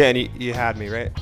Dan, you had me, right?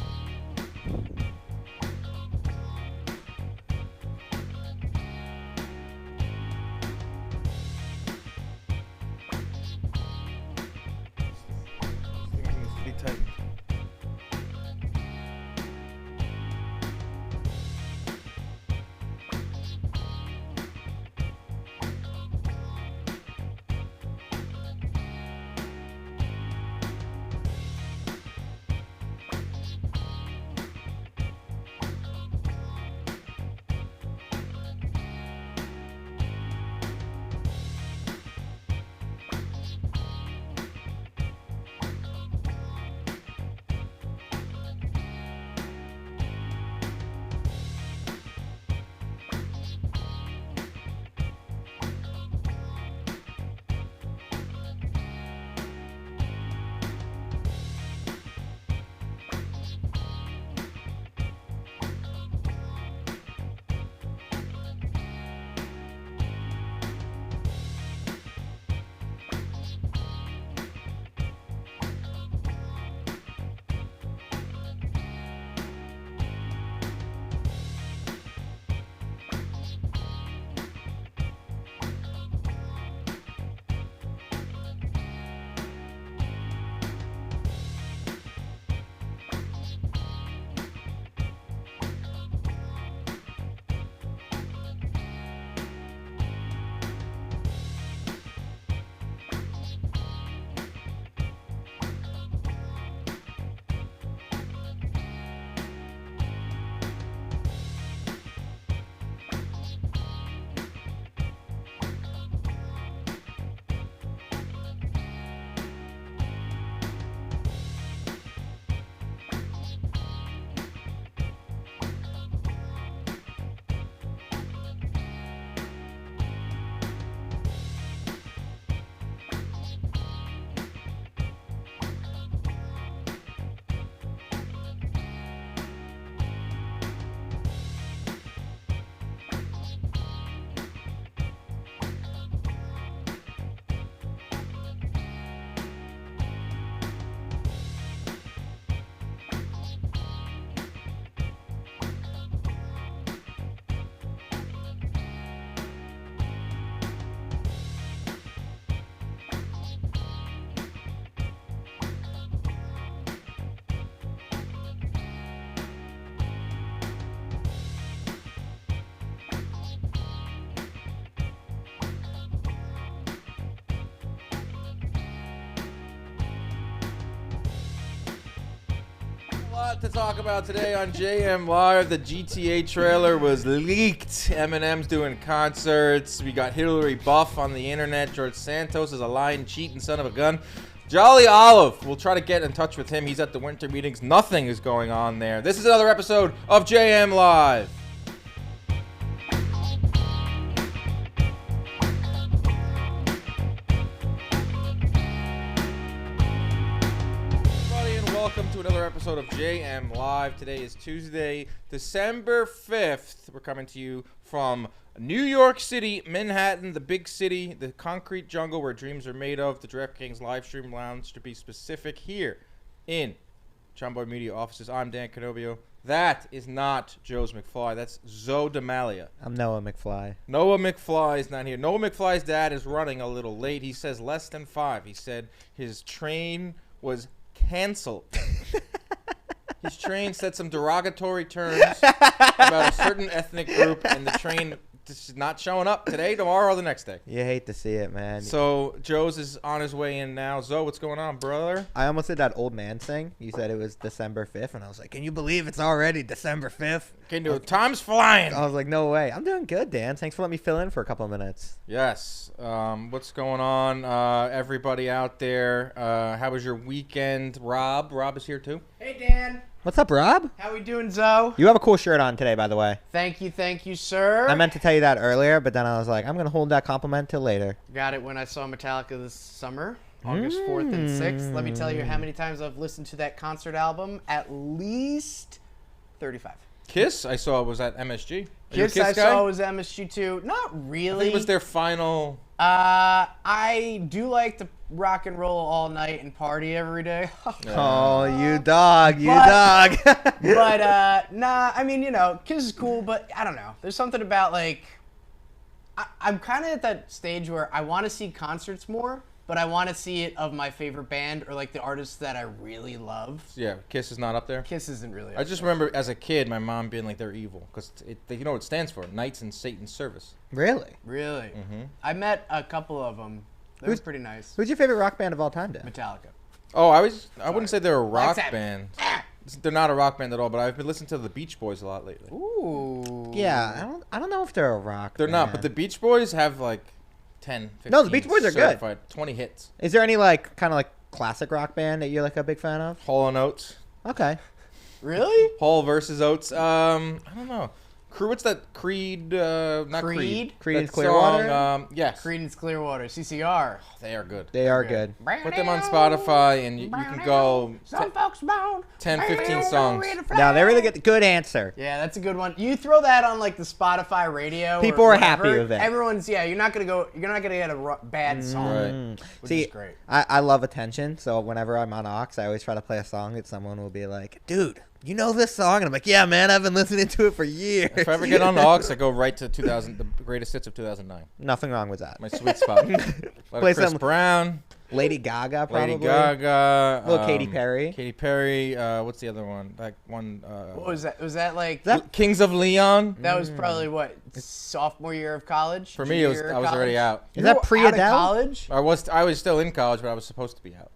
To talk about today on JM Live. The GTA trailer was leaked. Eminem's doing concerts. We got Hillary Buff on the internet. George Santos is a lying, cheating son of a gun. Jolly Olive, we'll try to get in touch with him. He's at the winter meetings. Nothing is going on there. This is another episode of JM Live. Welcome to another episode of JM Live. Today is Tuesday, December 5th. We're coming to you from New York City, Manhattan, the big city, the concrete jungle where dreams are made of, the DraftKings live stream lounge to be specific, here in Jumbo Media offices. I'm Dan Canobbio. That is not Joe's McFly. That's Zoe D'Amalia. I'm Noah McFly. Noah McFly is not here. Noah McFly's dad is running a little late. He says less than 5. He said his train was canceled. His train said some derogatory terms about a certain ethnic group, and the train just is not showing up today, tomorrow, or the next day. You hate to see it, man. So Joe's is on his way in now. Zoe, what's going on, brother? I almost did that old man thing. You said it was December 5th, and I was like, can you believe it's already December 5th? Can do it. Time's flying. I was like, no way. I'm doing good, Dan. Thanks for letting me fill in for a couple of minutes. Yes. What's going on, everybody out there? How was your weekend? Rob is here too. Hey, Dan. What's up, Rob? How we doing, Zoe? You have a cool shirt on today, by the way. Thank you, sir. I meant to tell you that earlier, but then I was like, I'm going to hold that compliment till later. Got it when I saw Metallica this summer, August 4th and 6th. Let me tell you how many times I've listened to that concert album. At least 35. Kiss, I saw, was at MSG. Kiss I saw was MSG too. Not I really. think it was their final I do like to rock and roll all night and party every day. Oh, you dog, you But- dog. But nah, I mean, Kiss is cool, but I don't know. There's something about like I'm kind of at that stage where I want to see concerts more, but I want to see it of my favorite band or like the artists that I really love. Yeah, Kiss is not up there. Kiss isn't really. I just remember as a kid, my mom being like, they're evil. Because you know what it stands for? Knights in Satan's Service. Really? Really. Mm-hmm. I met a couple of them. They were pretty nice. Who's your favorite rock band of all time, Dan? Metallica. Oh, I wouldn't say they're a rock Except- band. They're not a rock band at all, but I've been listening to the Beach Boys a lot lately. Ooh. Yeah, I don't know if they're a rock. They're not, but the band. Beach Boys have like 10, 15 No, the Beach Boys are good. certified, 20 hits. Is there any like kind of like classic rock band that you're like a big fan of? Hall and Oates. Okay. Really? Hall versus Oates. I don't know. What's that? Creed? Not Creed? Creed That is Clearwater? Song, yes. Creedence Clearwater. CCR. They are good. They are good. Put them on Spotify and you can go Some folks bound. 10, 15 songs. No, they really get good answer. Yeah, that's a good one. You throw that on like the Spotify radio. People or are happy whatever, with it. Everyone's You're not gonna get a bad song, Right. which See, is great. I love attention, so whenever I'm on aux, I always try to play a song that someone will be like, dude, you know this song? And I'm like, yeah, man, I've been listening to it for years. If I ever get on aux, I go right to 2000, the greatest hits of 2009. Nothing wrong with that. My sweet spot. Play Chris some Brown, Lady Gaga, probably. Lady Gaga, Little Katy Perry. Katy Perry. What's the other one? That one. What was that? Was that like Kings of Leon. that was probably what sophomore year of college? For me, it was Junior year I of was already college? out. Is You that were pre-Adele? out of college? I was still in college, but I was supposed to be out.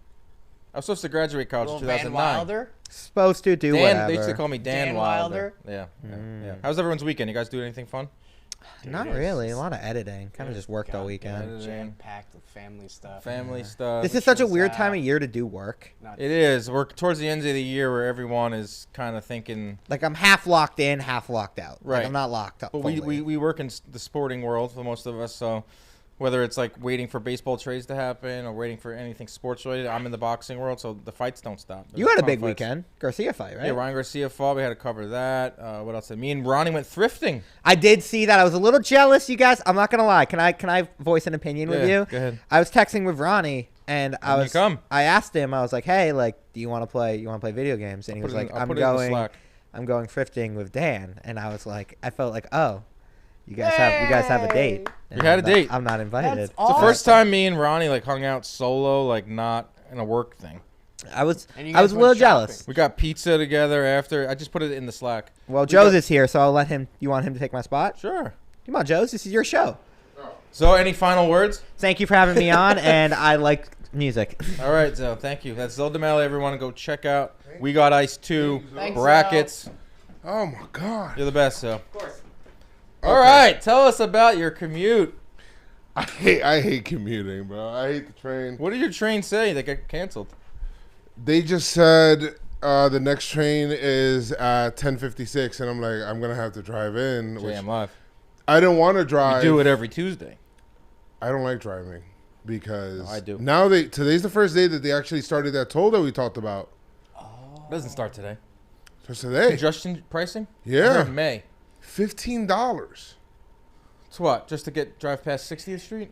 I was supposed to graduate college in Little Van 2009. Wilder. Supposed to do Dan, whatever. they used to call me Dan, Dan Wilder. Wilder? Yeah. How's everyone's weekend? You guys do anything fun? Not really. A lot of editing. Kind of just worked all weekend. yeah. Jam packed with family stuff. Family stuff. This is such a was, weird time of year to do work. It is. We're towards the end of the year where everyone is kind of thinking. Like I'm half locked in, half locked out. Like, Right. I'm not locked up. But we work in the sporting world for most of us, so whether it's like waiting for baseball trades to happen or waiting for anything sports related, I'm in the boxing world, so the fights don't stop. You There's had a ton of big fights. weekend. Garcia fight, right? Yeah, Ryan Garcia fought. We had to cover that. What else? Me and Ronnie went thrifting. I did see that. I was a little jealous, you guys. I'm not gonna lie. Can I voice an opinion with Yeah, you? go ahead. I was texting with Ronnie, and When you come. I asked him. I was like, "Hey, like, do you want to play? You want to play video games?" And he was like, I'll put it in the Slack. I'm going thrifting with Dan." And I was like, I felt like, oh, you guys have a date. We had a date. I'm not invited. That's It's the first time me and Ronnie like hung out solo, like not in a work thing. I was And you I was guys a little went jealous. shopping. We got pizza together after. I just put it in the Slack. Well, Joe's is here, so I'll let him. You want him to take my spot? Sure. Come on, Joe's. This is your show. So, any final words? Thank you for having me on, and I like music. All right, Zoe. Thank you. That's Zoe DeMelli. Everyone, go check out We Got Ice 2 Thanks, brackets. Oh my God. You're the best, Zoe. Of course. All right, tell us about your commute. I hate commuting, bro. I hate the train. What did your train say that got canceled? They just said the next train is at 10:56, and I'm like, I'm gonna have to drive in. Which JM Live. I don't want to You drive. do it every Tuesday. I don't like driving because No, I do. now today's the first day that they actually started that toll that we talked about. It doesn't start today. So today, Congestion pricing? I yeah, heard May. $15. It's what? Just to drive past 60th Street?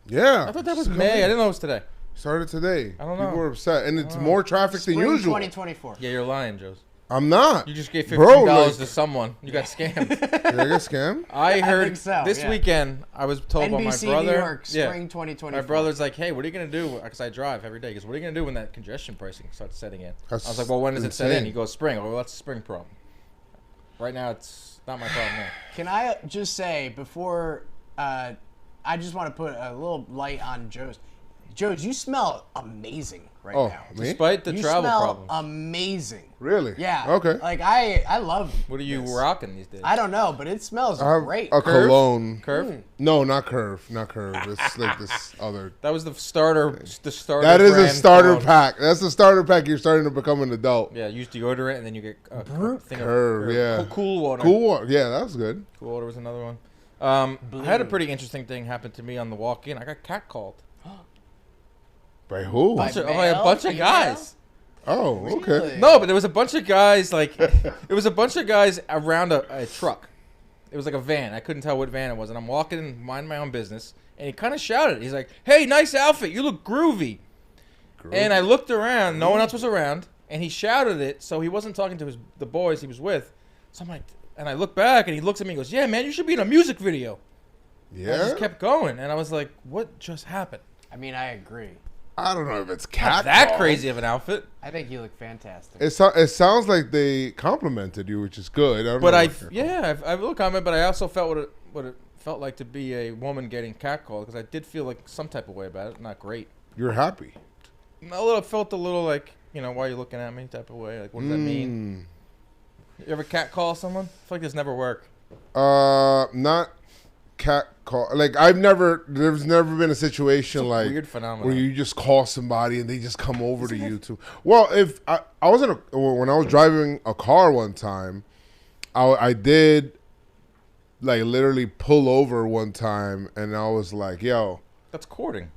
Yeah, I thought that was Just May. come I in. didn't know it was today. Started today. I don't know. People were upset, and it's more traffic than Spring usual. 2024. Yeah, you're lying, Joes. I'm not. You just gave $15 Bro, like- to someone. You got scammed. Did I get scammed? I heard think so, this yeah. weekend. I was told by my NBC brother. New York, yeah, spring 2024. my brother's like, "Hey, what are you gonna do?" Because I drive every day. He goes, "What are you gonna do when that congestion pricing starts setting in?" That's I was like, "Well, when does it set in?" insane. He goes, "Spring." Oh, well, that's a spring problem. Right now, it's not my problem. Now. Can I just say before, I just want to put a little light on Joe's. Joe's, you smell amazing right Oh, now. me? Despite the You travel smell problems, amazing. Really? Yeah. Okay. Like I love. what are you this. rocking these days? I don't know, but it smells I have great. a Curve? cologne. Curve. No, not Curve. Not Curve. It's like this other. That was the starter. The starter. That is a brand starter cologne. pack. That's the starter pack. You're starting to become an adult. Yeah, use deodorant and then you get a thing of Curve, yeah. Cool water. Cool water. Yeah, that was good. Cool water was another one. I had a pretty interesting thing happen to me on the walk in. I got catcalled. By who? By- By a male, bunch of female? guys. Oh, okay. Really? No, but there was a bunch of guys, like, it was a bunch of guys around a truck. it was like a van. I couldn't tell what van it was, and I'm walking and mind my own business, and he kind of shouted. He's like, "Hey, nice outfit. You look groovy." And I looked around. No one else was around, and he shouted it. So he wasn't talking to the boys he was with. So I'm like, and I look back, and he looks at me and goes, "Yeah, man, you should be in a music video." Yeah. I just kept going, and I was like, "What just happened?" I mean, I agree. I don't know if it's Not cat. that crazy of an outfit. I think you look fantastic. It sounds like they complimented you, which is good. I But don't know. I will comment, but I also felt what it felt like to be a woman getting catcalled, because I did feel like some type of way about it. Not great. You're happy. Felt a little like, why are you looking at me type of way. Like, what does that mean? You ever catcall someone? I feel like this never worked. Not cat call. Like there's never been a situation like weird phenomenon where you just call somebody and they just come over to you too. Well, if I was when I was driving a car one time, I did like literally pull over one time, and I was like, "Yo." That's courting.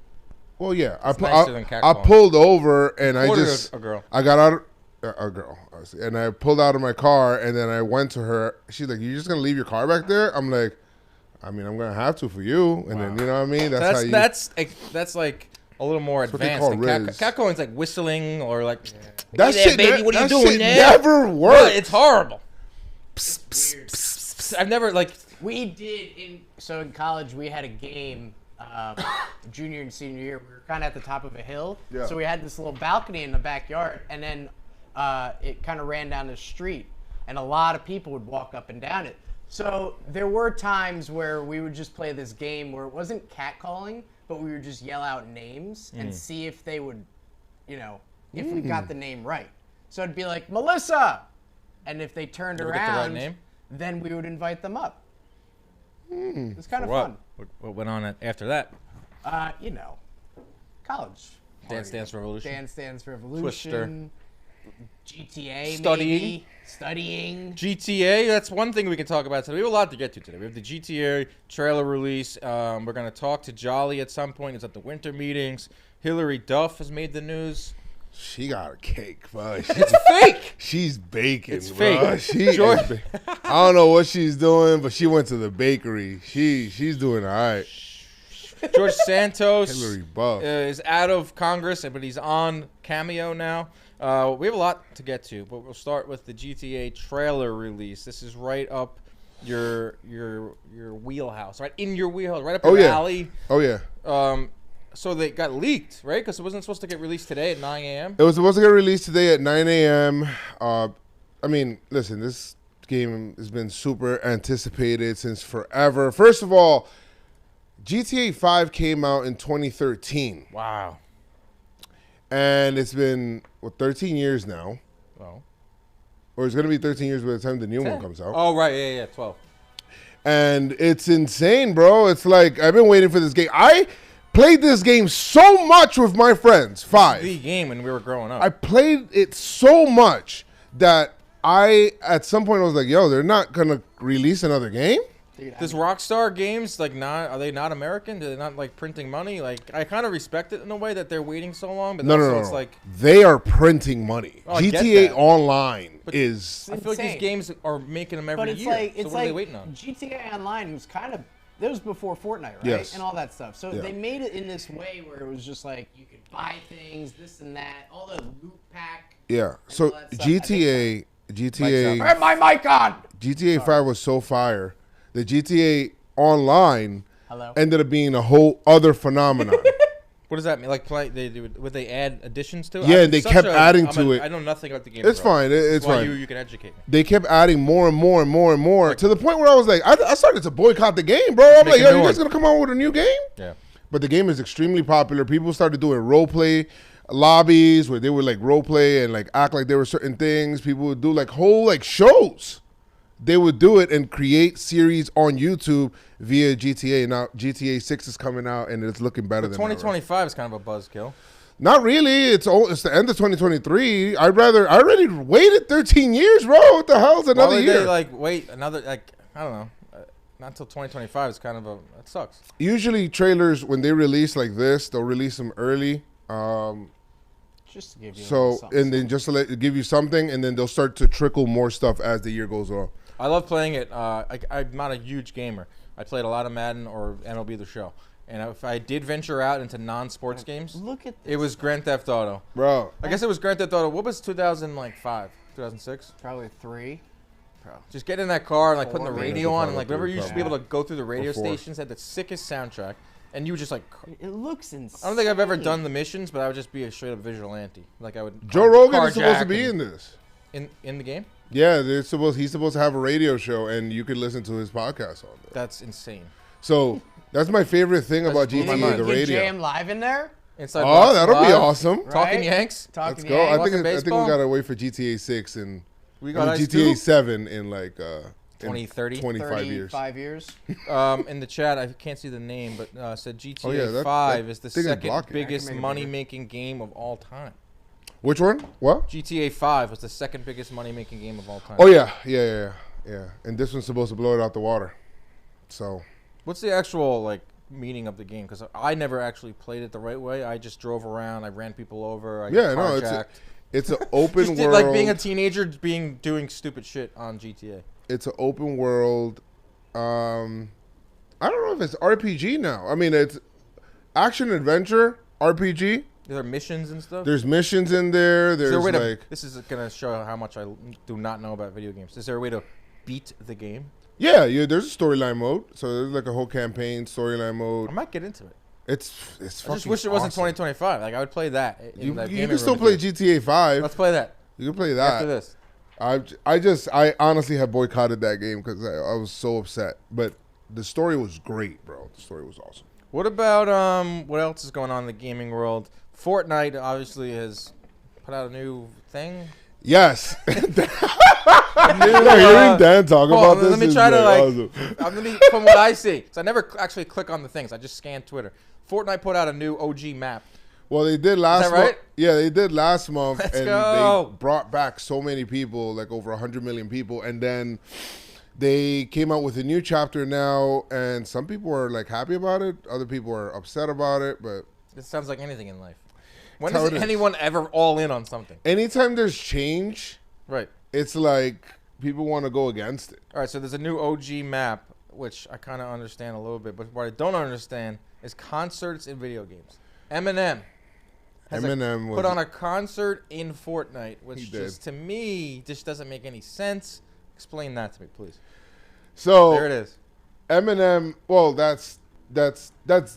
Well, yeah, That's nicer than I catcalling. pulled over and I Courted just a girl. I got out. A girl, obviously, and I pulled out of my car, and then I went to her. She's like, "You just gonna leave your car back there?" I'm like, "I mean, I'm gonna have to for you." And then you know what I mean. That's like a little more what they advanced. call Than Riz. Catcalling's like whistling or like, That "Hey shit, there, baby, what are you that doing shit there?" never Bro, worked. it's horrible. Weird. I've never like. We did in college we had a game junior and senior year. We were kind of at the top of a hill, Yeah. so we had this little balcony in the backyard, and then it kind of ran down the street, and a lot of people would walk up and down it. So there were times where we would just play this game where it wasn't catcalling, but we would just yell out names and see if they would, if we got the name right. So it'd be like, "Melissa!" And if they turned Did we get the right around, name? then we would invite them up. It's kind of What? fun. What went on after that? College. Dance Dance Revolution. Dance Dance Revolution. GTA, Studying. maybe. Studying. GTA, that's one thing we can talk about today. We have a lot to get to today. We have the GTA trailer release. We're going to talk to Jolly at some point. It's at the winter meetings. Hillary Duff has made the news. She got a cake, bro. It's fake. She's baking. It's bro. fake. She George- is I don't know what she's doing, but she went to the bakery. She's doing all right. George Santos Hillary Buff. is out of Congress, but he's on Cameo now. We have a lot to get to, but we'll start with the GTA trailer release. This is right up your wheelhouse, right in your wheelhouse, right up your alley. Oh yeah. So they got leaked, right? Because it wasn't supposed to get released today at 9 a.m. It was supposed to get released today at 9 a.m. I mean, listen, this game has been super anticipated since forever. First of all, GTA 5 came out in 2013. Wow. And it's been, 13 years now. Oh. Or it's going to be 13 years by the time the new one comes out. Oh, right. Yeah, 12. And it's insane, bro. It's like, I've been waiting for this game. I played this game so much with my friends, 5. The game when we were growing up. I played it so much that at some point, I was like, yo, they're not going to release another game? Does Rockstar Games are they not American? Do they not like printing money? Like, I kind of respect it in a way that they're waiting so long, but No. it's like They are printing money. Oh, I get GTA that. Online But is... I feel like these insane. games are making them every But it's year. like So what are they waiting on? GTA Online was kind of that was before Fortnite, right? Yes. And all that stuff. So Yeah. they made it in this way where it was just like you could buy things, this and that, all the loot pack. Yeah. So all that stuff. GTA Turn my mic on. GTA 5 was so fire. The GTA Online Hello. ended up being a whole other phenomenon. What does that mean? Like, would they add additions to it? Yeah, I'm they such kept adding to it. I know nothing about the game. It's bro. fine. It's Why fine. you can educate me. They kept adding more and more and more and more to the point where I was like, I started to boycott the game, bro. I'm Make like, a yo, new you guys one. gonna come out with a new game? Yeah. But the game is extremely popular. People started doing role play lobbies where they would like role play and like act like there were certain things. People would do like whole like shows. They would do it and create series on YouTube via GTA. Now GTA 6 is coming out and it's looking better than ever. 2025 is kind of a buzzkill. Not really. It's the end of 2023. I already waited 13 years, bro. What the hell's Why another would year? they like wait another like I don't know. Not until 2025 is kind of that sucks. Usually trailers when they release like this, they'll release them early. Just to give you So something. and then just to give you something, and then they'll start to trickle more stuff as the year goes on. I love playing it. I'm not a huge gamer. I played a lot of Madden or MLB The Show. And if I did venture out into non-sports games, Look at this. it was Grand Theft Auto. Bro, I guess it was Grand Theft Auto. What was 2005, 2006? Probably 3. Bro, just get in that car and like putting the Four, radio on and like whenever you used to be probably. able to go through the radio Or four. stations, had the sickest soundtrack, and you would just like. It looks insane. I don't think I've ever done the missions, but I would just be a straight up vigilante. Like I would. Joe Rogan is carjack supposed to be and- in this. in the game. Yeah, he's supposed to have a radio show, and you could listen to his podcast on there. That's insane. So that's my favorite thing That about just blew my GTA, mind. the Get radio. JM live in there. Inside Oh, Boxing that'll be Live, awesome. Right? Talking Yanks. Talking Let's go. I Talking think we baseball? gotta wait for GTA 6 and We got Ice GTA Cube. 7 in like 20, 30. 25 years. 5 years. In the chat, I can't see the name, but said GTA Oh, yeah, that 5 is the thing is second blocking. biggest I can make it money-making game of all time. Which one? What? GTA 5 was the second biggest money-making game of all time. Oh yeah. And this one's supposed to blow it out the water. So What's the actual like meaning of the game? Because I never actually played it the right way. I just drove around. I ran people over. I carjacked. it's an open Just world. did like being a teenager, doing stupid shit on GTA. It's an open world. I don't know if it's RPG now. I mean, it's action adventure RPG. Are there missions and stuff? There's missions in there. Is There's there a way like to, this is gonna show how much I do not know about video games. Is there a way to beat the game? yeah. There's a storyline mode. So there's like a whole campaign storyline mode. I might get into it. It's I fucking just wish it wasn't awesome. 2025. Like I would play that. In You that can gaming still room play again. GTA 5. Let's play that You can play after that. this. I honestly have boycotted that game because I was so upset. But the story was great, bro. The story was awesome. What about what else is going on in the gaming world? Fortnite obviously has put out a new thing. Yes. New, Hearing Dan talk hold about on, this let me is try to like. awesome. Let me from what I see. So I never actually click on the things. I just scan Twitter. Fortnite put out a new OG map. Well, they did last that right? month. Yeah, they did last month. Let's and go. they brought back so many people, like over 100 million people. And then they came out with a new chapter now. And some people are like happy about it. Other people are upset about it. But It sounds like anything in life. When That's how is it is. anyone ever all in on something? anytime there's change, Right. it's like people want to go against it. All right, so there's a new OG map, which I kind of understand a little bit, but what I don't understand is concerts in video games. Eminem has Eminem was put on a concert in Fortnite, which He did. just to me just doesn't make any sense. Explain that to me, please. So There it is. Eminem. Well, that's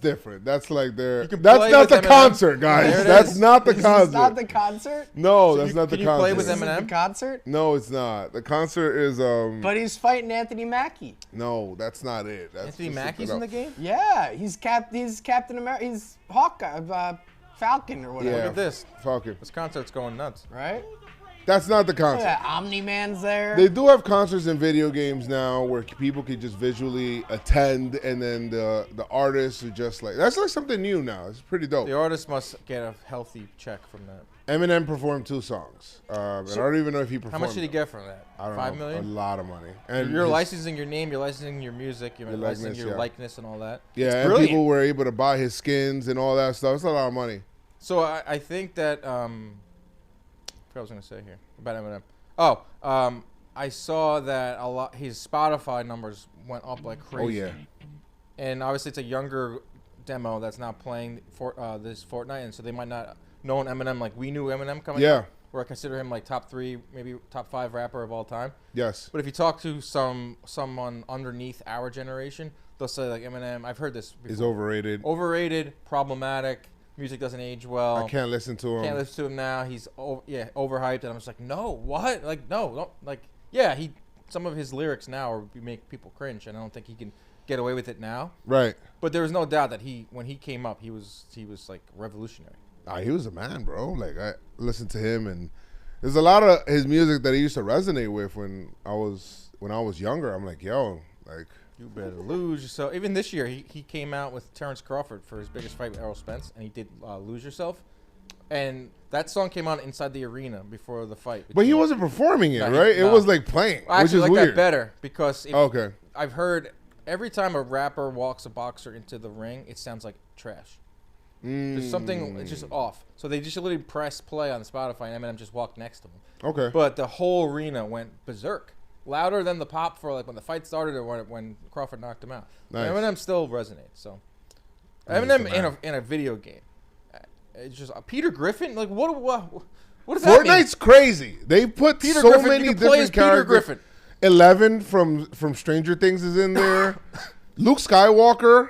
different. That's like their. You can That's play not with the Eminem. concert, guys. There it That's is. not the This concert. is not the concert. No, So that's not the can you concert. play with This isn't Eminem? the concert. No, it's not. The concert is But he's fighting Anthony Mackie. No, that's not it. That's Anthony just Mackie's something in the else. game? Yeah, he's Captain America. He's Hawkeye, Falcon or whatever. Yeah. Look at this. Falcon. This concert's going nuts. Right? That's not the Oh, concert. yeah, Omni-Man's there. They do have concerts in video games now where people can just visually attend, and then the artists are just like that's like something new now. It's pretty dope. The artist must get a healthy check from that. Eminem performed 2 songs, and I don't even know if he performed. How much did he them. get from that? I don't 5 know. million? A lot of money. And You're his- licensing your name, you're licensing your music, you're Your licensing likeness, your yeah. likeness and all that. Yeah, It's and brilliant. people were able to buy his skins and all that stuff. It's a lot of money. So I think that I forgot what I was gonna say here about Eminem. Oh, I saw that a lot. His Spotify numbers went up like crazy. Oh yeah. And obviously it's a younger demo that's not playing for this Fortnite, and so they might not know an Eminem like we knew Eminem coming Yeah. up. Where I consider him like top 3, maybe top 5 rapper of all time. Yes. But if you talk to someone underneath our generation, they'll say like Eminem. I've heard this before. He's overrated. Overrated, problematic. Music doesn't age well. I can't listen to him. Can't listen to him now. He's overhyped, and I'm just like, no, what? Like, no, don't, like, yeah, some of his lyrics now make people cringe, and I don't think he can get away with it now. Right. But there was no doubt that when he came up, he was like revolutionary. He was a man, bro. Like I listened to him, and there's a lot of his music that he used to resonate with when I was younger. I'm like, yo, like You better lose yourself. Even this year, he came out with Terrence Crawford for his biggest fight with Errol Spence, and he did Lose Yourself. And that song came out inside the arena before the fight. But he wasn't performing it, No, right? It no. was like playing, I which actually is like weird. that better because Okay. I've heard every time a rapper walks a boxer into the ring, it sounds like trash. There's something it's just off. So they just literally press play on Spotify, and Eminem just walked next to him. Okay. But the whole arena went berserk louder than the pop for like when the fight started or when Crawford knocked him out. Nice. Eminem still resonates. So He's Eminem the man. in a video game. It's just Peter Griffin. Like what does that mean? Fortnite's crazy. They put Peter so Griffin, many you can play as different Peter characters. Griffin. 11 from Stranger Things is in there. Luke Skywalker,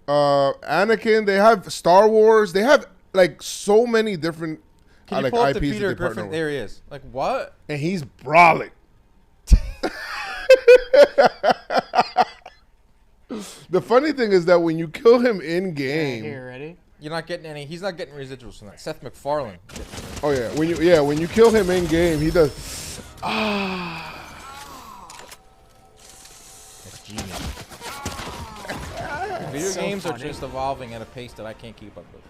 Anakin. They have Star Wars. They have like so many different Can you like pull up IPs the Peter that they partner Griffin? with. There he is. Like what? And he's brolic. The funny thing is that when you kill him in game, Here, ready? You're not getting any. He's not getting residuals from that. Seth MacFarlane. oh yeah, when you kill him in game, he does. That's genius. Video so games are funny. just evolving at a pace that I can't keep up with.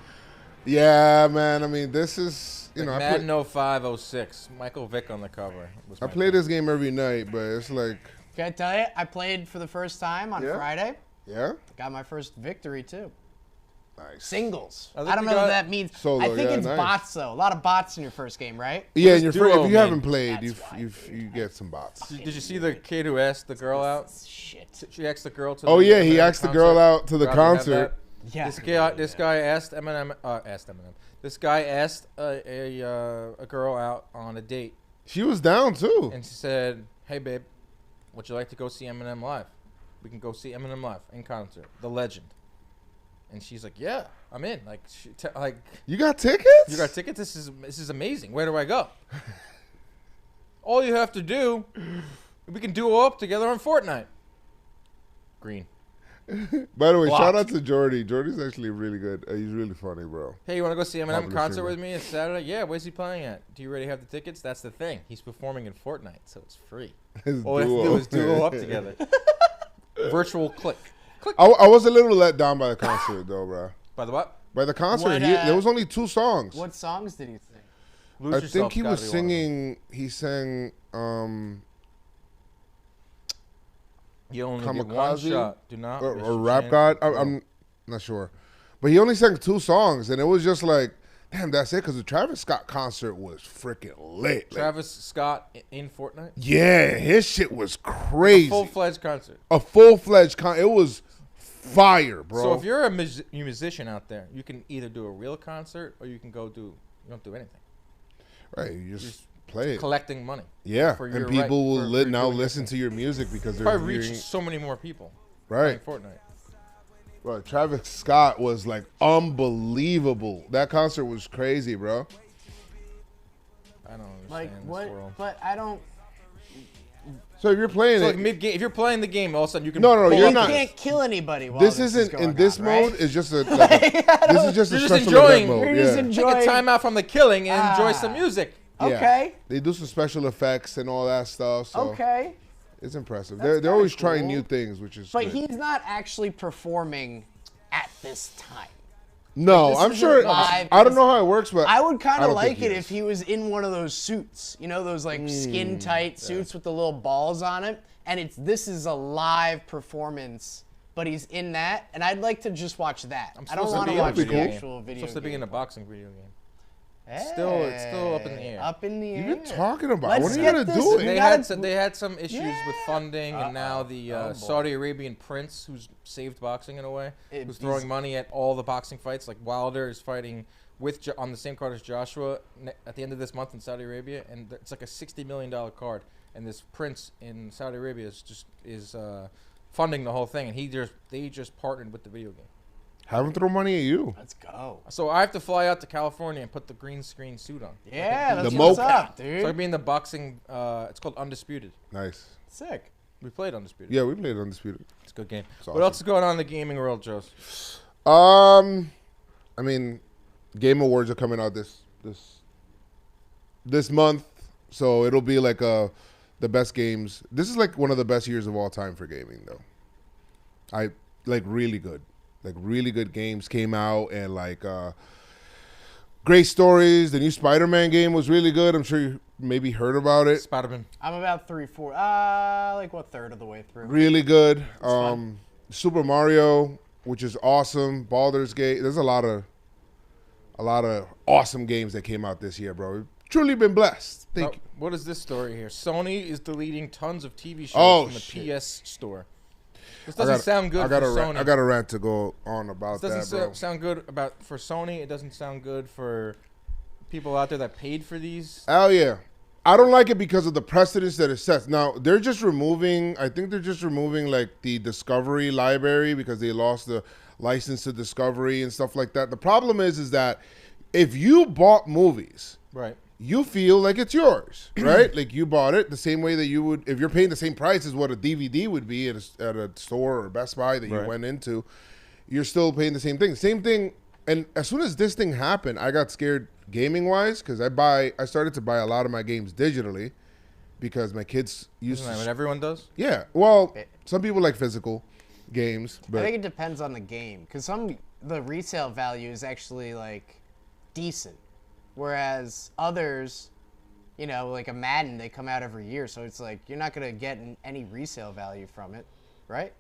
Yeah, man. I mean, this is you know, Madden 05, 06. Michael Vick on the cover. I play this game every night, but it's like, Can I tell you? I played for the first time on Yeah? Friday. yeah, Got my first victory too. nice. Singles. I I, think don't we know got what that means. solo, I think yeah, it's nice. bots though. A lot of bots in your first game, right? Yeah, What and does if duo you mean? haven't played, That's why. you get some bots. Did you see the kid who asked the girl out? Shit. She asked the girl to. Oh the yeah, he Eminem asked the girl concert. out to the Robbie had concert. that. Yeah. This guy asked Eminem. This guy asked a girl out on a date, She was down too. and she said, "Hey babe, would you like to go see Eminem live? We can go see Eminem live in concert, the legend." And she's like, "Yeah, I'm in." Like, You got tickets? you got tickets? This is amazing. Where do I go? All you have to do, we can duo up together on Fortnite. Green. By the way, shout Blocked. out to Jordy. Jordy's actually really good. He's really funny, bro. Hey, you want to go see Eminem Popular concert streamer. with me? It's Saturday. Yeah, where's he playing at? Do you already have the tickets? That's the thing. He's performing in Fortnite, so it's free. His All we have to do is duo up together. Virtual click. I was a little let down by the concert, though, bro. By the what? By the concert, What, there was only 2 songs. What songs did he sing? Lose I Yourself think he gotta was be one of them. singing. He sang You only get one Kamikaze shot. Do not. or miss your Rap chance. God. I'm not sure, but he only sang 2 songs, and it was just like, damn, that's it. Because the Travis Scott concert was freaking lit. Like, Travis Scott in Fortnite. yeah, his shit was crazy. Full-fledged concert. A full-fledged It was fire, bro. So if you're a musician out there, you can either do a real concert or you can go do. You don't do anything. right, you just play it. Collecting money. Yeah, for and your people will right- for now doing your listen thing. to your music because they're Probably hearing, reach so many more people. right. Playing Fortnite. Bro, Travis Scott was like unbelievable. That concert was crazy, bro. I don't understand Like this what? world. But I don't. So if you're playing So it, like mid-game, if you're playing the game, all of a sudden you can. No, pull you're up not. You this. can't kill anybody while this this isn't is in going this on, mode. right? It's just a. Like this is just a You're just special enjoying- event mode. You're just Yeah. enjoying. Take a time out from the killing and enjoy some Ah. music. Yeah. Okay. They do some special effects and all that stuff. So Okay. it's impressive. That's They're kinda always trying cool. new things, which is. But good. he's not actually performing at this time. No, this I'm isn't sure. live. I don't know how it works, but I would kind I of don't think like it he if is. he was in one of those suits, you know, those like skin tight suits with the little balls on it, and this is a live performance, but he's in that, and I'd like to just watch that. I don't supposed to want be to in a watch the video game. actual video. Supposed to be game. in a boxing video game. Hey, it's still up in the air. Up in the air. What are you talking about? Let's When are you get gonna this- do we it? They gotta- had some issues with funding, and now the Oh, boy. Saudi Arabian prince, who's saved boxing in a way, It- who's he's- throwing money at all the boxing fights. Like Wilder is fighting with on the same card as Joshua at the end of this month in Saudi Arabia, and it's like a $60 million card. And this prince in Saudi Arabia is funding the whole thing, and they just partnered with the video game. Have them throw money at you. Let's go. So I have to fly out to California and put the green screen suit on. Yeah, The that's what's mocap. up, So dude. I'd be in the boxing. It's called Undisputed. Nice. Sick. We played Undisputed. Yeah, we played Undisputed. It's a good game. It's What awesome. else is going on in the gaming world, Joe? I mean, Game Awards are coming out this month, so it'll be like the best games. This is like one of the best years of all time for gaming, though. Really good. Like really good games came out, and like great stories. The new Spider-Man game was really good. I'm sure you maybe heard about it. Spider-Man. I'm about 3/4, like what third of the way through. Really good. fun. Super Mario, which is awesome. Baldur's Gate. There's a lot of awesome games that came out this year, bro. truly been blessed. Thank you. What is this story here? Sony is deleting tons of TV shows from the PS Store. This doesn't sound good for Sony. I got a rant to go on about that, bro. This doesn't sound good for Sony. It doesn't sound good for people out there that paid for these. Oh, yeah. I don't like it because of the precedence that it sets. Now, they're just removing, I think they're just removing, like, the Discovery library because they lost the license to Discovery and stuff like that. The problem is that if you bought movies, right, you feel like it's yours, right? Like, you bought it the same way that you would, if you're paying the same price as what a DVD would be at a store or Best Buy that you went into, you're still paying the same thing. Same thing, and as soon as this thing happened, I got scared gaming-wise because I started to buy a lot of my games digitally because my kids used Isn't that what everyone does? Yeah, well, some people like physical games, but I think it depends on the game because the resale value is actually like decent, whereas others, you know, like a Madden, they come out every year, so it's like you're not gonna get any resale value from it, right?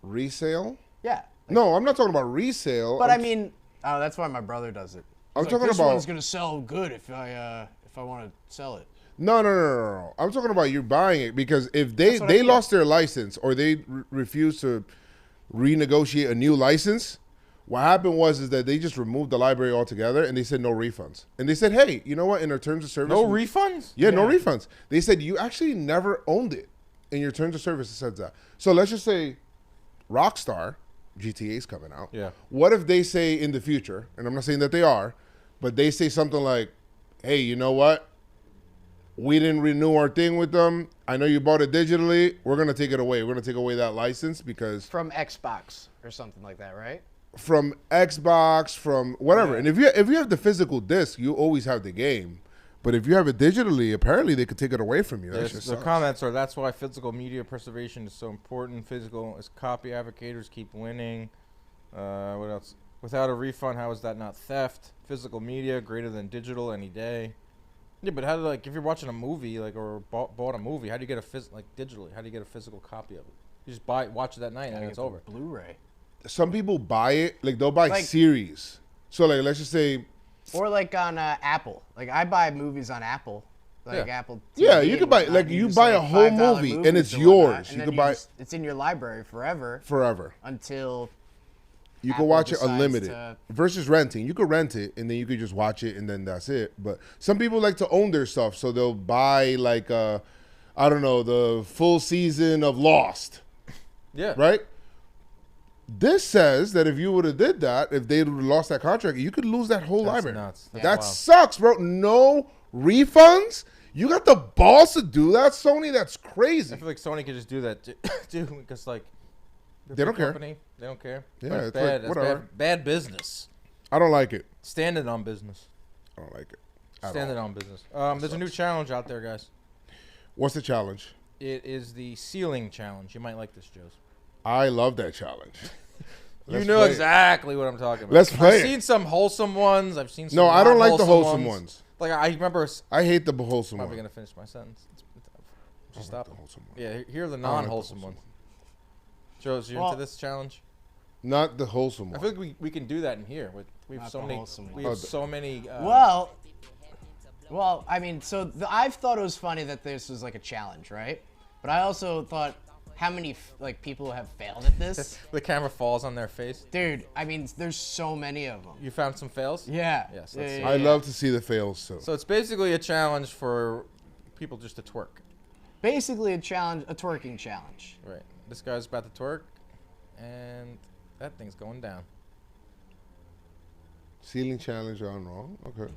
Resale? Yeah. No, I'm not talking about resale. But I mean, oh, that's why my brother does it. I'm He's talking like, this about. one's gonna sell good if I want to sell it. No. I'm talking about you buying it because if they lost their license or they refused to renegotiate a new license, what happened was that they just removed the library altogether and they said no refunds. And they said, hey, you know what? In our terms of service, No refunds? Yeah, no refunds. They said you actually never owned it. In your terms of service, it says that. So let's just say Rockstar, GTA's coming out. Yeah. What if they say in the future, and I'm not saying that they are, but they say something like, hey, you know what? We didn't renew our thing with them. I know you bought it digitally. We're going to take it away. We're going to take away that license because... From Xbox or something like that, right? From Xbox, from whatever. Yeah. And if you have the physical disc, you always have the game. But if you have it digitally, apparently they could take it away from you. The comments are, that's why physical media preservation is so important. Physical is copy advocates keep winning. What else? Without a refund, how is that not theft? Physical media greater than digital any day. Yeah, but how do, like, if you're watching a movie, like, or bought a movie, how do you get digitally? How do you get a physical copy of it? You just watch it that night and it's over. Blu-ray. Some people buy it, like they'll buy series. So like, let's just say, or like on Apple. Like I buy movies on Apple. Like Apple TV. Yeah, you could buy like you buy a whole movie and it's yours. You could buy. It's in your library forever. Forever. Until. You can watch it unlimited versus renting. You could rent it and then you could just watch it and then that's it. But some people like to own their stuff, so they'll buy like I don't know, the full season of Lost. Yeah. Right. This says that if you would have did that, if they would have lost that contract, you could lose that whole library. Nuts. That sucks, bro. No refunds. You got the balls to do that, Sony? That's crazy. I feel like Sony could just do that too, because like they don't care. They don't care. Yeah, it's bad. Like, whatever. Bad business. I don't like it. Standing on business. I don't like it. Standing on business. There's a new challenge out there, guys. What's the challenge? It is the ceiling challenge. You might like this, Joes. I love that challenge. You know exactly what I'm talking about. Let's play. I've seen some wholesome ones. I've seen some I don't like the wholesome ones. Like I remember. I hate the wholesome ones. I'm probably gonna finish my sentence. Just stop. The wholesome ones. Yeah, here are the non-wholesome ones. Joes, you into this challenge? Not the wholesome one. I feel like we can do that in here. We have so many. We have so many. Well, I mean, so I've thought it was funny that this was like a challenge, right? But I also thought, how many people have failed at this? The camera falls on their face. Dude, I mean, there's so many of them. You found some fails? Yeah. Yes. I love to see the fails. So it's basically a challenge for people just to twerk. Basically a challenge, a twerking challenge. Right. This guy's about to twerk, and that thing's going down. Ceiling challenge on wrong. Okay.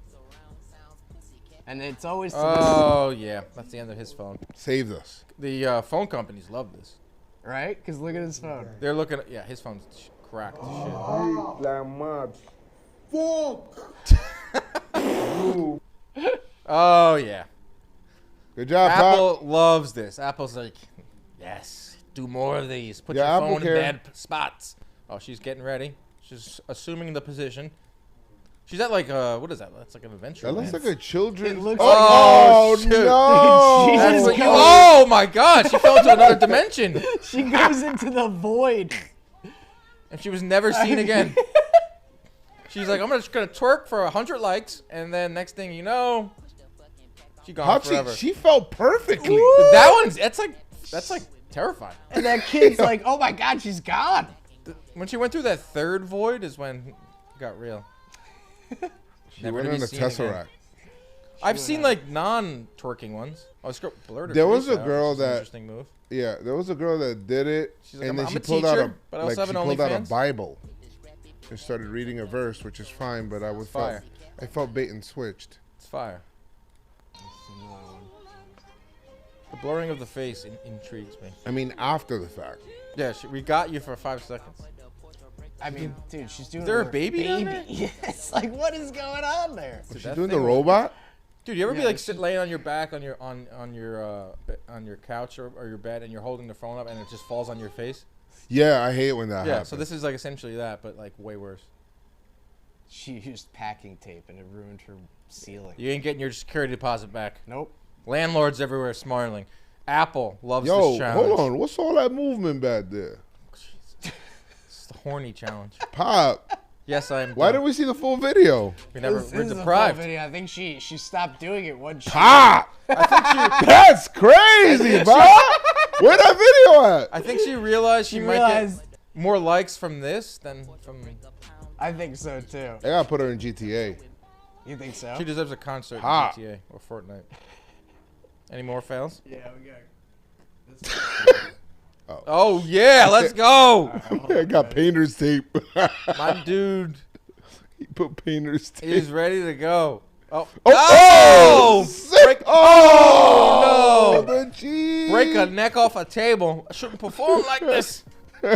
And it's always. Oh yeah, that's the end of his phone. Saved us. The phone companies love this. Right? Because look at his phone. They're looking at his phone's cracked as shit. Oh yeah. Good job, Apple Pop. loves this. Apple's like, yes, do more of these. Put your phone in bad spots. Oh, she's getting ready. She's assuming the position. She's at like what is that? That's like an adventure. That looks like a children's. Oh shoot. No! Oh my God! She fell into another dimension. She goes into the void, and she was never seen again. She's like, I'm just gonna twerk for 100 likes, and then next thing you know, She gone How'd forever. she felt perfectly. That's like terrifying. And that kid's like, oh my God, she's gone. When she went through that third void is when it got real. She Never went to on be a seen again. Tesseract. I've seen like non-twerking ones. I was blurred her There was face a out, girl which is an that- interesting move. Yeah, there was a girl that did it, She's like, and then I'm she a pulled out teacher, but I also she have an pulled out a OnlyFans. Bible and started reading a verse, which is fine, but Fire. I felt bait and switched. It's fire. The blurring of the face intrigues me. I mean, after the fact. Yeah, we got you for 5 seconds. I mean, dude, she's doing. Is there a her baby down there? Yes. Like, what is going on there? Was she that doing the thing- robot? Dude, you ever be Yeah, like she- laying on your back on your couch or your bed and you're holding the phone up and it just falls on your face? Yeah, I hate when that Yeah, happens. so this is like essentially that, but like way worse. She used packing tape and it ruined her ceiling. You ain't getting your security deposit back. Nope. Landlords everywhere smiling. Apple loves Yo, this challenge. hold on. What's all that movement back there? It's the horny challenge. Pop, Yes, I'm. why didn't we see the full video? We're This is a full deprived. video. I think she stopped doing it once. Pop! That's crazy, bro. Where that video at? I think she realized she might realized- get more likes from this than from. I think so too. I gotta put her in GTA. You think so? She deserves a concert Ha. in GTA or Fortnite. Any more fails? Yeah, we got. Oh yeah, let's go, I got painter's tape. my dude He put painter's tape. is ready to go. Oh, Oh, sick. Break- Oh, no. the cheese. break a neck off a table. I shouldn't perform like this. You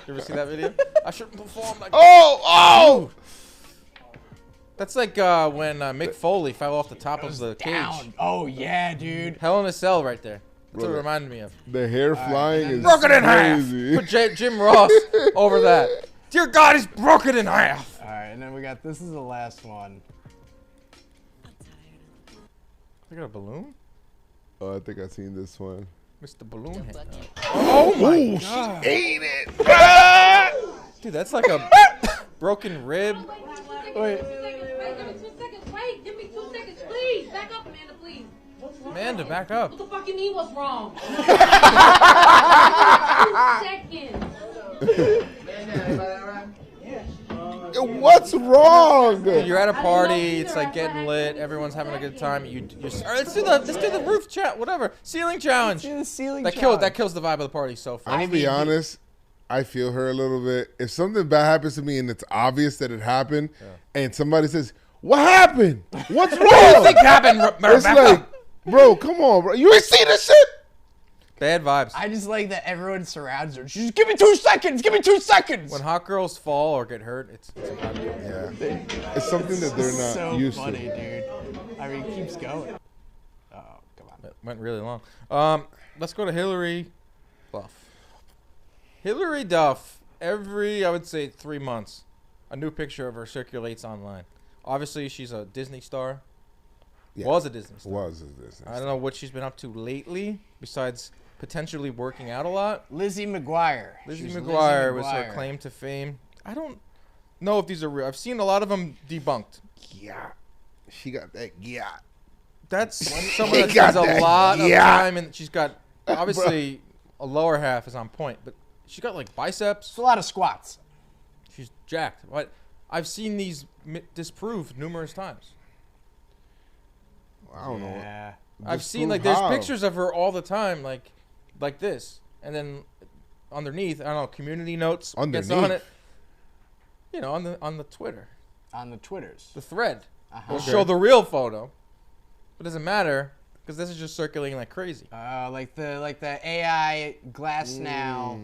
ever see that video? I shouldn't perform like this. Oh. That's like when Mick Foley fell off the top of the Down. cage. Oh yeah, dude. Hell in a Cell right there. That's what it Brother. reminded me of. The hair flying is Broken in half. crazy. Put Jim Ross over that. Dear God, he's broken in half. All right, and then we got. This is the last one. Look at a balloon. Oh, I think I seen this one. Mr. Balloon Head. Oh my Ooh, God. she ate it. Dude, that's like a broken rib. Wait. Give me 2 seconds. Wait, give me 2 seconds, please. Back up, Amanda, please. What's wrong? Amanda, back up. What the fuck you mean? What's wrong? 2 seconds. What's wrong? Dude, you're at a party. It's like getting lit. Everyone's having a good time. You're all right, let's do the roof chat. Whatever. Ceiling challenge. Do the ceiling. That kills the vibe of the party so far. I'm gonna be honest. I feel her a little bit. If something bad happens to me and it's obvious that it happened, and somebody says, "What happened? What's wrong?" What do you think happened, It's like, bro, come on, bro. You ain't seen this shit. Bad vibes. I just like that everyone surrounds her. She's give me 2 seconds. Give me 2 seconds. When hot girls fall or get hurt, it's a vibe. Yeah, it's something that they're not so used funny, to. dude. I mean, it keeps going. Oh, come on. It went really long. Let's go to Hillary Duff. Hillary Duff. Every, I would say, 3 months, a new picture of her circulates online. Obviously, she's a Disney star. Yeah. Was a Disney star. Was is this? I don't know what she's been up to lately, besides potentially working out a lot. Lizzie McGuire. Lizzie She's McGuire was her McGuire. claim to fame. I don't know if these are real. I've seen a lot of them debunked. Yeah, she got that. Yeah, That's someone that got spends a that, lot of yeah. time, and she's got obviously a lower half is on point, but she got like biceps. It's a lot of squats. She's jacked. But I've seen these disproved numerous times. I don't know. Yeah. I've seen Disprove like there's how? pictures of her all the time, like this, and then underneath, I don't know, community notes gets on Underneath? it. You know, on the Twitter, On the Twitters. the thread will Okay. show the real photo, but it doesn't matter because this is just circulating like crazy. Like the AI Glass Now,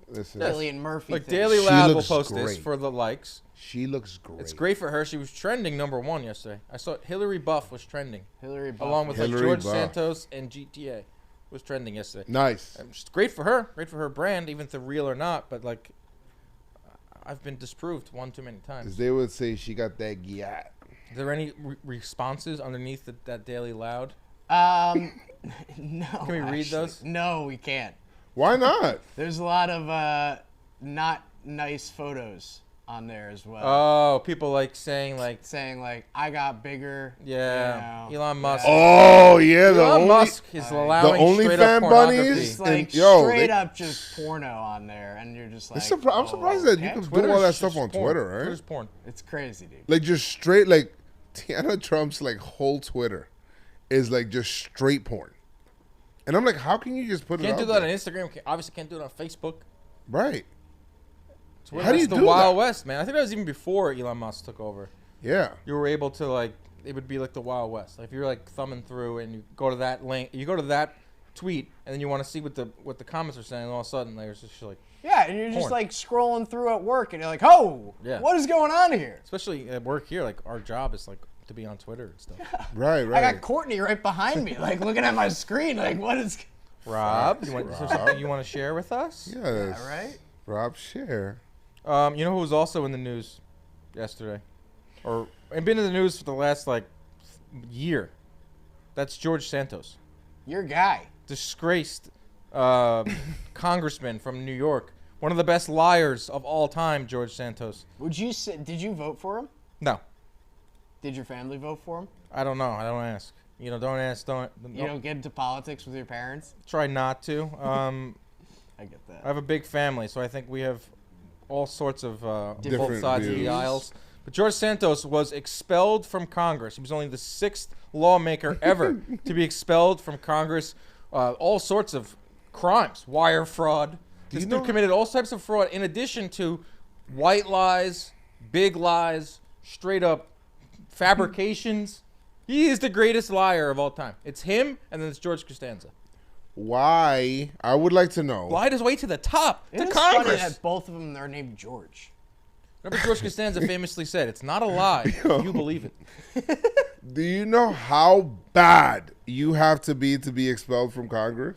Listen, Cillian Murphy. Like thing. Daily She Lab will looks post this great. for the likes. she looks great. It's great for her. She was trending #1 yesterday. I saw Hillary Buff was trending Hillary Buff. along with like Hillary George Buff. Santos and GTA was trending yesterday. Nice. It's great for her brand, even if they're real or not. But like, I've been disproved one too many As times. they would say, she got that gyat. Is there any responses underneath that Daily Loud? No. Can we read those? No, we can't. Why not? There's a lot of not nice photos. on there as well. Oh, people like saying I got bigger. Yeah, you know, Elon Musk. Oh yeah, Elon Musk is allowing only straight fan up bunnies? pornography. It's like yo, straight they- up just porno on there, and you're just like, I'm surprised that you okay. can do Twitter's all that just stuff on porn. Twitter, right? Twitter's porn. It's crazy, dude. Like just straight, like Tiana Trump's like whole Twitter is like just straight porn, and I'm like, how can you just put it? Can't do out that there? on Instagram. Obviously, can't do it on Facebook. Right? Twitter, How do you that's do the Wild that? West, man. I think that was even before Elon Musk took over. Yeah. You were able to like, it would be like the Wild West. Like if you're like thumbing through and you go to that link, you go to that tweet, and then you want to see what the comments are saying, and all of a sudden there's just like, Yeah, and you're just Porn. like scrolling through at work, and you're like, oh, Yeah. what is going on here? especially at work here, like our job is like to be on Twitter and stuff. Right. I Right. got Courtney right behind me, like looking at my screen, like, what is? Rob, is there Rob. something you want to share with us? Yes. All right. Rob, share. You know who was also in the news yesterday, and been in the news for the last like year? That's George Santos, Your guy. disgraced congressman from New York, one of the best liars of all time. George Santos. Did you vote for him? No, Did your family vote for him? I don't know. I don't ask. You know, don't ask. You don't get into politics with your parents? Try not to. I get that. I have a big family, so I think we have all sorts of both Different sides of the views. aisles. But George Santos was expelled from Congress. He was only the 6th lawmaker ever to be expelled from Congress. All sorts of crimes, wire fraud. This you dude know- committed all types of fraud in addition to white lies, big lies, straight up fabrications. He is the greatest liar of all time. It's him, and then it's George Costanza. Why? I would like to know. Lied his way to the top, It to is funny Congress. that both of them are named George. Remember George Costanza famously said, "It's not a lie. You believe it." Do you know how bad you have to be expelled from Congress?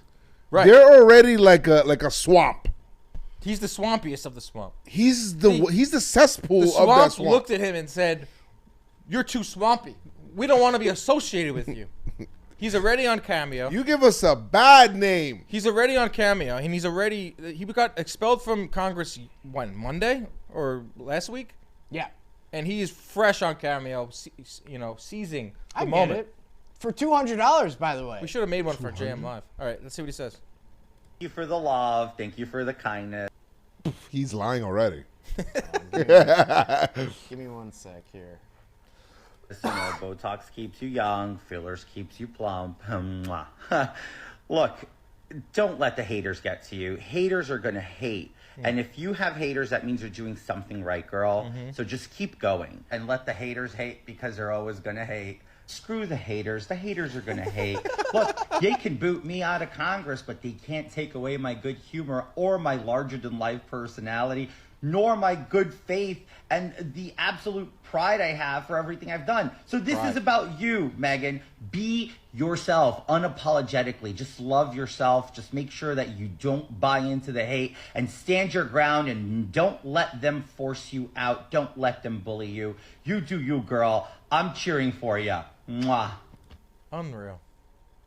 Right. They're already like a swamp. He's the swampiest of the swamp. He's the The cesspool of that swamp swamp. looked at him and said, "You're too swampy. We don't want to be associated with you." He's already on Cameo. You give us a bad name. He's already on Cameo, and he got expelled from Congress when, Monday or last week, Yeah. and he is fresh on Cameo. Seizing the I moment. get it. For $200, by the way. We should have made one for JM Live. All right, let's see what he says. Thank you for the love. Thank you for the kindness. He's lying already. Give me one sec here. You know, Botox keeps you young. Fillers keeps you plump. Mwah. Look, don't let the haters get to you. Haters are going to hate. And if you have haters, that means you're doing something right, girl. So just keep going and let the haters hate because they're always going to hate. Screw the haters. The haters are going to hate. Look, they can boot me out of Congress, but they can't take away my good humor or my larger-than-life personality, nor my good faith and the absolute pride I have for everything I've done. So this is about you, Megan. Be yourself unapologetically. Just love yourself. Just make sure that you don't buy into the hate and stand your ground and don't let them force you out. Don't let them bully you. You do you, girl. I'm cheering for you. Mwah. Unreal.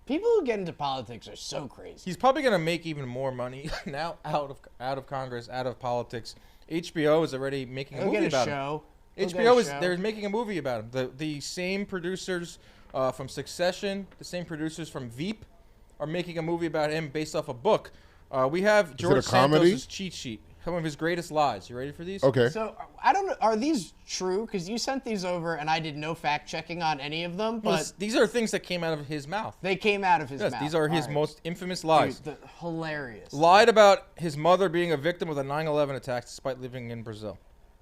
People who get into politics are so crazy. He's probably going to make even more money now out of Congress, out of politics. HBO is already making a He'll movie get a about show. him. He'll get HBO a is show. they're making a movie about him. The same producers from Succession, the same producers from Veep, are making a movie about him based off a book. We have George comedy? Santos' cheat sheet, some of his greatest lies. You ready for these? Okay. So I don't know. Are these true? Because you sent these over, and I did no fact checking on any of them. Well, But these are things that came out of his mouth. they came out of his Yes, mouth. these are his All right. most infamous lies. Dude, hilarious. Lied about his mother being a victim of the 9/11 attacks despite living in Brazil.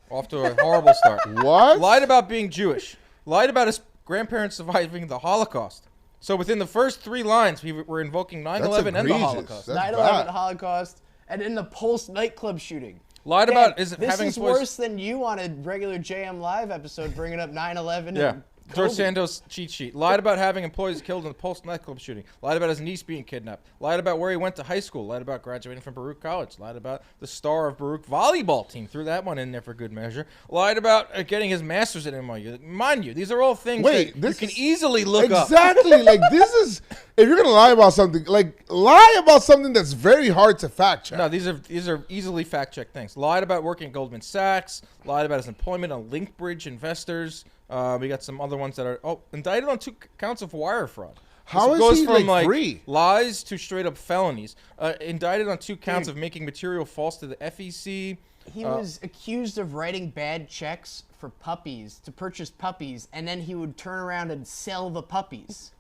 Off to a horrible start. What? Lied about being Jewish. Lied about his grandparents surviving the Holocaust. So within the first 3 lines, we were invoking 9/11 and the egregious. Holocaust. That's 9/11 bad. Holocaust, and in the Pulse nightclub shooting. Lied Dan, about this having is employees- worse than you on a regular JM Live episode bringing up 9/11 Yeah. and George Santos cheat sheet. Lied about having employees killed in the Pulse nightclub shooting. Lied about his niece being kidnapped. Lied about where he went to high school. Lied about graduating from Baruch College. Lied about the star of Baruch volleyball team. Threw that one in there for good measure. Lied about getting his master's at NYU. Mind you, these are all things that you can easily look up. Exactly. Like, this is, if you're going to lie about something, like, lie about something that's very hard to fact check. No, these are easily fact checked things. Lied about working at Goldman Sachs. Lied about his employment on Linkbridge Investors. We got some other ones that are indicted on 2 counts of wire fraud. How This is he from like free? lies to straight up felonies. Indicted on 2 counts of making material false to the FEC. He was accused of writing bad checks for puppies to purchase puppies, and then he would turn around and sell the puppies.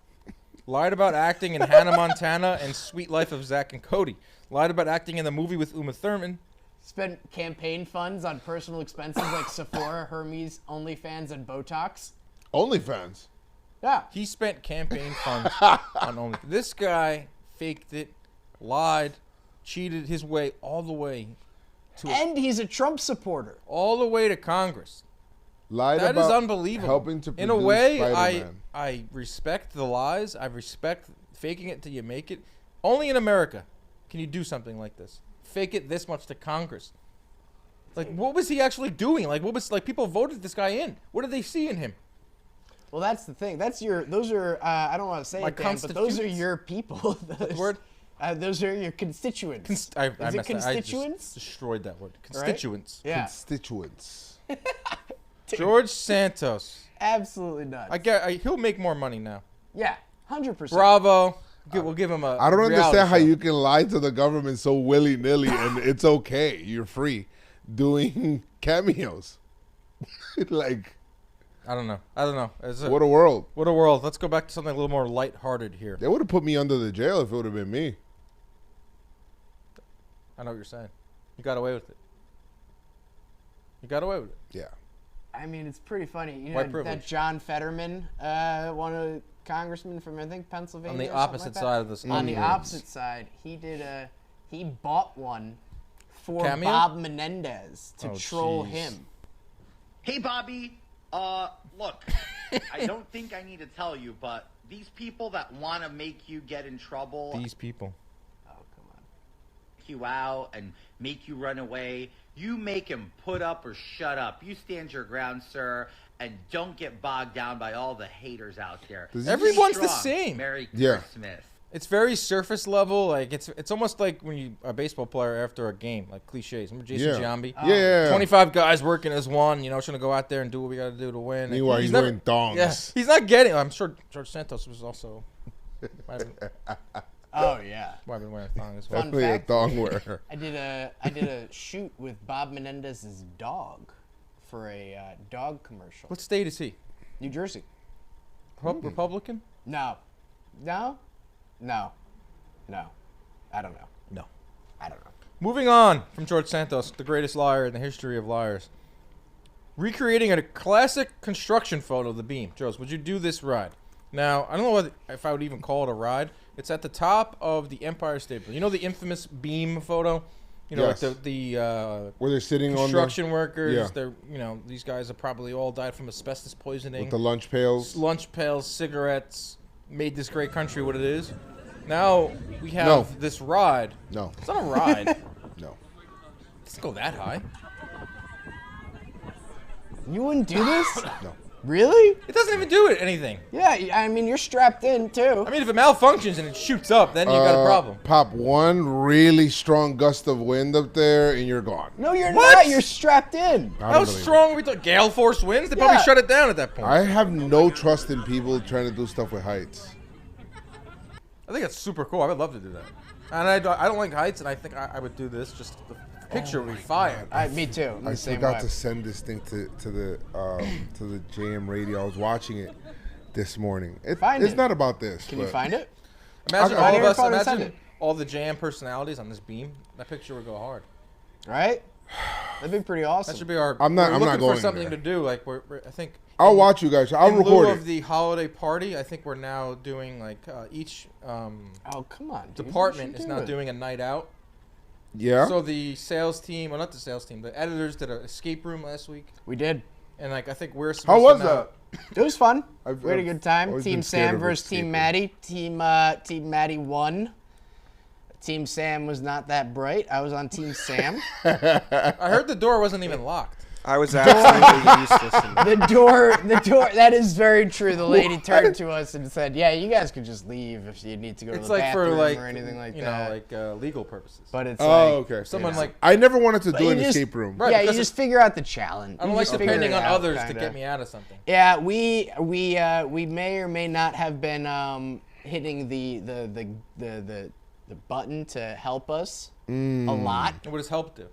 Lied about acting in Hannah Montana and Sweet Life of Zack and Cody. Lied about acting in the movie with Uma Thurman. Spent campaign funds on personal expenses like Sephora, Hermes, OnlyFans, and Botox. OnlyFans. Yeah. He spent campaign funds on only. This guy faked it, lied, cheated his way all the way And he's a Trump supporter. all the way to Congress. Lied That about is unbelievable. helping to In a produce way, Spider-Man. I respect the lies. I respect faking it till you make it. Only in America can you do something like this. Fake it this much to Congress. Like, what was he actually doing? Like, what was like people voted this guy in? What did they see in him? Well, that's the thing. Those are I don't want to say My it, Dan, but those are constituents? your people. Word? Those are your constituents. I Is it messed up. I just constituents? destroyed that word. Constituents. Yeah. Constituents. George Santos. Absolutely nuts. He'll make more money now. Yeah, 100%. Bravo. We'll give him a. I don't reality understand how show. you can lie to the government so willy-nilly and it's okay. You're free doing cameos. Like, I don't know. what a world. What a world. Let's go back to something a little more lighthearted here. They would have put me under the jail if it would have been me. I know what you're saying. You got away with it. You got away with it. Yeah. I mean, it's pretty funny. You know White privilege. that John Fetterman, one of the congressmen from I think Pennsylvania. On the or something opposite like that? side of this. On the Mm. opposite side, he bought one for Cameo? Bob Menendez to Oh, troll jeez. him. Hey, Bobby. Look, I don't think I need to tell you, but these people that want to make you get in trouble, These people. Oh, come on. take you out and make you run away, you make him put up or shut up. You stand your ground, sir, and don't get bogged down by all the haters out there. Does he- Everyone's the Strong. same. Merry Yeah. Christmas. It's very surface level. Like it's almost like when you a baseball player after a game, like cliches. Remember Jason Yeah. Giambi? Yeah. 25 guys working as one. Trying to go out there and do what we got to do to win. And Meanwhile, he's never- wearing thongs. Yeah, he's not getting. I'm sure George Santos was also. might Oh yeah. have been wearing thongs as well. Fun Definitely a fact. thong wearer. I did a shoot with Bob Menendez's dog for a dog commercial. What state is he? New Jersey. Republican? No. I don't know. No. I don't know. Moving on from George Santos, the greatest liar in the history of liars. Recreating a classic construction photo of the beam. Joes, would you do this ride? Now, I don't know if I would even call it a ride. It's at the top of the Empire State Building. You know the infamous beam photo? Yes. Like the Where they're sitting construction workers. Yeah. They're these guys have probably all died from asbestos poisoning. with the lunch pails. Lunch pails, cigarettes, made this great country what it is. Now we have No. this ride. No. It's not a ride. It No. doesn't go that high. You wouldn't do this? No. Really? It doesn't even do anything. Yeah, I mean, you're strapped in, too. I mean, if it malfunctions and it shoots up, then you got a problem. Pop one really strong gust of wind up there and you're gone. No, you're What? not. You're strapped in. I don't How believe it. strong are we talking? Gale force winds? They probably Yeah. shut it down at that point. I have no trust in people trying to do stuff with heights. I think that's super cool. I would love to do that. And I don't like heights, and I think I would do this. Just the picture would be fire. Me too. I'm I the same forgot way. to send this thing to the JM radio. I was watching it this morning. Find It's it. not about this. Can you but find it? Imagine I'll all find of your us. phone and send Imagine it. all the JM personalities on this beam. That picture would go hard. Right? That'd be pretty awesome. That should be our. I'm not we're looking going for something there. to do. Like I think. I'll watch you guys. I'll in record lieu it. of the holiday party, I think we're now doing like each Oh, come on. Dude. department You is should now do it. doing a night out. Yeah. So the sales team, well, not the sales team, the editors did an escape room last week, We did. and like I think we're supposed How was to know. that? It was fun. I've- We had a I've good time. always Team been scared Sam of versus Team escaping. Maddie. Team Maddie won. Team Sam was not that bright. I was on Team Sam. I heard the door wasn't even locked. I was absolutely useless. In The door. That is very true. The lady turned to us and said, "Yeah, you guys could just leave if you need to go to It's the like for bathroom like or anything like you that." know like legal purposes. But it's Oh, like, okay. Someone like I never wanted to But do you an just- escape room. Right, yeah, you because just figure out the challenge. I don't You like just figure depending it on out, others to kinda. get me out of something. Yeah, we may or may not have been hitting the button to help us a lot. What does help do?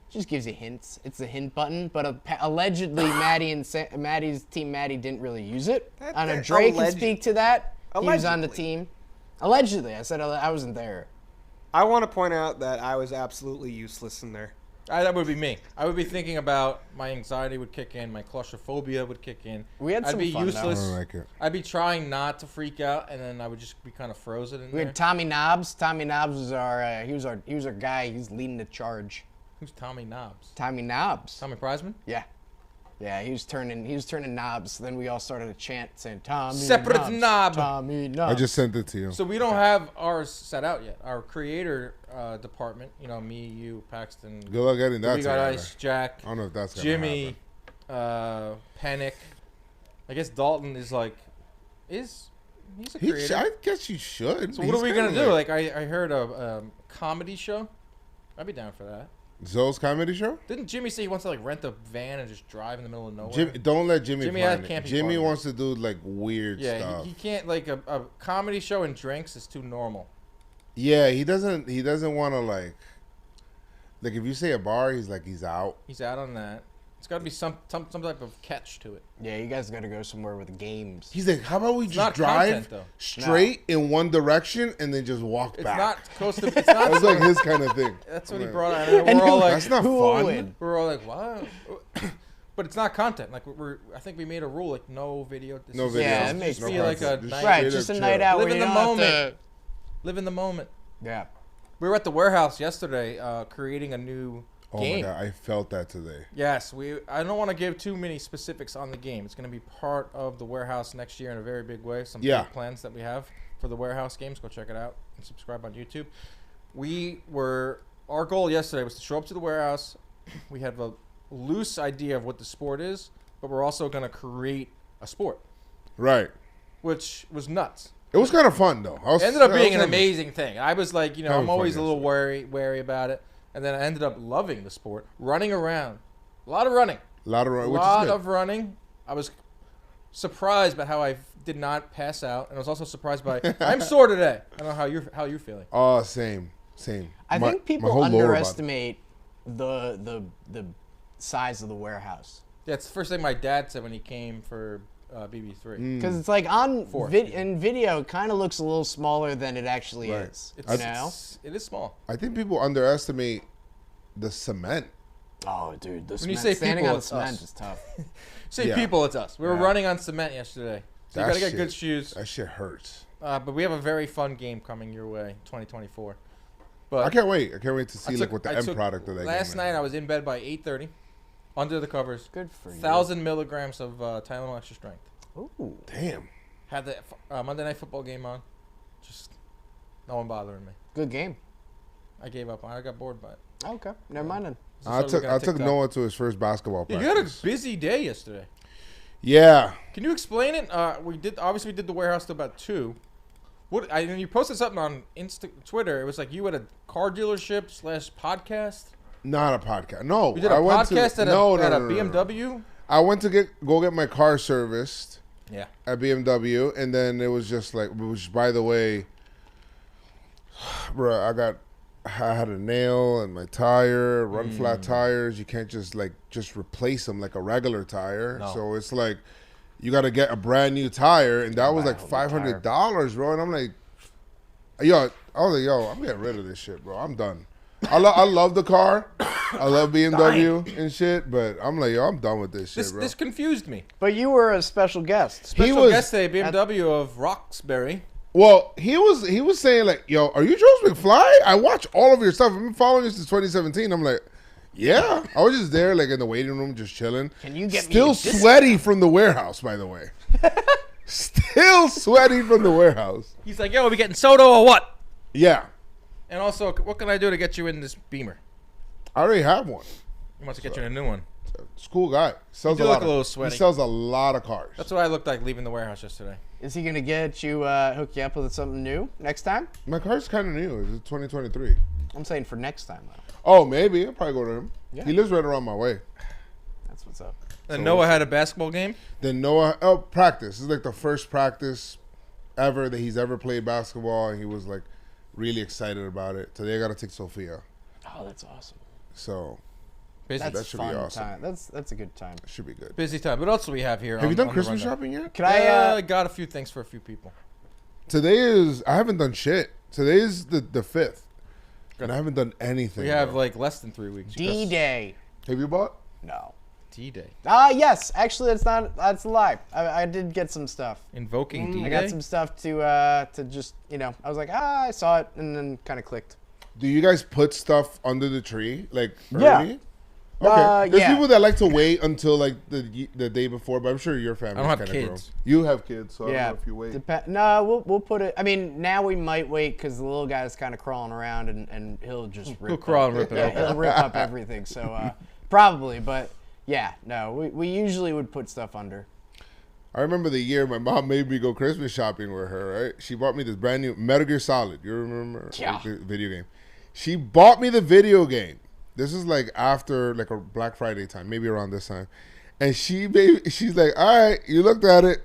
Just gives you hints. It's a hint button, but allegedly Maddie's team Maddie didn't really use it. I know Drake can speak to that. He was on the Allegedly. team. Allegedly, I said I wasn't there. I want to point out that I was absolutely useless in there. That would be me. I would be thinking about my anxiety would kick in, my claustrophobia would kick in. We had I'd some be fun, though. useless. I don't like it. I'd be trying not to freak out, and then I would just be kind of frozen in We there. had Tommy Knobs. Tommy Knobs was our he was our guy. He's leading the charge. Who's Tommy Knobs? Tommy Knobs. Tommy Prizeman? Yeah. Yeah, he was turning knobs. Then we all started a chant saying Tommy Separate knob. Tommy Knobs. I just sent it to you. So we don't have ours set out yet. Our creator department, you know, me, you, Paxton. Good luck getting that We got together. Ice, Jack, I don't know if that's gonna Jimmy, Panic. I guess Dalton is he's a happen. creator. I guess you should. So what are we gonna do? Like I heard a comedy show. I'd be down for that. Zoe's comedy show? Didn't Jimmy say he wants to like rent a van and just drive in the middle of nowhere? Jimmy, don't let Jimmy Jimmy plan can't it. be Jimmy part of it. wants to do like weird Yeah, stuff. he can't like a comedy show and drinks is too normal. Yeah, he doesn't want to like if you say a bar, he's out. He's out on that. It's got to be some type of catch to it. Yeah, you guys got to go somewhere with games. He's like, how about we just not drive content, though. straight in one direction and then just walk It's back? not close to. It's not. That's like his kind of thing. That's what I'm he like, brought out. And we're all like, That's not Who will fun. win? we're all like, what? But it's not content. Like I think we made a rule like no video. This No is- video. Yeah, it just makes be sense. like a Just night. Right, straight just a up night chill. out Live where in you the don't have moment. Live in the moment. Yeah. We were at the warehouse yesterday, creating a new Oh game. my god, I felt that today. Yes, I don't want to give too many specifics on the game. It's going to be part of the warehouse next year in a very big way. Some Yeah. big plans that we have for the warehouse games. Go check it out and subscribe on YouTube. Our goal yesterday was to show up to the warehouse. We have a loose idea of what the sport is, but we're also going to create a sport, Right. which was nuts. It was kind of fun though. It ended up being an I was- amazing thing. I was like, That I'm was always a fun little wary about it. And then I ended up loving the sport, running around. A lot of running. A lot of A run, which lot is good. of running. I was surprised by how I did not pass out, and I was also surprised by I'm sore today. I don't know how you're feeling. Oh, same. I My- think my people whole lower body. underestimate the size of the warehouse. That's the first thing my dad said when he came for BB3. Because it's like on Four. in video, it kind of looks a little smaller than it actually Right. is. It's, You know? it is small. I think people underestimate the cement. Oh, dude, the you cement, say standing people, on the it's cement us. is tough. Say Yeah. people, it's us. We were Yeah. running on cement yesterday. So you That got to get shit- good shoes. That shit hurts. But we have a very fun game coming your way, 2024. But I can't wait. I can't wait to see I like took- what the I end took- product of that Last game night is. I was in bed by 8:30, under the covers. Good for you. 1,000 milligrams of Tylenol extra strength. Ooh. Damn. Had the Monday Night Football game on. Just no one bothering me. Good game. I gave up. I got bored by it. Okay, never mind then. So I started took looking at TikTok. Noah to his first basketball Yeah, practice. you had a busy day yesterday. Yeah. Can you explain it? We did the warehouse till about 2. And you posted something on Twitter. It was like you at a car dealership / podcast. Not a podcast. No. We did a I went podcast to, at no, a no, no, no, no. BMW. I went to go get my car serviced Yeah. at BMW, and then it was just like, which by the way, bro, I had a nail in my tire, run flat tires. You can't just replace them like a regular tire. No. So it's like you got to get a brand new tire, and that was buy a like whole new $500, bro. And I'm like, I was like, yo, I'm getting rid of this shit, bro. I'm done. I love the car. I love BMW and shit, but I'm like, yo, I'm done with this shit, bro. This confused me. But you were a special guest. Special was- guest today, BMW of Roxbury. Well, he was saying like, yo, are you George McFly? I watch all of your stuff. I've been following you since 2017. I'm like, Yeah, I was just there, like in the waiting room, just chilling. Can you get still me a discount? sweaty from the warehouse, by the way. Still sweaty from the warehouse. He's like, yo, are we getting soda or what? Yeah, And also, what can I do to get you in this Beamer? I already have one. He wants to get you in a new one. School guy. Sells You do a lot look a of, little sweaty. He sells a lot of cars. That's what I looked like leaving the warehouse yesterday. Is he gonna get you hook you up with something new next time? My car's kind of new. It's 2023. I'm saying for next time though. Oh, maybe. I'll probably go to him. Yeah. He lives right around my way. That's what's up. And Noah had a basketball game. Then Noah, practice. This is like the first practice ever that he's ever played basketball, and he was like really excited about it. Today I got to take Sophia. Oh, that's awesome. So Busy. That's that should be fun awesome. time. That's a good time. it should be good. Busy time. What else do we have here? Have you done on the Christmas rundown? shopping yet? Can I? got a few things for a few people. Today is, I haven't done shit. Today is the 5th. And I haven't done anything. We have bro. like less than 3 weeks. D-Day. Have you bought? No. D-Day. Yes. Actually, that's a lie. I did get some stuff. Invoking D-Day. I got some stuff to just, I was like, I saw it and then kind of clicked. Do you guys put stuff under the tree like Yeah. early? Okay. There's yeah. people that like to wait until like the day before, but I'm sure your family. I don't have kids. You have kids, so I Yeah. don't know if you wait. No, we'll put it. I mean, now we might wait because the little guy's kind of crawling around and he'll just rip. He'll crawl up. and rip it Yeah, open. he'll rip up everything. So probably, but yeah, no, we usually would put stuff under. I remember the year my mom made me go Christmas shopping with her, right? She bought me this brand new Metal Gear Solid. You remember? Yeah. Like, the video game. She bought me the video game. This is like after like a Black Friday time, maybe around this time. And she's like, all right, you looked at it.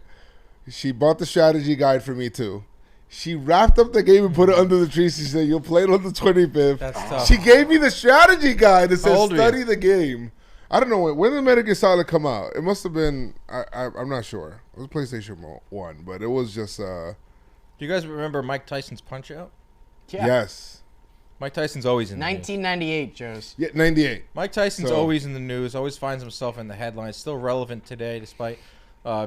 She bought the strategy guide for me too. She wrapped up the game and put it under the tree. She said, you'll play it on the 25th. That's tough. She gave me the strategy guide that How says old were you? study the game. I don't know when did Metal Gear Solid come out. It must have been I'm not sure. It was PlayStation 1, but it was just Do you guys remember Mike Tyson's Punch Out? Yeah. yes. Mike Tyson's always in the news. 1998, Joe's. Yeah, 98. Mike Tyson's So- always in the news, always finds himself in the headlines, still relevant today despite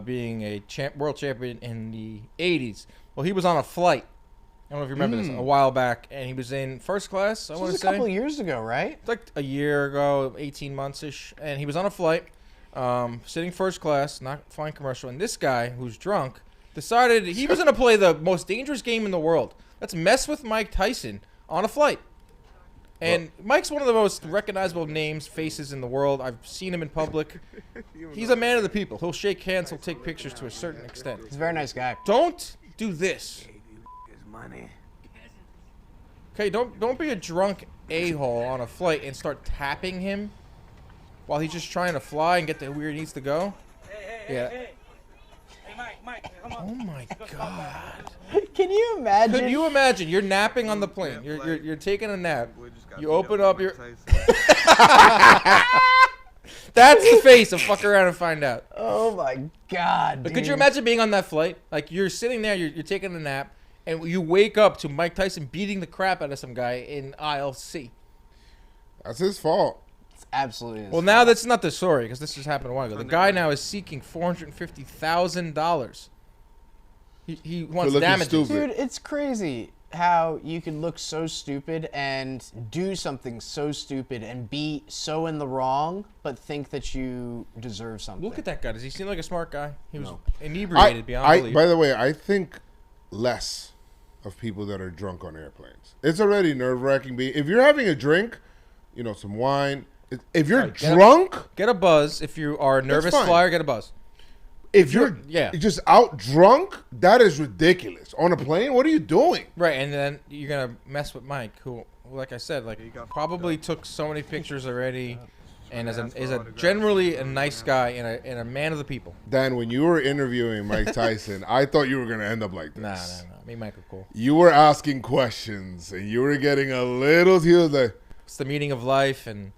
being a world champion in the 80s. Well, he was on a flight. I don't know if you remember this, a while back, and he was in first class, I This want was to a couple say. years ago, right? It's like a year ago, 18 months-ish, and he was on a flight, sitting first class, not flying commercial, and this guy, who's drunk, decided he was going to play the most dangerous game in the world. Let's mess with Mike Tyson on a flight. And Mike's one of the most recognizable names, faces in the world. I've seen him in public. He's a man of the people. He'll shake hands. He'll take pictures to a certain extent. He's a very nice guy. Don't do this. Okay, don't be a drunk a-hole on a flight and start tapping him while he's just trying to fly and get to where he needs to go. Yeah. Hey, Mike, come on. Oh my God. Can you imagine? Could you imagine? You're napping on the plane. You're taking a nap. You open up your. That's the face of fuck around and find out. Oh my God. But Dude. could you imagine being on that flight? Like you're sitting there, you're taking a nap, and you wake up to Mike Tyson beating the crap out of some guy in aisle C. That's his fault. It's absolutely. Well, now that's not the story because this just happened a while ago. The guy now is seeking $450,000. He wants looking damages. stupid. Dude, it's crazy how you can look so stupid and do something so stupid and be so in the wrong, but think that you deserve something. Look at that guy. Does he seem like a smart guy? He was inebriated beyond belief. By the way, I think less of people that are drunk on airplanes. It's already nerve-wracking. If you're having a drink, some wine. If you're drunk, Get a buzz. If you are a nervous fine. flyer, get a buzz. if you're yeah. just out drunk, that is ridiculous. On a plane, what are you doing? Right, and then you're going to mess with Mike, who, like I said, probably took so many pictures already and is a generally a nice guy and a man of the people. Dan, when you were interviewing Mike Tyson, I thought you were going to end up like this. Nah. Me and Mike are cool. You were asking questions, and you were getting a little... He was like... It's the meaning of life, and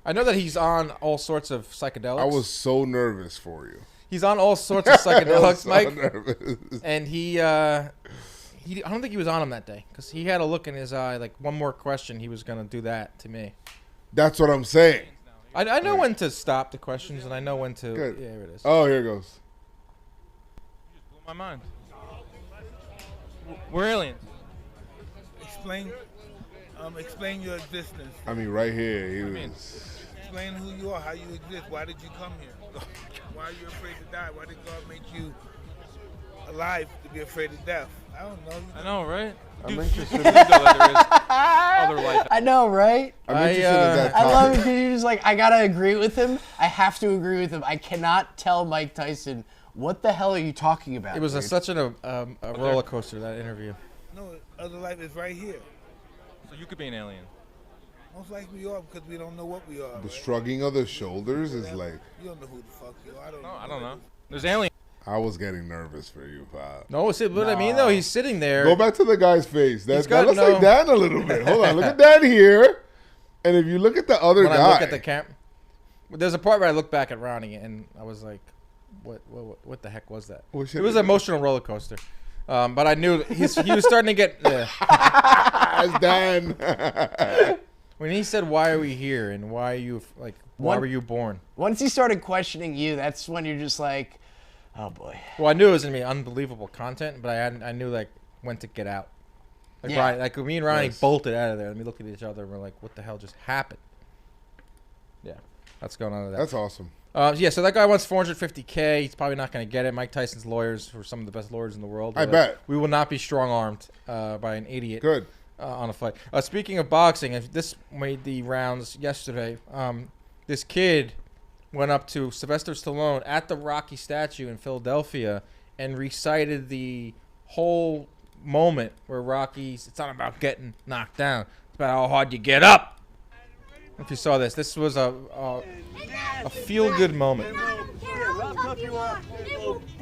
I know that he's on all sorts of psychedelics. I was so nervous for you. He's on all sorts of I was psychedelics, so Mike. nervous. And I don't think he was on him that day because he had a look in his eye, like one more question, he was gonna do that to me. That's what I'm saying. I know when to stop the questions, and I know when to. Good. Yeah, here it is. Oh, here it goes. You just blew my mind. We're aliens. Explain your existence. I mean, right here, he was... explain who you are, how you exist. Why did you come here? Why are you afraid to die? Why did God make you alive to be afraid of death? I don't know. I know, right? I'm Dude, interested. you know that there is other life. I know, right? I'm interested in that I topic. love it because you're just like, I gotta agree with him. I have to agree with him. I cannot tell Mike Tyson, what the hell are you talking about? It was dude? such a roller coaster, that interview. No, other life is right here. So you could be an alien. Most likely we are because we don't know what we are. The right? shrugging of the shoulders is Yeah, like, You don't know who the fuck you are. No, I don't know. There's aliens. I was getting nervous for you, Pop. No, see, what I mean though, he's sitting there. Go back to the guy's face. That got looks no- like Dan a little bit. Hold on, look at Dan here. And if you look at the other when guy, I look at the camp, there's a part where I look back at Ronnie and I was like, what the heck was that? What It shit was is an emotional roller coaster. But I knew he was starting to get. as Dan. When he said, "Why are we here?" and "Why are you like? Why were you born?" Once he started questioning you, that's when you're just like, oh boy. Well, I knew it was gonna be unbelievable content, but I knew like when to get out. Like, Yeah. like me and Ronnie Nice. bolted out of there, and we looked at each other and we're like, "What the hell just happened?" Yeah, that's going on with that. That's awesome. Yeah, so that guy wants $450K. He's probably not going to get it. Mike Tyson's lawyers were some of the best lawyers in the world. I bet. We will not be strong-armed by an idiot. Good. On a fight. Speaking of boxing, this made the rounds yesterday. This kid went up to Sylvester Stallone at the Rocky statue in Philadelphia and recited the whole moment where Rocky's, it's not about getting knocked down. It's about how hard you get up. If you saw this was a feel-good moment.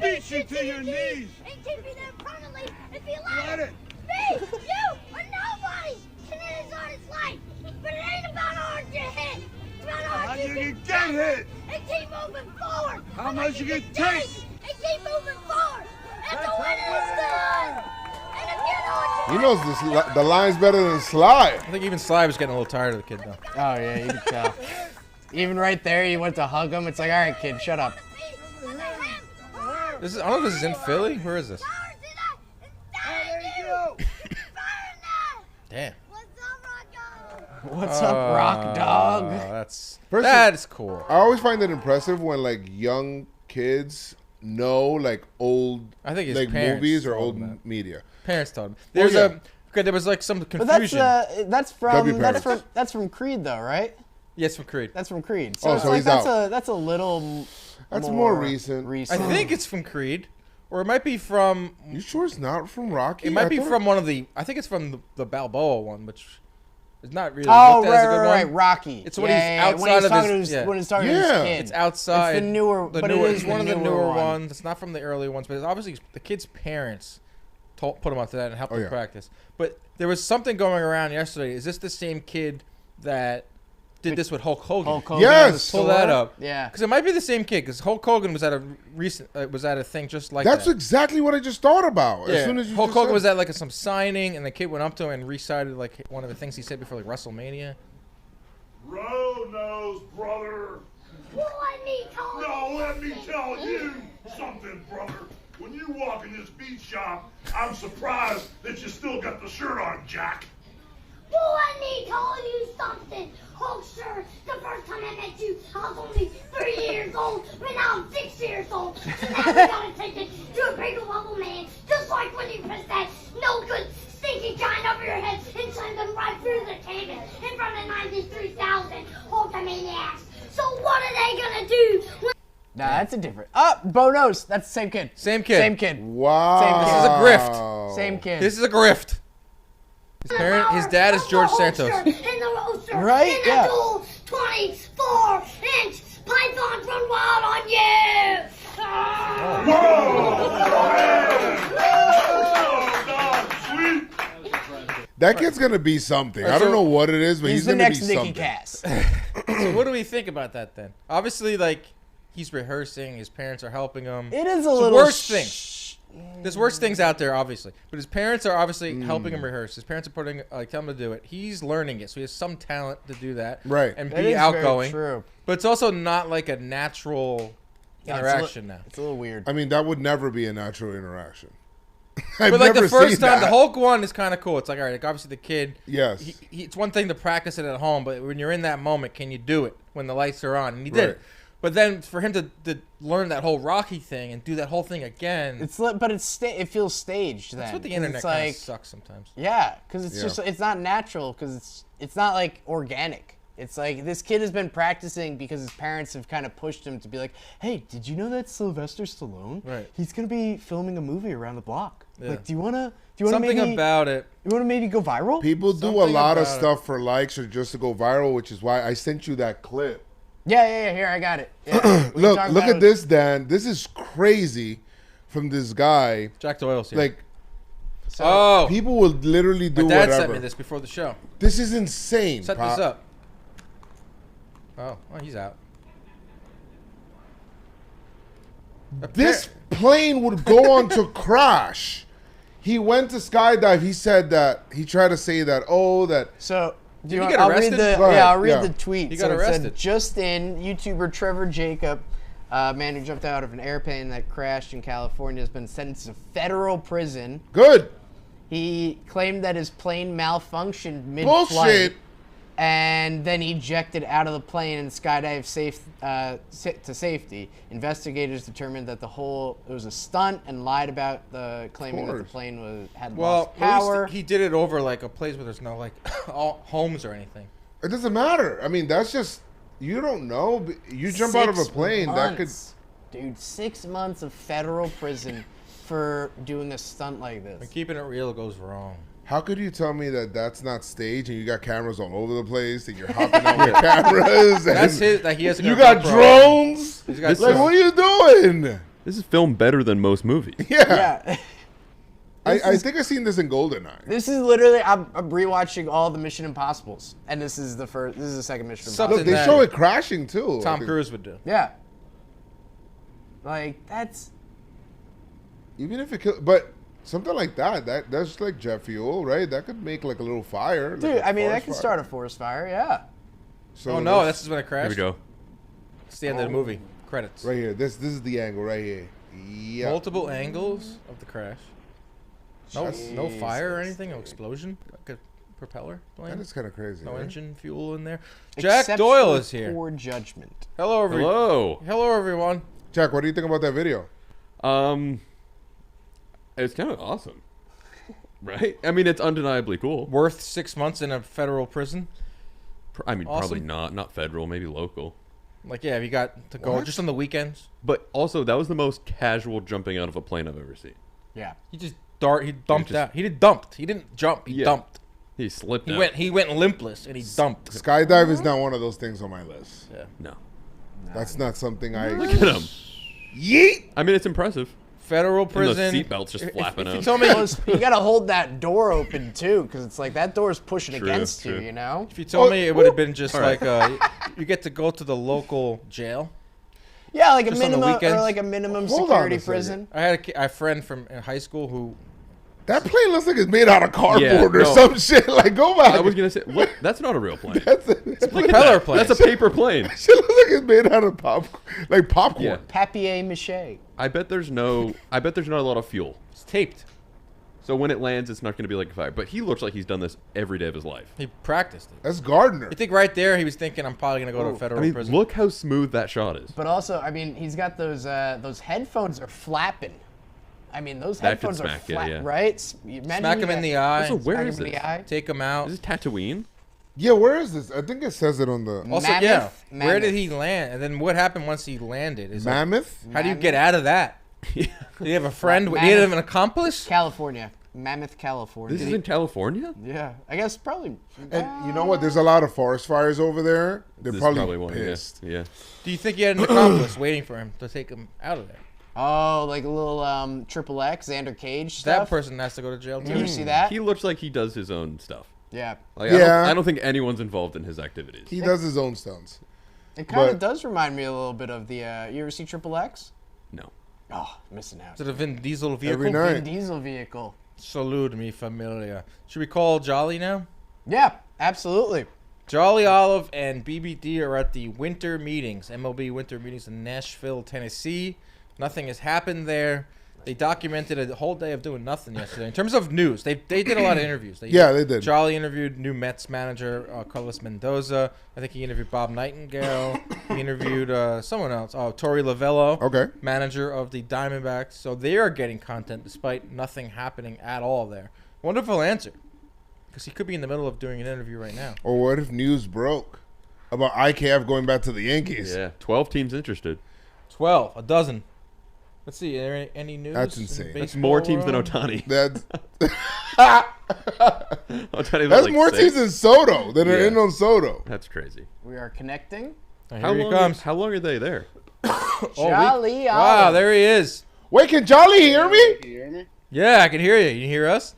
Beat you to your knees and keep you there permanently if you let it. Me, you, or nobody can hit his hardest life. But it ain't about how hard you hit. It's about how hard you can get hit and keep moving forward. How much you can take and keep moving forward. And the winner is done. And if you know what He knows this, the line's better than Sly. I think even Sly was getting a little tired of the kid, though. Oh yeah, you can tell. Even right there, you went to hug him. It's like, all right, kid, shut up. I don't know if this is in Philly. Where is this? Damn. What's up, Rock Dog? That's First that's cool. I always find it impressive when like young kids know like old I think his like parents movies or told old him that. media. Parents told him. There's yeah. there was like some But confusion. that's W that's from Creed though, right? Yes, from Creed. That's from Creed. Oh, it's so like he's that's out. that's a little That's more recent. I think it's from Creed, or it might be from. You sure it's not from Rocky? It might I be thought from one of the. I think it's from the Balboa one, which is not really. Oh, looked at as a good right, one. Rocky. It's when he's outside when he's of talking his. to his, Yeah. when he's talking to Yeah. his kid. It's outside. It's the newer, but newer, it is one of the newer one. ones. It's not from the early ones, but it's obviously the kid's parents put him up to that and helped him yeah. practice. But there was something going around yesterday. Is this the same kid that did this with Hulk Hogan? Hulk Hogan Yes! in the Pull that store? up. Yeah. Because it might be the same kid. Because Hulk Hogan was at a recent was at a thing just like That's that. exactly what I just thought about. Yeah. As soon as you Hulk just Hogan said was at like some signing, and the kid went up to him and recited like one of the things he said before like WrestleMania. Road nose, brother. Let me tell you. No, let me tell you something, brother. When you walk in this beat shop, I'm surprised that you still got the shirt on, Jack. Well, let me tell you something. Oh, sure, the first time I met you, I was only 3 years old, but now I'm 6 years old. So now we gotta take it to a bigger level, man. Just like when you press that no good stinky giant over your head and send them right through the canvas in front of 93,000 Hulkamaniacs. So what are they gonna do? Nah, that's a different. Bo knows. That's the same kid. Same kid. Same kid. Wow. This is a grift. Same kid. This is a grift. His dad is George Santos. Right? Yeah. 24-inch pythons run wild on you. That kid's gonna be something. I So- don't know what it is, but he's the gonna next be Nicky something. Cass. So what do we think about that then? Obviously, like he's rehearsing. His parents are helping him. It is a It's little worse things. There's worse things out there, obviously, but his parents are obviously helping him rehearse. His parents are putting telling him to do it. He's learning it, so he has some talent to do that, Right. And That be is outgoing. Very true. But it's also not like a natural Yeah, interaction now. It's a little weird. I mean, that would never be a natural interaction. I've But like the never first seen time, the that. Hulk one is kind of cool. It's like, all right, like obviously the kid. Yes. It's one thing to practice it at home, but when you're in that moment, can you do it when the lights are on? And he did Right. it. But then for him to learn that whole Rocky thing and do that whole thing again, It feels staged. that's then, what the 'cause internet it's kind like of sucks sometimes. yeah, because it's Yeah. just it's not natural because it's not like organic. It's like this kid has been practicing because his parents have kind of pushed him to be like, hey, did you know that Sylvester Stallone? Right. He's gonna be filming a movie around the block. Yeah. Like, do you wanna Something maybe, about it. you wanna maybe go viral? People do a Something lot of about it. stuff for likes or just to go viral, which is why I sent you that clip. Yeah. Here, I got it. Yeah. We Look talked about at it. this, Dan. This is crazy from this guy. Jack Doyle's here. Like, oh, people will literally do my dad whatever. sent me this before the show. This is insane. Set Pop. this up. Oh, he's out. This plane would go on to crash. He went to skydive. He said that he tried to say that. So do you he want, get I'll arrested? read the Go ahead, yeah I'll read yeah. the tweet. He got so it arrested. said, just in, YouTuber Trevor Jacob, man who jumped out of an airplane that crashed in California, has been sentenced to federal prison. Good. He claimed that his plane malfunctioned mid-flight, Bullshit. and then he ejected out of the plane and skydived to safety. Investigators determined that it was a stunt and lied about claiming that the course. plane had Well, lost at power. least he did it over like a place where there's no like all homes or anything. It doesn't matter. I mean, that's just, you don't know. You jump out of a 6 plane, that could. months. Dude, 6 months of federal prison for doing a stunt like When this. keeping it real goes wrong. How could you tell me that that's not staged and you got cameras all over the place and you're hopping on with cameras? And That's his. Like he has. You got drones? He's got Like, what are you doing? This is filmed better than most movies. Yeah. Yeah. I think I've seen this in GoldenEye. This is literally, I'm rewatching all the Mission Impossibles, and this is the second Mission Something Look, Impossible. they that show it crashing too. I Tom think. Cruise would do. Yeah. Like, that's... Even if it but something like that's like jet fuel, right? That could make like a little fire. Dude, like a I mean, that forest can fire. start a forest fire, yeah. So Oh no, this is when it Here crashed. we go. It's the end of the movie. Credits. right here. This is the angle right here. Yeah. Multiple angles of the crash. No fire or anything. No explosion. Like a propeller plane. That is kind of crazy. No right? engine fuel in there. Jack Except Doyle for is here. Poor judgment. Hello, Hello. Hello, everyone. Jack, what do you think about that video? It's kind of awesome, right? I mean, it's undeniably cool. Worth 6 months in a federal prison. I mean, probably Awesome. not federal, maybe local. Like, yeah, if you got to go What? just on the weekends. But also, that was the most casual jumping out of a plane I've ever seen. Yeah. He just He dumped just- out. He dumped. He didn't jump. He Yeah. dumped. He slipped He out. went limpless and he dumped. Skydive is not one of those things on my list. Yeah. No. That's not something I. Look at him. Yeet. I mean, it's impressive. Federal And the prison. seatbelt's just flapping if you out. told me, You gotta hold that door open, too, because it's like that door's pushing True, against true. you, you know? if you told me it would have been just All right. like you get to go to the local jail. Yeah, like a Just on the minimum, or weekends? like a minimum Hold on security a second. prison. I had a friend from in high school who That plane looks like it's made out of cardboard Yeah, or no. some shit. Like, go back. I was gonna say, what? That's not a real plane. That's propeller plane. That's a paper plane. Shit looks like it's made out of popcorn. Yeah. Papier-mâché. I bet there's not a lot of fuel. It's taped. So when it lands, it's not going to be like a fire. But he looks like he's done this every day of his life. He practiced it. That's Gardner. You think right there he was thinking, I'm probably gonna go to a federal I mean, prison. look how smooth that shot is. But also, I mean, he's got those headphones are flapping. I mean, those That could headphones are smack you, flat, yeah. right? Imagine Smack you him in got- the eye. Also, where smack is him in this? the eye. Take him out. Is this Tatooine? Yeah, where is this? I think it says it on the Also, Mammoth? yeah. Where did Mammoth. he land? And then what happened once he landed? Is like, Mammoth. how do you get out of that? Do you have a friend? Do you Mammoth. have an accomplice? California. Mammoth, California. This is in California? Yeah, I guess probably. And you know what? There's a lot of forest fires over there. They're This is probably, one. pissed. Yeah. Do you think he had an accomplice waiting for him to take him out of there? Oh, like a little Triple X, Xander Cage That stuff. person has to go to jail You too. ever see that? He looks like he does his own stuff. Yeah. Like, Yeah. I don't think anyone's involved in his activities. He does his own stunts. It kind of But- does remind me a little bit of the. You ever see Triple X? No. Oh, missing out. Is it a Vin Diesel vehicle? Every night. Vin Diesel vehicle. Salute me familia. Should we call Jolly now? Yeah, absolutely. Jolly Olive and BBD are at the winter meetings, MLB winter meetings in Nashville, Tennessee. Nothing has happened there. They documented a whole day of doing nothing yesterday. In terms of news, they did a lot of interviews. They did. Charlie interviewed new Mets manager Carlos Mendoza. I think he interviewed Bob Nightingale. He interviewed someone else. Oh, Torey Lovello, manager of the Diamondbacks. So they are getting content despite nothing happening at all there. Wonderful answer, because he could be in the middle of doing an interview right now. Or what if news broke about IKF going back to the Yankees? Yeah, 12 teams interested. 12, a dozen. Let's see. Are there any news? That's insane. That's more teams than Ohtani. That's That's like more teams than Soto that are in on Soto. That's crazy. We are connecting. How long are they there? Jolly. Wow, there he is. Wait, can Jolly hear me? Can you hear me? Yeah, I can hear you. You hear us?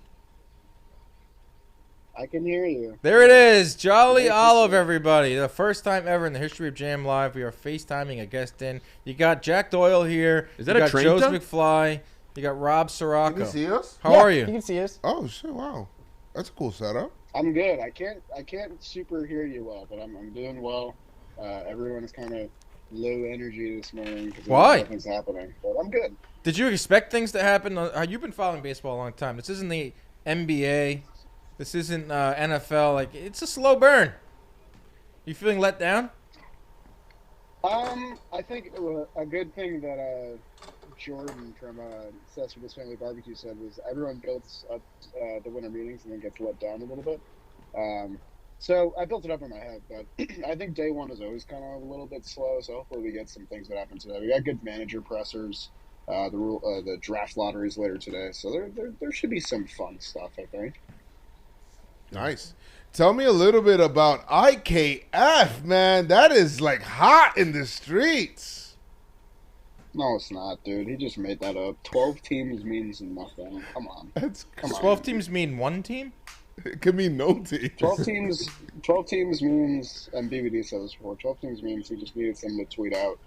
I can hear you. There it is. Jolly Olive, everybody. The first time ever in the history of Jam Live, we are FaceTiming a guest in. You got Jack Doyle here. Is that you a got train Joe's tuck? McFly. You got Rob Scirocco. Can you see us? How are you? You can see us. Oh shit! Wow, that's a cool setup. I'm good. I can't super hear you well, but I'm doing well. Everyone's kind of low energy this morning because nothing's happening, but I'm good. Did you expect things to happen? You've been following baseball a long time. This isn't the NBA. This isn't NFL. Like, it's a slow burn. You feeling let down? I think a good thing that Jordan from Cesar's Family Barbecue said was everyone builds up the winter meetings and then gets let down a little bit. So I built it up in my head, but I think day one is always kind of a little bit slow. So hopefully we get some things that happen today. We got good manager pressers. The draft lotteries later today, so there should be some fun stuff, I think. Nice. Tell me a little bit about IKF, man. That is like hot in the streets. No, it's not, dude. He just made that up. 12 teams means nothing. Come on. Come 12 teams mean one team? It could mean no team. 12 teams means, and BBD said this before, 12 teams means he just needed someone to tweet out.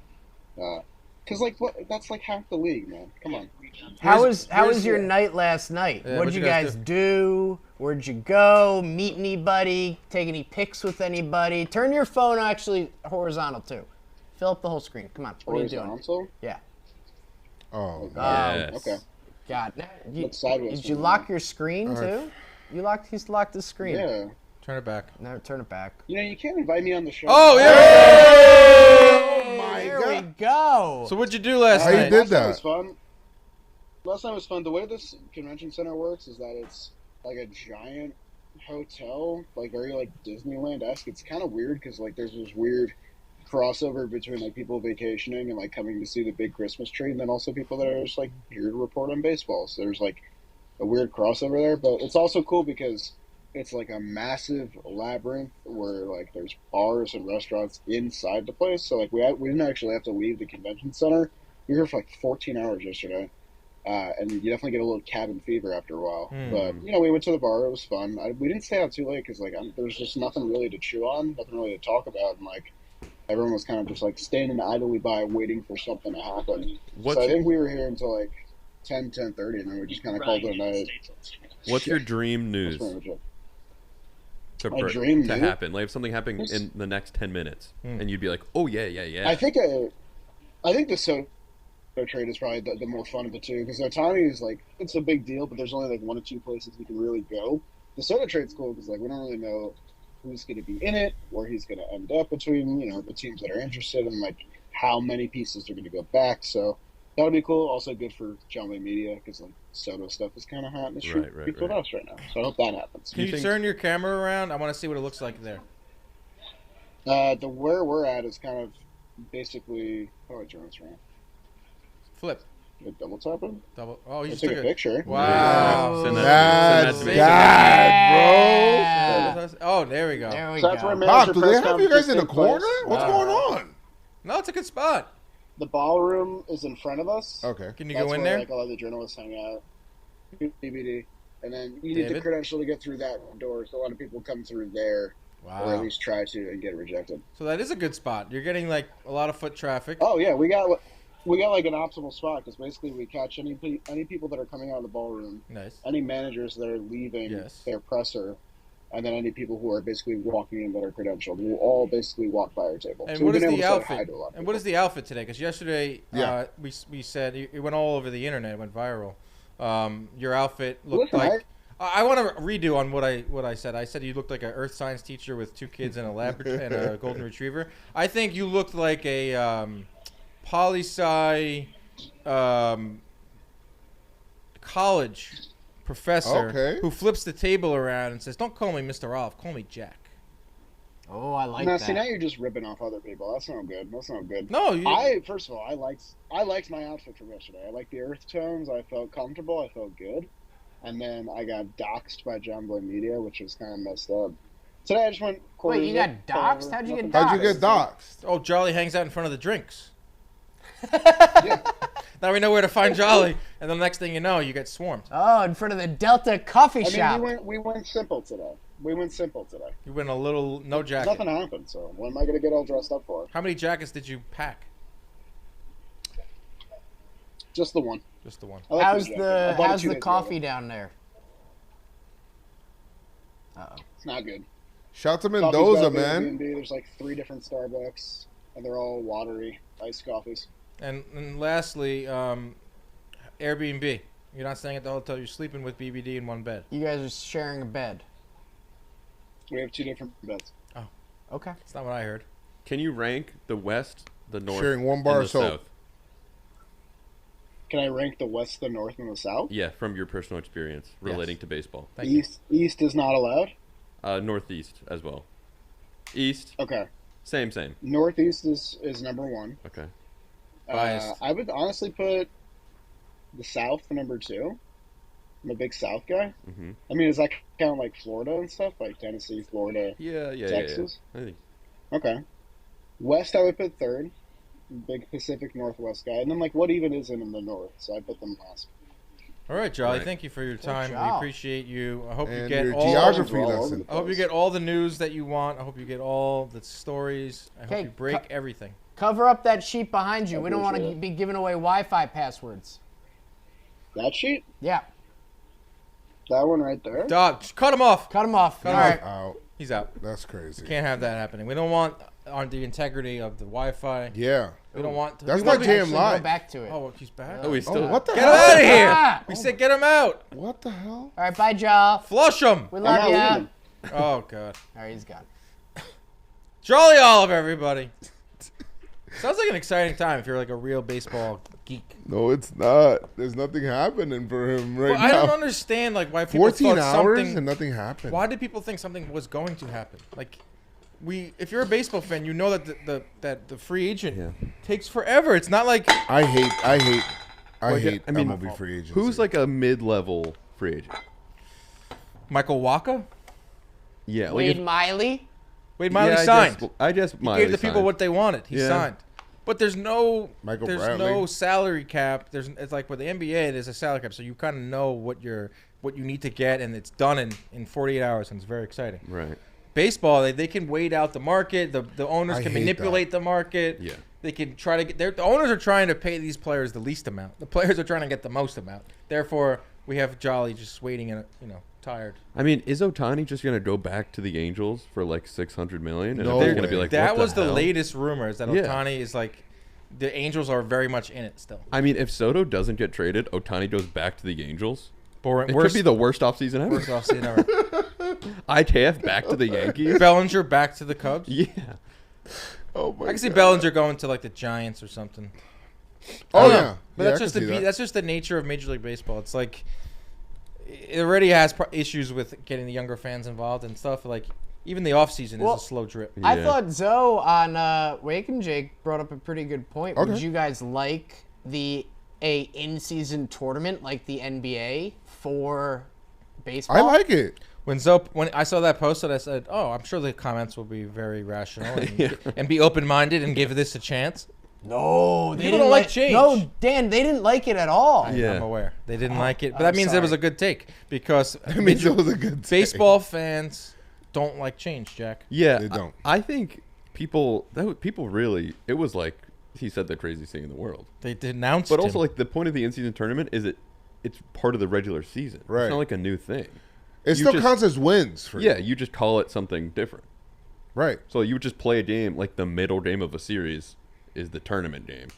Because, that's like half the league, man. Come on. How was your night last night? Yeah, What'd you guys do? Where'd you go? Meet anybody? Take any pics with anybody? Turn your phone actually horizontal, too. Fill up the whole screen. Come on. What are you doing? Horizontal? Yeah. Oh, yes. Okay. God. Sideways Did you lock your screen, too? He's locked his screen. Yeah. Turn it back. No, turn it back. You know, you can't invite me on the show. Oh, yeah! Oh, my There God. we go. So what'd you do last How night? you did Last night that? was fun. Last night was fun. The way this convention center works is that it's like a giant hotel, like very like Disneyland-esque. It's kind of weird because like there's this weird crossover between like people vacationing and like coming to see the big Christmas tree, and then also people that are just like here to report on baseball. So there's like a weird crossover there, but it's also cool because it's like a massive labyrinth where like there's bars and restaurants inside the place. So like we didn't actually have to leave the convention center. We were here for like 14 hours yesterday. And you definitely get a little cabin fever after a while. But, you know, we went to the bar. It was fun. We didn't stay out too late because, like, there's just nothing really to chew on, nothing really to talk about. And, like, everyone was kind of just, like, standing idly by waiting for something to happen. So I think we were here until, like, 10:30, and then we just kind of called it a night. What's your dream news My dream to news? happen? Like, if something happened in the next 10 minutes, and you'd be like, oh, yeah. I think the Soto trade is probably the more fun of the two because Ohtani is like it's a big deal, but there's only like one or two places he can really go. The Soto trade's cool because like we don't really know who's going to be in it, where he's going to end up between the teams that are interested, and like how many pieces are going to go back. So that'll be cool. Also good for John Wayne Media because like Soto stuff is kind of hot in the street with us right now. So I hope that happens. Can you turn your camera around? I want to see what it looks like there. Where we're at is kind of basically Jones around. Flip. Double tapping? Double. Oh, you I'll just take took a picture. Wow. Send That's to me. bad, bro. Oh, there we go. There we So that's go. where Pop, manager do they press have you guys in the conferences take corner? place. What's going on? No, it's a good spot. The ballroom is in front of us. Okay. Can you That's go in where, there? Like all the journalists hang out. DVD. And then you need the David? credential to get through that door. So a lot of people come through there, or at Wow. least try to, and get rejected. So that is a good spot. You're getting like a lot of foot traffic. Oh yeah, we got like an optimal spot because basically we catch any people that are coming out of the ballroom, Nice. any managers that are leaving Yes. their presser, and then any people who are basically walking in that are credentialed will all basically walk by our table. And So what we've is been the able to say hi outfit? to a lot of And what is the outfit today? Because yesterday Yeah. we said it went all over the internet, it went viral. Your outfit looked Listen, like. I want to redo on what I said. I said you looked like an earth science teacher with 2 kids and and a golden retriever. I think you looked like a poli-sci college professor who flips the table around and says, "Don't call me Mr. Olive, call me Jack." Oh, I like now, that. see, now you're just ripping off other people. That's not good. That's not good. No, first of all, I liked my outfit from yesterday. I liked the earth tones. I felt comfortable. I felt good. And then I got doxxed by John Boy Media, which was kind of messed up. Today I just went. Wait, you got doxxed? How'd you get doxxed? How'd you get doxxed? Oh, Jolly hangs out in front of the drinks. Now we know where to find Jolly, and the next thing you know, you get swarmed. Oh, in front of the Delta coffee shop. We went simple today. You went a little no jacket. Nothing happened, so what am I gonna get all dressed up for? How many jackets did you pack? Just the one. Just the one. How's the coffee down there? Uh-oh. It's not good. Shout to Coffee's Mendoza, bad, man. Airbnb. There's like 3 different Starbucks, and they're all watery iced coffees. And lastly, Airbnb. You're not staying at the hotel. You're sleeping with BBD in one bed. You guys are sharing a bed. We have 2 different beds. Oh, okay. That's not what I heard. Can you rank the West, the North, Sharing one bar and the of soap. South? Can I rank the West, the North, and the South? Yeah, from your personal experience relating to baseball. East is not allowed? Northeast as well. East. Okay. Same. Northeast is number 1. Okay. Biased. I would honestly put the South number 2. I'm a big South guy. Mm-hmm. I mean, does that count like Florida and stuff? Like Tennessee, Florida, Texas? Yeah. I think. Okay. West I would put 3rd. Big Pacific Northwest guy. And then like what even is in the North? So I put them last. All right, Jolly. Right. Thank you for your time. We job. appreciate you. I hope you And get your all. geography all over lesson. the I hope you get all the news that you want. I hope you get all the stories. I hope Okay, you break everything. Cover up that sheet behind you. We don't want to appreciate it. be giving away Wi-Fi passwords. That sheet? Yeah. That one right there? Dog, just cut him off. Cut him off. Cut All him right. Out. He's out. That's crazy. Can't have that happening. We don't want on the integrity of the Wi-Fi. Yeah. We don't want. That's we not want JM Actually, Live. Go back to it. Oh, he's back. Oh, he's still. Oh, what the Get hell? him out of here! Ah! We said get him out. What the hell? All right, bye, Joel. Flush him. We I'm love not you. leaving. Oh God. All right, he's gone. Jolly Olive, everybody. Sounds like an exciting time if you're like a real baseball geek. No, it's not. There's nothing happening for him right Well, now. I don't understand like why people 14 thought hours something. and nothing happened. Why did people think something was going to happen? Like, if you're a baseball fan, you know that the free agent takes forever. It's not like I hate I mean, MLB free agency. Who's like a mid-level free agent? Michael Wacha. Yeah. Wade Miley. Wade Miley yeah, signed. I guess He Miley gave the people signed. what they wanted. He Yeah. signed. But there's no Michael there's Bradley. no salary cap. It's like with the NBA, there's a salary cap, so you kind of know what you need to get, and it's done in 48 hours, and it's very exciting. Right. Baseball, they can wait out the market. The owners I can hate manipulate the market. Yeah. They can try to get the owners are trying to pay these players the least amount. The players are trying to get the most amount. Therefore, we have Jolly just waiting and tired. I mean, is Ohtani just gonna go back to the Angels for like $600 million? And No they're gonna be way. like, That what was the hell? latest rumor is that Yeah. Ohtani is like the Angels are very much in it still. I mean, if Soto doesn't get traded, Ohtani goes back to the Angels. It Worst, could be the worst offseason ever. worst offseason ever. IKF back to the Yankees. Bellinger back to the Cubs. Yeah. Oh my I can see God. Bellinger going to like the Giants or something. Oh I don't know. yeah. But Yeah, that's I just can see that. that's just the nature of Major League Baseball. It's like it already has issues with getting the younger fans involved and stuff. Like even the offseason Well, is a slow drip. I Yeah. thought Zoe on Wake and Jake brought up a pretty good point. Would Okay. you guys like a in-season tournament like the NBA for baseball? I like it. When I saw that posted, I said, "Oh, I'm sure the comments will be very rational and, Yeah. and be open-minded and give this a chance." No, they People didn't don't like change. No, Dan, they didn't like it at all. Yeah. I'm aware they didn't like it, but I'm that means it was sorry. a good take because It means it was a good take. baseball fans don't like change, Jack. Yeah. They don't. I think people really, it was like, he said the craziest thing in the world. They denounced But him. also, like, the point of the in-season tournament is it's part of the regular season. Right. It's not like a new thing. It still counts as wins for you. Yeah, you just call it something different. Right. So you would just play a game like the middle game of a series is the tournament game.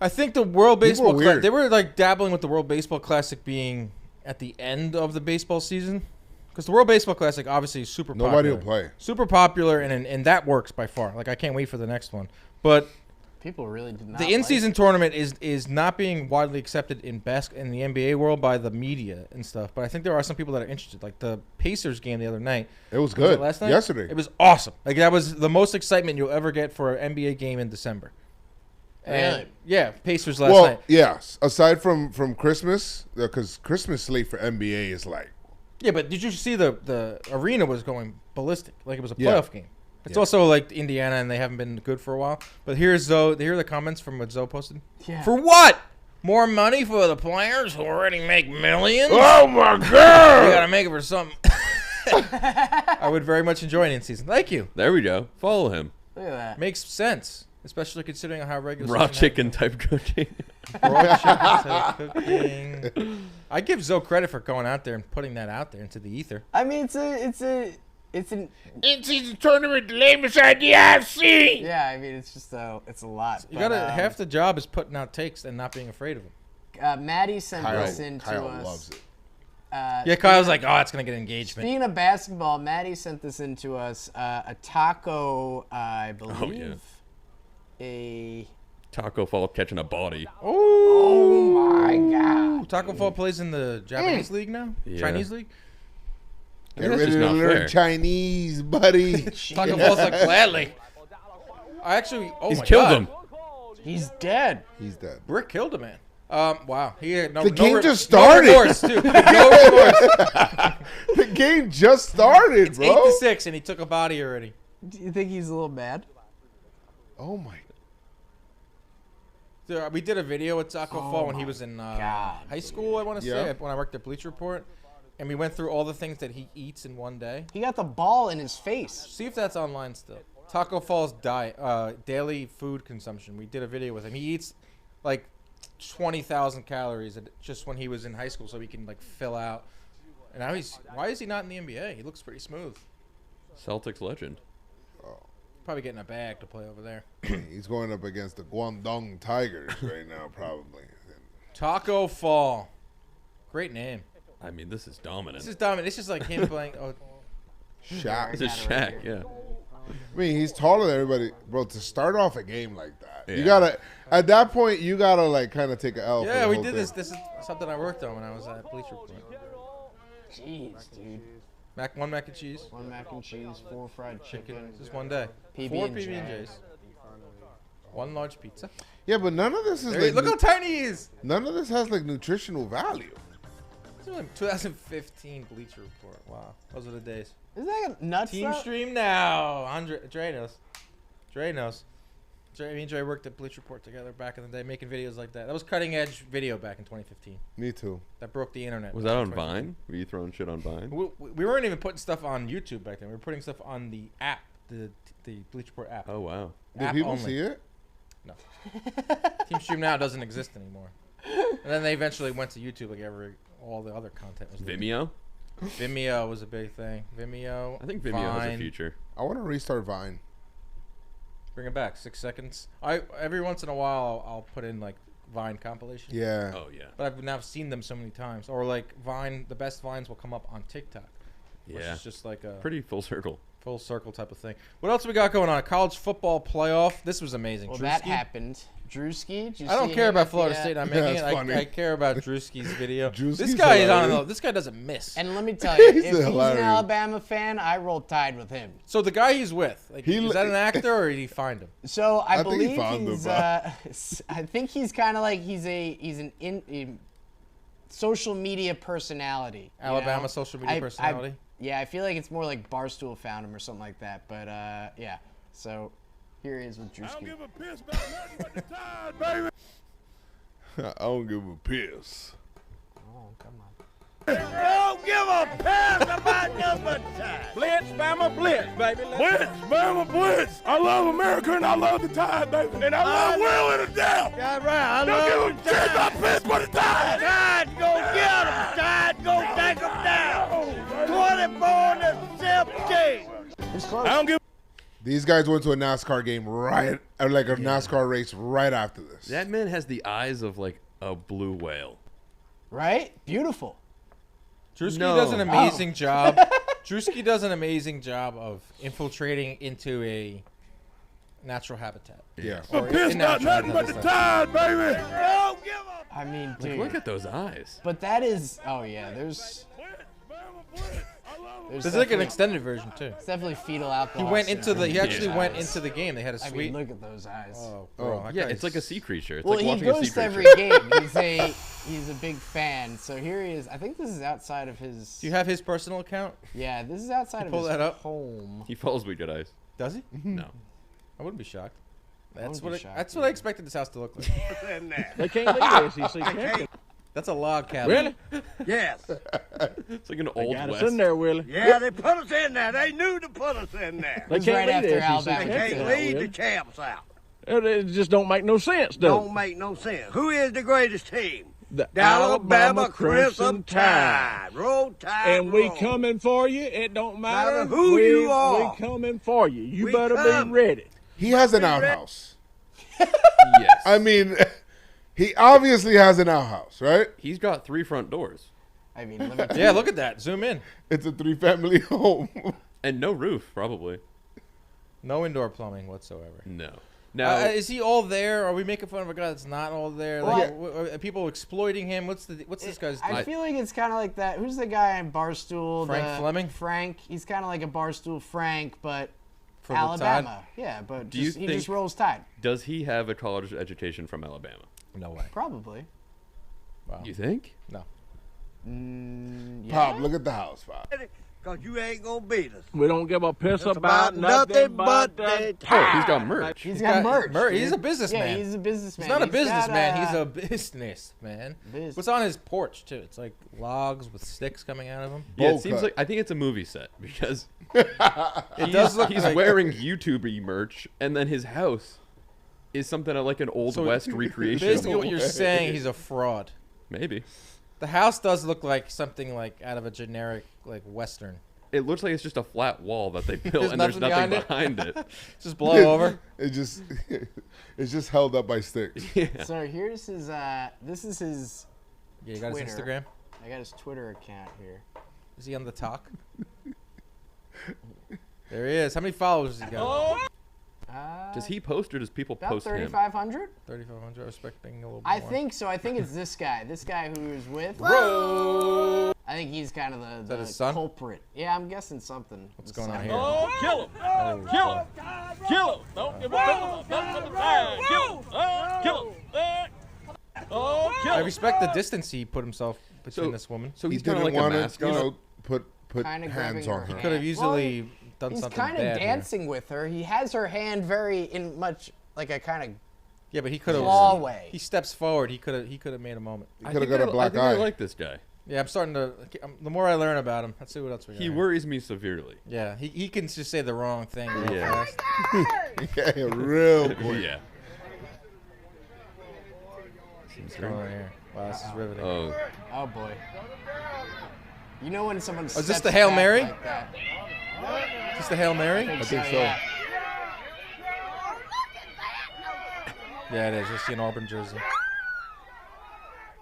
I think the World Baseball weird. they were like dabbling with the World Baseball Classic being at the end of the baseball season. Because the World Baseball Classic obviously is super popular. Nobody will play. Super popular, and that works by far. Like, I can't wait for the next one. But People really did not. the in-season tournament is not being widely accepted in the NBA world by the media and stuff. But I think there are some people that are interested. Like the Pacers game the other night. It was good. Last night? Yesterday. It was awesome. Like, that was the most excitement you'll ever get for an NBA game in December. And, Really? yeah, Pacers last night. Yes. Aside from Christmas, because Christmas slate for NBA is like. Yeah, but did you see the arena was going ballistic? Like it was a Yeah. playoff game. It's also like Indiana, and they haven't been good for a while. But here's Zoe. Here are the comments from what Zoe posted. Yeah. For what? More money for the players who already make millions? Oh my God! You gotta make it for something. I would very much enjoy an in-season. Thank you. There we go. Follow him. Look at that. Makes sense, especially considering how regular Raw season chicken type cooking. Raw chicken type cooking. I give Zoe credit for going out there and putting that out there into the ether. I mean, it's an In-season tournament, the lamest idea I've seen. yeah. I mean, it's just it's a lot. You But, gotta half the job is putting out takes and not being afraid of them. Maddie sent this in to Kyle us. loves it. Yeah, Kyle's like, oh, it's gonna get engagement. Speaking of basketball, Maddie sent this in to us. A taco, I believe. A Taco Fall catching a body. Oh my God. Taco Fall plays in the Japanese league now? Yeah. Chinese league? Get That's ready just to not learn fair. Chinese, buddy. Taco Fall's like, gladly. I actually, He's my killed God. him. He's dead. He's dead. Brick killed a man. Wow. He had no, The game no just started. No remorse, too. No remorse. The game just started, It's bro. 8-6, and he took a body already. Do you think he's a little mad? Oh my. Dude, we did a video with Taco Fall when he was in high school, I want to say, when I worked at Bleacher Report. And we went through all the things that he eats in one day. He got the ball in his face. See if that's online still. Taco Fall's diet, daily food consumption. We did a video with him. He eats like 20,000 calories just when he was in high school, so he can like fill out. And now why is he not in the NBA? He looks pretty smooth. Celtics legend. Probably getting a bag to play over there. He's going up against the Guangdong Tigers right now, probably. Taco Fall. Great name. I mean, this is dominant. This is dominant. It's just like him playing. Oh, Shaq. This is Shaq, yeah. I mean, he's taller than everybody, bro. To start off a game like that, Yeah. you gotta. At that point, you gotta like kind of take an L. for yeah, the we whole did thing. this. This is something I worked on when I was at Bleacher Report. Jeez, dude. One mac and cheese. 1 mac and cheese, 4 fried chicken. Just one day. PB 4 and J. PB&Js. 1 large pizza. Yeah, but none of this is There like. look how tiny he is. None of this has like nutritional value. It's like 2015 Bleacher Report. Wow, those are the days. Isn't that nuts? Team though? Stream now. Dre knows. Dre knows. Me and Dre worked at Bleacher Report together back in the day, making videos like that. That was cutting edge video back in 2015. Me too. That broke the internet. Was that on Vine? Were you throwing shit on Vine? We weren't even putting stuff on YouTube back then. We were putting stuff on the app, the Bleacher Report app. Oh, wow. Did App people only. see it? No. Team Stream now doesn't exist anymore. And then they eventually went to YouTube like all the other content was there. Vimeo? Vimeo was a big thing. Vimeo. I think Vimeo has a Vine. future. I want to restart Vine. Bring it back. 6 seconds. Every once in a while I'll put in like Vine compilation. Yeah. Oh, yeah. But I've now seen them so many times. Or like Vine, the best Vines will come up on TikTok. Which Yeah. is just like a Pretty full circle. full circle type of thing. What else we got going on? A college football playoff. This was amazing. Well, Drewski. that happened. Drewski, did you I don't see care him about at Florida the, State. I'm Yeah, making it's it. funny. I care about Drewski's video. Drewski's This guy is, I don't hilarious. know. This guy doesn't miss. And let me tell you, if he's an hilarious. Alabama fan, I roll tide with him. So the guy he's with, like, He is li- that an actor or did he find him? So I think he believe found he's. him, I think he's kind of like he's a social media personality. you Alabama know? social media personality? Yeah, I feel like it's more like Barstool found him or something like that. But yeah, so here he is with Drewski. I don't give a piss about nothing but the tide, baby. I don't give a piss. Oh, come on. Don't give a piss about nothing but tide. Blitz, Bama, blitz, baby. Blitz, Bama, blitz. I love America and I love the tide, baby. And I love Will to death. Yeah, right. Don't give a shit about piss but the tide. Tide, go get 'em. Tide, go take 'em down. for the safety. I don't give. These guys went to a NASCAR game right, or like a NASCAR race right after this. That man has the eyes of like a blue whale. Right? Beautiful. Drewski does an amazing job. Drewski does an amazing job of infiltrating into a natural habitat. Yeah. I'm pissed out nothing but the tide, baby. Don't give a. I mean, Like, dude. look at those eyes. But that is. Oh yeah, there's. There's like an extended version too. It's definitely fetal alcohol. He went into the. He actually Yeah. went into the game. They had a I sweet. mean, look at those eyes. Oh, bro, that Yeah, guy's- it's like a sea creature. It's Well, like he watching a sea goes to creature. every game. He's a big fan. So here he is. I think this is outside of his. Do you have his personal account? Yeah, this is outside of pull his that up? home. He follows We Good Eyes. Does he? No. I wouldn't be shocked. wouldn't be shocked That's what I expected this house to look like. They can't leave the SEC champion. That's a log cabin. Really? Yes. It's like an They old got us west. in there, Willie. Yeah, they put us in there. They knew to put us in there. They was can't right leave after the SEC Alabama They took can't it out, leave the Willie. champs out. It just don't make no sense, does Don't make no sense. Who is the greatest team? The Alabama Crimson Tide. Roll Tide. And we roll. coming for you. It don't matter Matter who you are. We coming for you. You We better come. be ready. He has an outhouse. Yes. I mean, he obviously has an outhouse, right? He's got 3 front doors. I mean, let me Yeah, look at that. Zoom in. It's a 3-family home. And no roof, probably. No indoor plumbing whatsoever. No. Now, Is he all there? Are we making fun of a guy that's not all there? Like, are people exploiting him? What's this guy's? I feel like it's kind of like that. Who's the guy in Barstool? Frank Fleming? Frank. He's kind of like a Barstool Frank, but For the Alabama. Tide? Yeah, but Do you he just think- rolls Tide. does he have a college education from Alabama? No way. Probably. Wow. You think? No. Yeah. Pop, look at the house, Pop. Because you ain't going to beat us. We don't give a piss It's about nothing but the Oh, he's got merch. He's got merch. He's dude. a businessman. Yeah, he's a businessman. He's not a got, businessman. He's a businessman. Biz- What's on his porch too? It's like logs with sticks coming out of him. Yeah, Bowl it seems cut. like I think it's a movie set because It does look he's like wearing YouTube merch, and then his house is something like an old west recreation. Basically, what you're saying, he's a fraud. Maybe The house does look like something like out of a generic like western. it looks like it's just a flat wall that they built, There's and there's nothing nothing behind behind it. Just blow over. It's just held up by sticks. Yeah. So here's his. This is his. Yeah, you got his Twitter. Instagram. I got his Twitter account here. Is he on the talk? There he is. How many followers has he got? Does he post or does people About post him? 3,500. 3,500. I was expecting a little bit I more. think so. I think it's this guy. This guy who is with. Whoa! I think he's kind of that the his son? culprit. Yeah, I'm guessing something. What's going on Son. here? Oh, kill him! Oh, Kill him! Kill him! Don't give a piss about nothing but the tide. Kill him! Kill him! Oh, kill I him! respect the distance he put himself between So- this woman. So He he's kind of didn't like a want mascot. to, put Kinda hands grabbing on her her. hand. Could have easily done He's something kind bad of here. dancing with her. He has her hand very in much like a kind of. Yeah, but he could Claw have. way. He steps forward. He could have made a moment. He could have got a black I think eye. I like this guy. Yeah, I'm starting to. The more I learn about him, let's see what else we got. He here. worries me severely. Yeah, he can just say the wrong thing real Yeah. fast. Yeah, real quick. Yeah. What's going on here? Wow, this is riveting. Oh, Oh boy. You know when someone. is this steps the Hail back Mary? Like that. Is this the Hail Mary? I think so. Yeah. Yeah, it is. Just see an Auburn jersey.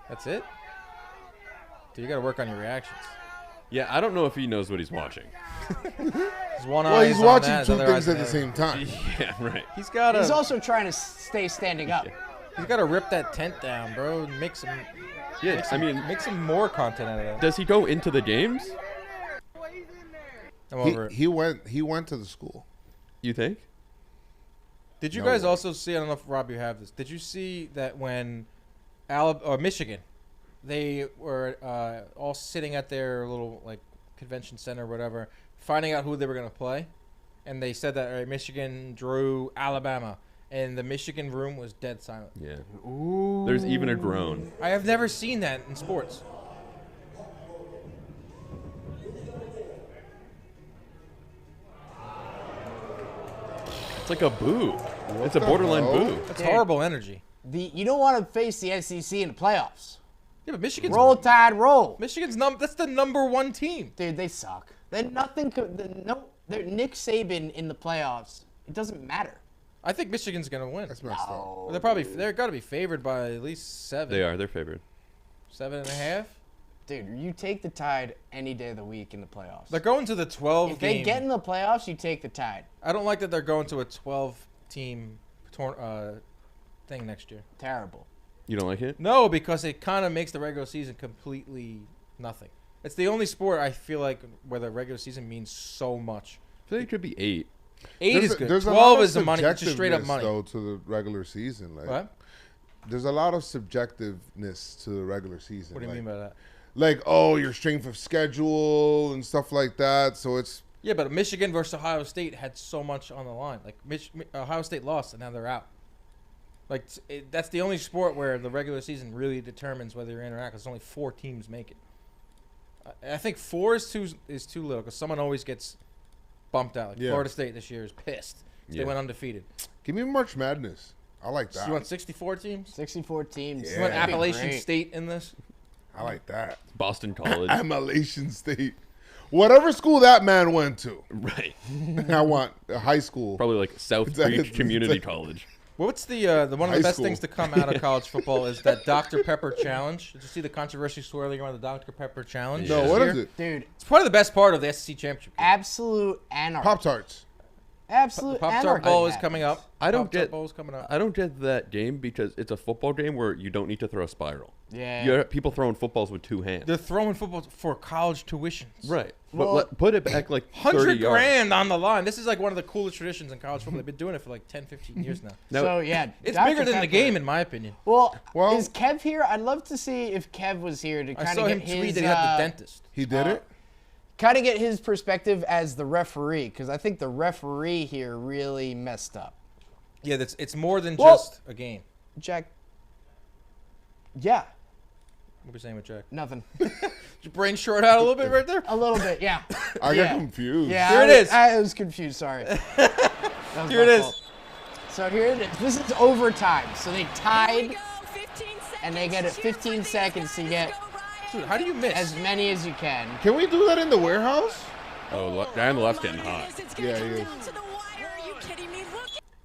That's it? Dude, you got to work on your reactions. yeah. I don't know if he knows what he's watching. His one Well, eye he's is on watching that, his two other things eye's at on the same time. Yeah, right. He's got He's to. also trying to stay standing up. He's got to rip that tent down, bro. And make some. Yeah, I mean, Make some more content out of that. does he go into the games? I'm over it. He went to the school. You think? Did you No guys way. also see? I don't know if Rob, you have this. Did you see that when Michigan, they were all sitting at their little like convention center or whatever, finding out who they were gonna play, and they said that all right, Michigan drew Alabama, and the Michigan room was dead silent. Yeah. There's even a groan. I have never seen that in sports. It's like a boo. It's a borderline hell? boo. That's Dude. horrible energy. You don't want to face the SEC in the playoffs. Yeah, but Michigan's Roll Tide, roll. Michigan's that's the #1 team. Dude, they suck. Then nothing could. They're Nick Saban in the playoffs. It doesn't matter. I think Michigan's gonna win. That's messed up. They're gotta be favored by at least 7. They are. They're favored. 7.5. Dude, you take the Tide any day of the week in the playoffs. They're going to the 12 If game. they get in the playoffs, you take the Tide. I don't like that they're going to a 12-team thing next year. Terrible. You don't like it? No, because it kind of makes the regular season completely nothing. It's the only sport I feel like where the regular season means so much. I feel like it could be 8. 8 is good. There's 12 is the money. It's just straight up subjectiveness, money. though, to the regular season. Like, What? There's a lot of subjectiveness to the regular season. What do you mean by that? Like, oh, your strength of schedule and stuff like that. So it's Yeah, but Michigan versus Ohio State had so much on the line. Like Ohio State lost, and now they're out. Like that's the only sport where the regular season really determines whether you're in or out. Because only 4 teams make it. I think 4 is too little because someone always gets bumped out. Like Florida State this year is pissed. They went undefeated. Give me March Madness. I like that. So you want 64 teams? 64 teams. You want Appalachian State in this? I like that. Boston College. Appalachian State. Whatever school that man went to. Right. I want a high school. Probably like South Beach Community College. What's the one of the best things to come out of college football is that Dr. Pepper challenge. Did you see the controversy swirling around the Dr. Pepper challenge? No, what is it? Dude. It's probably the best part of the SEC championship. Absolute anarchy. Pop-Tarts. Absolute Pop-Tart anarchy. Bowl is coming up. I don't Pop-Tart get Bowl's coming up. I don't get that game because it's a football game where you don't need to throw a spiral. Yeah. You have people throwing footballs with 2 hands. They're throwing football for college tuitions. Right. Well, But put it back like 30 100 yards. grand on the line. This is like one of the coolest traditions in college football. They've been doing it for like 10, 15 years now. So, yeah. It's Dr. bigger than the Pepper. game, in my opinion. Well, is Kev here? I'd love to see if Kev was here to I kind saw of him get tweet his. that he had the dentist. He did it? Kind of get his perspective as the referee, because I think the referee here really messed up. Yeah, it's more than Well- just a game. Jack. Yeah. What are we saying with Jack? Nothing. Did your brain short out a little bit right there? A little bit, yeah. I got confused. Yeah, Here it is. I was confused. Sorry. Here it is. So here it is. This is overtime. So they tied, and they get 15 seconds to get Dude, how do you miss? as many as you can. Can we do that in the warehouse? Oh, guy on the left's getting hot. Yeah, he is.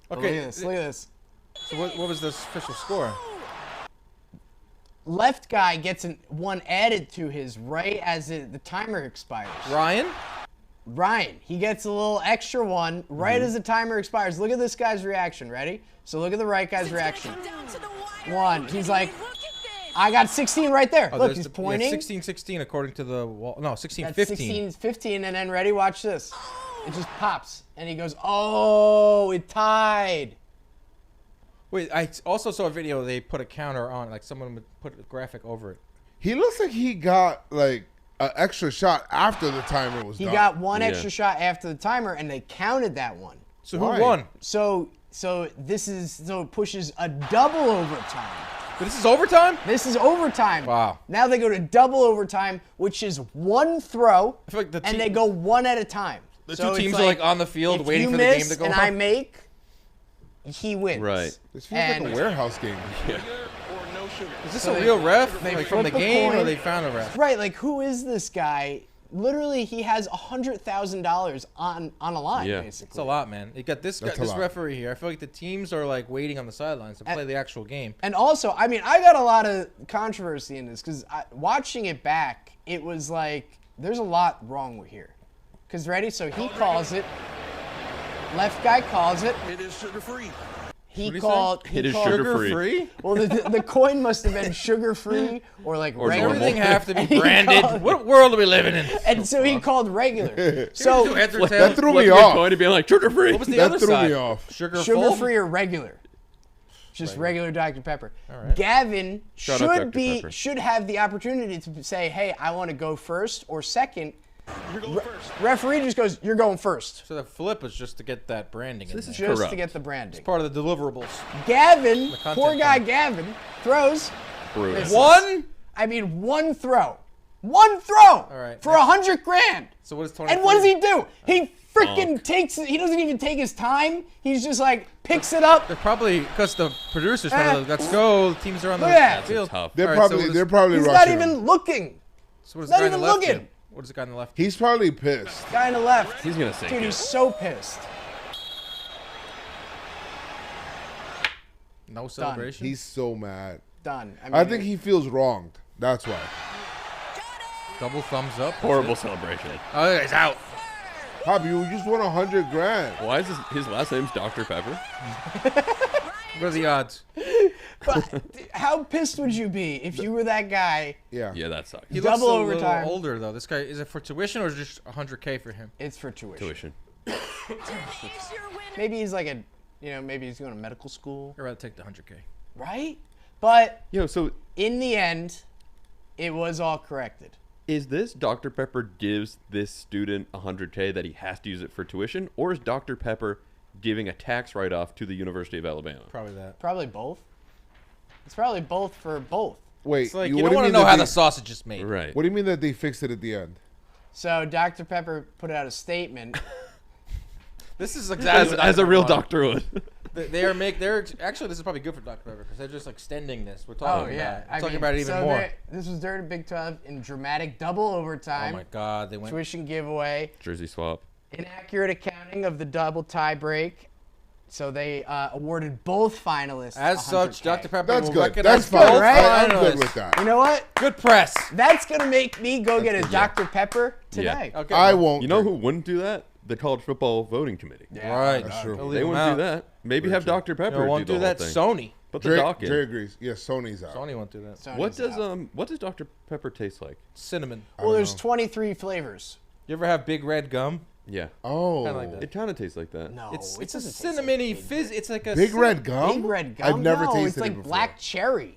Look Okay, at this. Look at this. so what was the official score? Left guy gets one added to his right as the timer expires. Ryan? Ryan, he gets a little extra one right as the timer expires. Look at this guy's reaction. Ready? So look at the right guy's reaction. One. He's like, I got 16 right there. Look, he's pointing. 16-16 according to the wall. No, 16-15. That's 16-15, and then ready? Watch this. It just pops, and he goes, oh, it tied. Wait, I also saw a video. They put a counter on, like someone would put a graphic over it. He looks like he got like an extra shot after the timer was He done. got one extra shot after the timer, and they counted that one. So Why? who won? So it pushes a double overtime. But this is overtime? This is overtime. Wow. Now they go to double overtime, which is one throw, I feel like the and they go one at a time. The So two it's teams are like on the field if waiting you for the game miss to go and on. I make, he wins. Right. This feels like a warehouse game. Is this So a real ref? they Like from the flip a game, or coin. they found a ref? Right, like who is this guy? Literally, he has $100,000 on a line, Yeah. basically. It's a lot, man. You got this guy, That's a this lot. referee here. I feel like the teams are like waiting on the sidelines to play the actual game. And also, I mean, I got a lot of controversy in this because watching it back, it was like there's a lot wrong with here. Because ready, so he calls it. Left guy calls it. It is sugar-free. He he called. It is sugar-free. Well, the coin must have been sugar-free or like Or regular. normal. Everything have to be And he branded. called- What world are we living in? And so he called regular. Do So heads or That tails? threw me Flipping a off. coin and being like, sugar-free. What was the That other threw side? me off. Sugar full? sugar-free or regular? Just regular Dr. Pepper. right. Gavin Shout out Dr. Pepper. should have the opportunity to say, hey, I want to go first or second. You're going first. Referee just goes, you're going first. So the flip is just to get that branding in this there. is Just corrupt. to get the branding. It's part of the deliverables. Gavin, content poor guy plan. Gavin, throws. Brutal. Misses. One? I mean, one throw. One throw. All right. For $100,000. So what is 23? And what does he do? He freaking takes it. He doesn't even take his time. He's just like picks it up. They're probably because the producers probably let's go. The teams are on the Look at that. field. Tough. They're All right, probably so they're probably He's rushing not even him. looking. So what does Not the guy on even the left looking. do? What does the guy on the left? He's probably pissed. Guy on the left. He's gonna sink Dude, it. he's so pissed. No celebration. He's so mad. Done. I think he feels wronged. That's why. Double thumbs up. Horrible celebration. Oh, he's out. Hobby, you just won $100,000. Why is his last name's Dr. Pepper? What are the odds? But how pissed would you be if you were that guy? Yeah. Yeah, that sucks. He Double looks a overtime. little older though. This guy, is it for tuition or is it just $100K for him? It's for tuition. Tuition. Maybe he's like maybe he's going to medical school. I'd rather take the $100K. Right? But Yo, so in the end, it was all corrected. is this Dr. Pepper gives this student $100K that he has to use it for tuition, or is Dr. Pepper giving a tax write-off to the University of Alabama? Probably that. Probably both. It's probably both for both. Wait, It's like you you what don't do want to mean know that how they- the sausage is made. Right. What do you mean that they fixed it at the end? So Dr. Pepper put out a statement. This is exactly what As a Dr. real Pepper doctor would. They're actually this is probably good for Dr. Pepper because they're just extending this. We're talking about it. We're talking about it even so more. This was during Big 12 in dramatic double overtime. Oh my God, they went Tuition giveaway. Jersey swap. Inaccurate accounting of the double tie break. So they awarded both finalists. As such, 100K. Dr. Pepper That's will good. recognize That's fine. both right? I'm good finalists. with that. You know what? Good press. That's gonna make me go get a Dr. Pepper today. Okay. I won't. You know who wouldn't do that? The College Football Voting Committee. Right. That's true. They'll They leave wouldn't them do out. that. Maybe Very have true. Dr. Pepper They won't do do the that. whole thing. Sony. Put the Jay, doc in. Jay agrees. Yes, Sony's out. Sony won't do that. Sony's What does Dr. Pepper taste like? Cinnamon. Well, there's 23 flavors. You ever have Big Red gum? Yeah. Oh. Kinda like that. It kind of tastes like that. No, It's it a doesn't taste like cinnamony fizz. It's like a Big Red Gum? Big red gum. I've never no, tasted it's like it before. black cherry.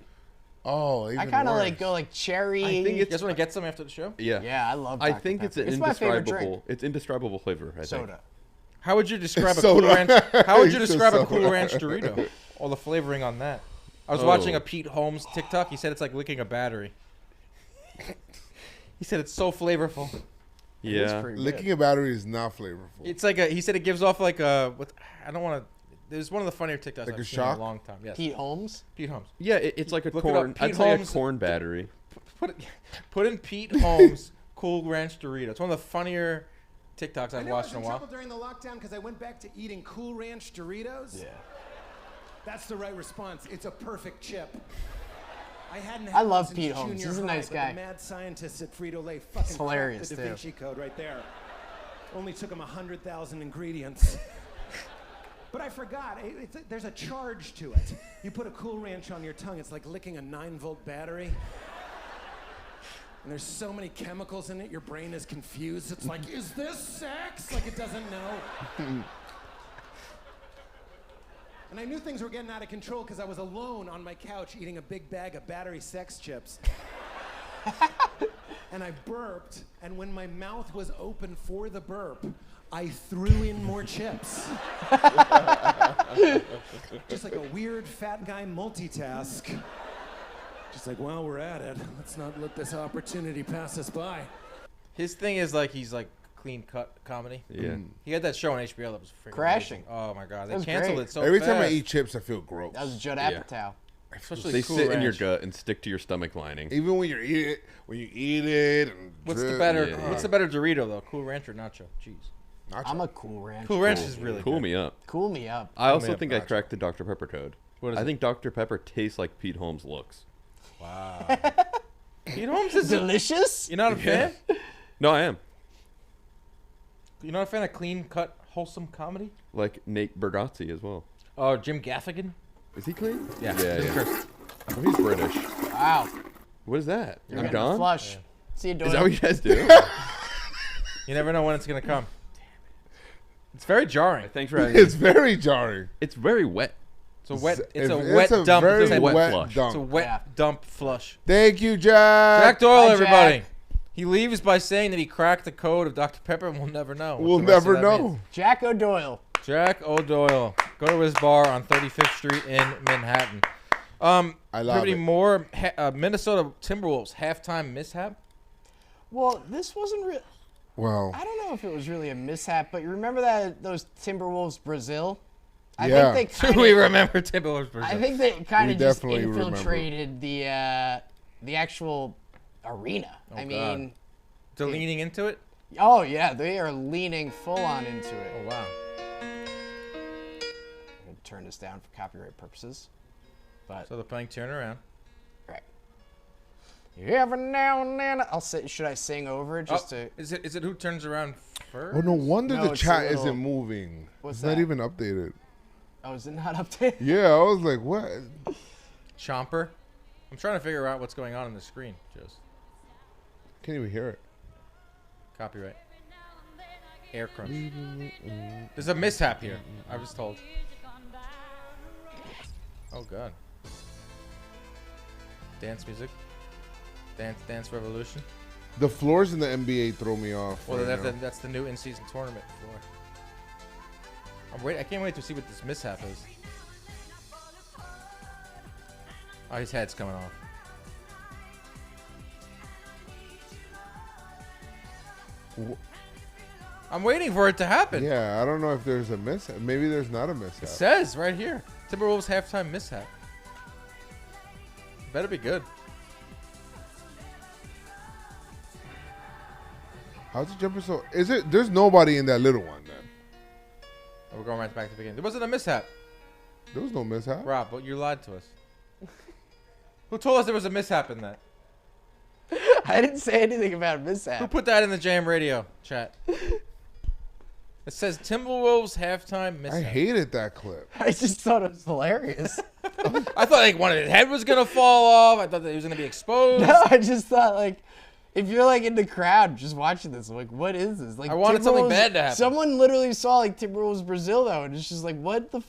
Oh, even I kind of worse. like go like cherry. I think You guys want to get some after the show? Yeah. Yeah, I love. I Dr. think it's Pepper. an my favorite drink. indescribable. It's indescribable flavor. I think. Soda. How would you describe a Soda. Cool Ranch? How would you It's describe a just Cool soda. Ranch Dorito? All the flavoring on that. I was Oh. watching a Pete Holmes TikTok. He said it's like licking a battery. He said it's so flavorful. Yeah. Licking a battery is not flavorful. It's like he said it gives off like a. What, I don't want to. There's one of the funnier TikToks Like I've a seen in shock? a long time. Yes. Pete Holmes. Pete Holmes. Yeah, it's like a Look it up. corn. Pete I'd say a Holmes- corn battery. Put in Pete Holmes Cool Ranch Dorito. It's one of the funnier TikToks I've I watched was in in a while. trouble during the lockdown because I went back to eating Cool Ranch Doritos. Yeah. That's the right response. It's a perfect chip. I hadn't had I love one Pete since Holmes. junior He's a high, nice but guy. The mad scientists at Frito-Lay fucking He's hilarious, cracked the Da Vinci Code right there. Only took them 100,000 ingredients. But I forgot. There's a charge to it. You put a Cool Ranch on your tongue. It's like licking a 9-volt battery. And there's so many chemicals in it, your brain is confused. It's like, is this sex? Like it doesn't know. And I knew things were getting out of control because I was alone on my couch eating a big bag of battery sex chips. And I burped, and when my mouth was open for the burp, I threw in more chips. Just like a weird fat guy multitask. Just like, while we're at it, let's not let this opportunity pass us by. His thing is like he's like clean cut comedy. Yeah. He had that show on HBO that was freaking Crashing. amazing. Oh my god, That they was canceled great. it so Every fast. time I eat chips, I feel gross. That was Judd Yeah. Apatow. Especially They Cool sit in your Ranch. gut and stick to your stomach lining. Even when you eat it, and What's the drip, better? Yeah. What's the better Dorito though? Cool Ranch or Nacho? Jeez. Nacho. I'm a Cool Ranch. Cool Ranch is really Cool good. me up. Cool me up. I also up, think I Nacho. cracked the Dr. Pepper code. What is I it? think Dr. Pepper tastes like Pete Holmes looks. Wow. Pete Holmes is Delicious. You're not a fan? No, I am. You're not a fan of clean cut, wholesome comedy? Like Nate Bargatze as well. Oh, Jim Gaffigan? Is he clean? Yeah. Yeah, Jim yeah. Kirst. Oh, he's British. Wow. What is that? You're I'm getting a gone? flush. See you, Doyle. Is that what you guys do? You never know when it's gonna come. It's very jarring. Thanks for having me. It's very jarring. It's very wet. It's a wet. It's It's a a wet dump. very It's a wet wet flush. dump. It's a wet Yeah. dump flush. Thank you, Jack. Jack Doyle, Hi, everybody. Jack. He leaves by saying that he cracked the code of Dr. Pepper, and we'll never know. what We'll the rest of never that know. means. Jack O'Doyle. Jack O'Doyle. Go to his bar on 35th Street in Manhattan. I love Pretty it. more Minnesota Timberwolves halftime mishap. Well, this wasn't real. Well, I don't know if it was really a mishap, but you remember those Timberwolves Brazil? I Yeah. think they kinda, we remember Timberwolves Brazil. I think they kind We of just definitely remember. infiltrated the actual arena. Oh, I God. mean, They're leaning into it? oh yeah, they are leaning full on into it. Oh, wow. I'm gonna turn this down for copyright purposes. But So they're playing Turn Around. right. Every now and then, I'll say. Should I sing over it just to? Is it who turns around first? oh no wonder No, the it's a chat little- isn't moving. What's It's that? not even updated. Oh, is it not updated? Yeah, I was like, what? Chomper? I'm trying to figure out what's going on the screen, Just. Can't even hear it. Copyright. Air crunch. There's a mishap here, I was told. Oh, God. Dance music. Dance revolution. The floors in the NBA throw me off. Well, right now. that's the new in-season tournament floor. I can't wait to see what this mishap is. Oh, his head's coming off. I'm waiting for it to happen. Yeah, I don't know if there's a mishap. Maybe there's not a mishap. It says right here, Timberwolves halftime mishap. Better be good. How's the jumper so? Is it? There's nobody in that little one then. Oh, we're going right back to the beginning. There wasn't a mishap. There was no mishap. Rob, but you lied to us. Who told us there was a mishap in that? I didn't say anything about a mishap. Who put that in the Jam Radio chat? It says Timberwolves halftime mishap. I hated that clip. I just thought it was hilarious. I thought like one of his head was gonna fall off. I thought that he was gonna be exposed. No, I just thought like, if you're like in the crowd just watching this, like, what is this? Like, I wanted something Timberwolves- bad to happen. Someone literally saw like Timberwolves Brazil though, and it's just like, what the,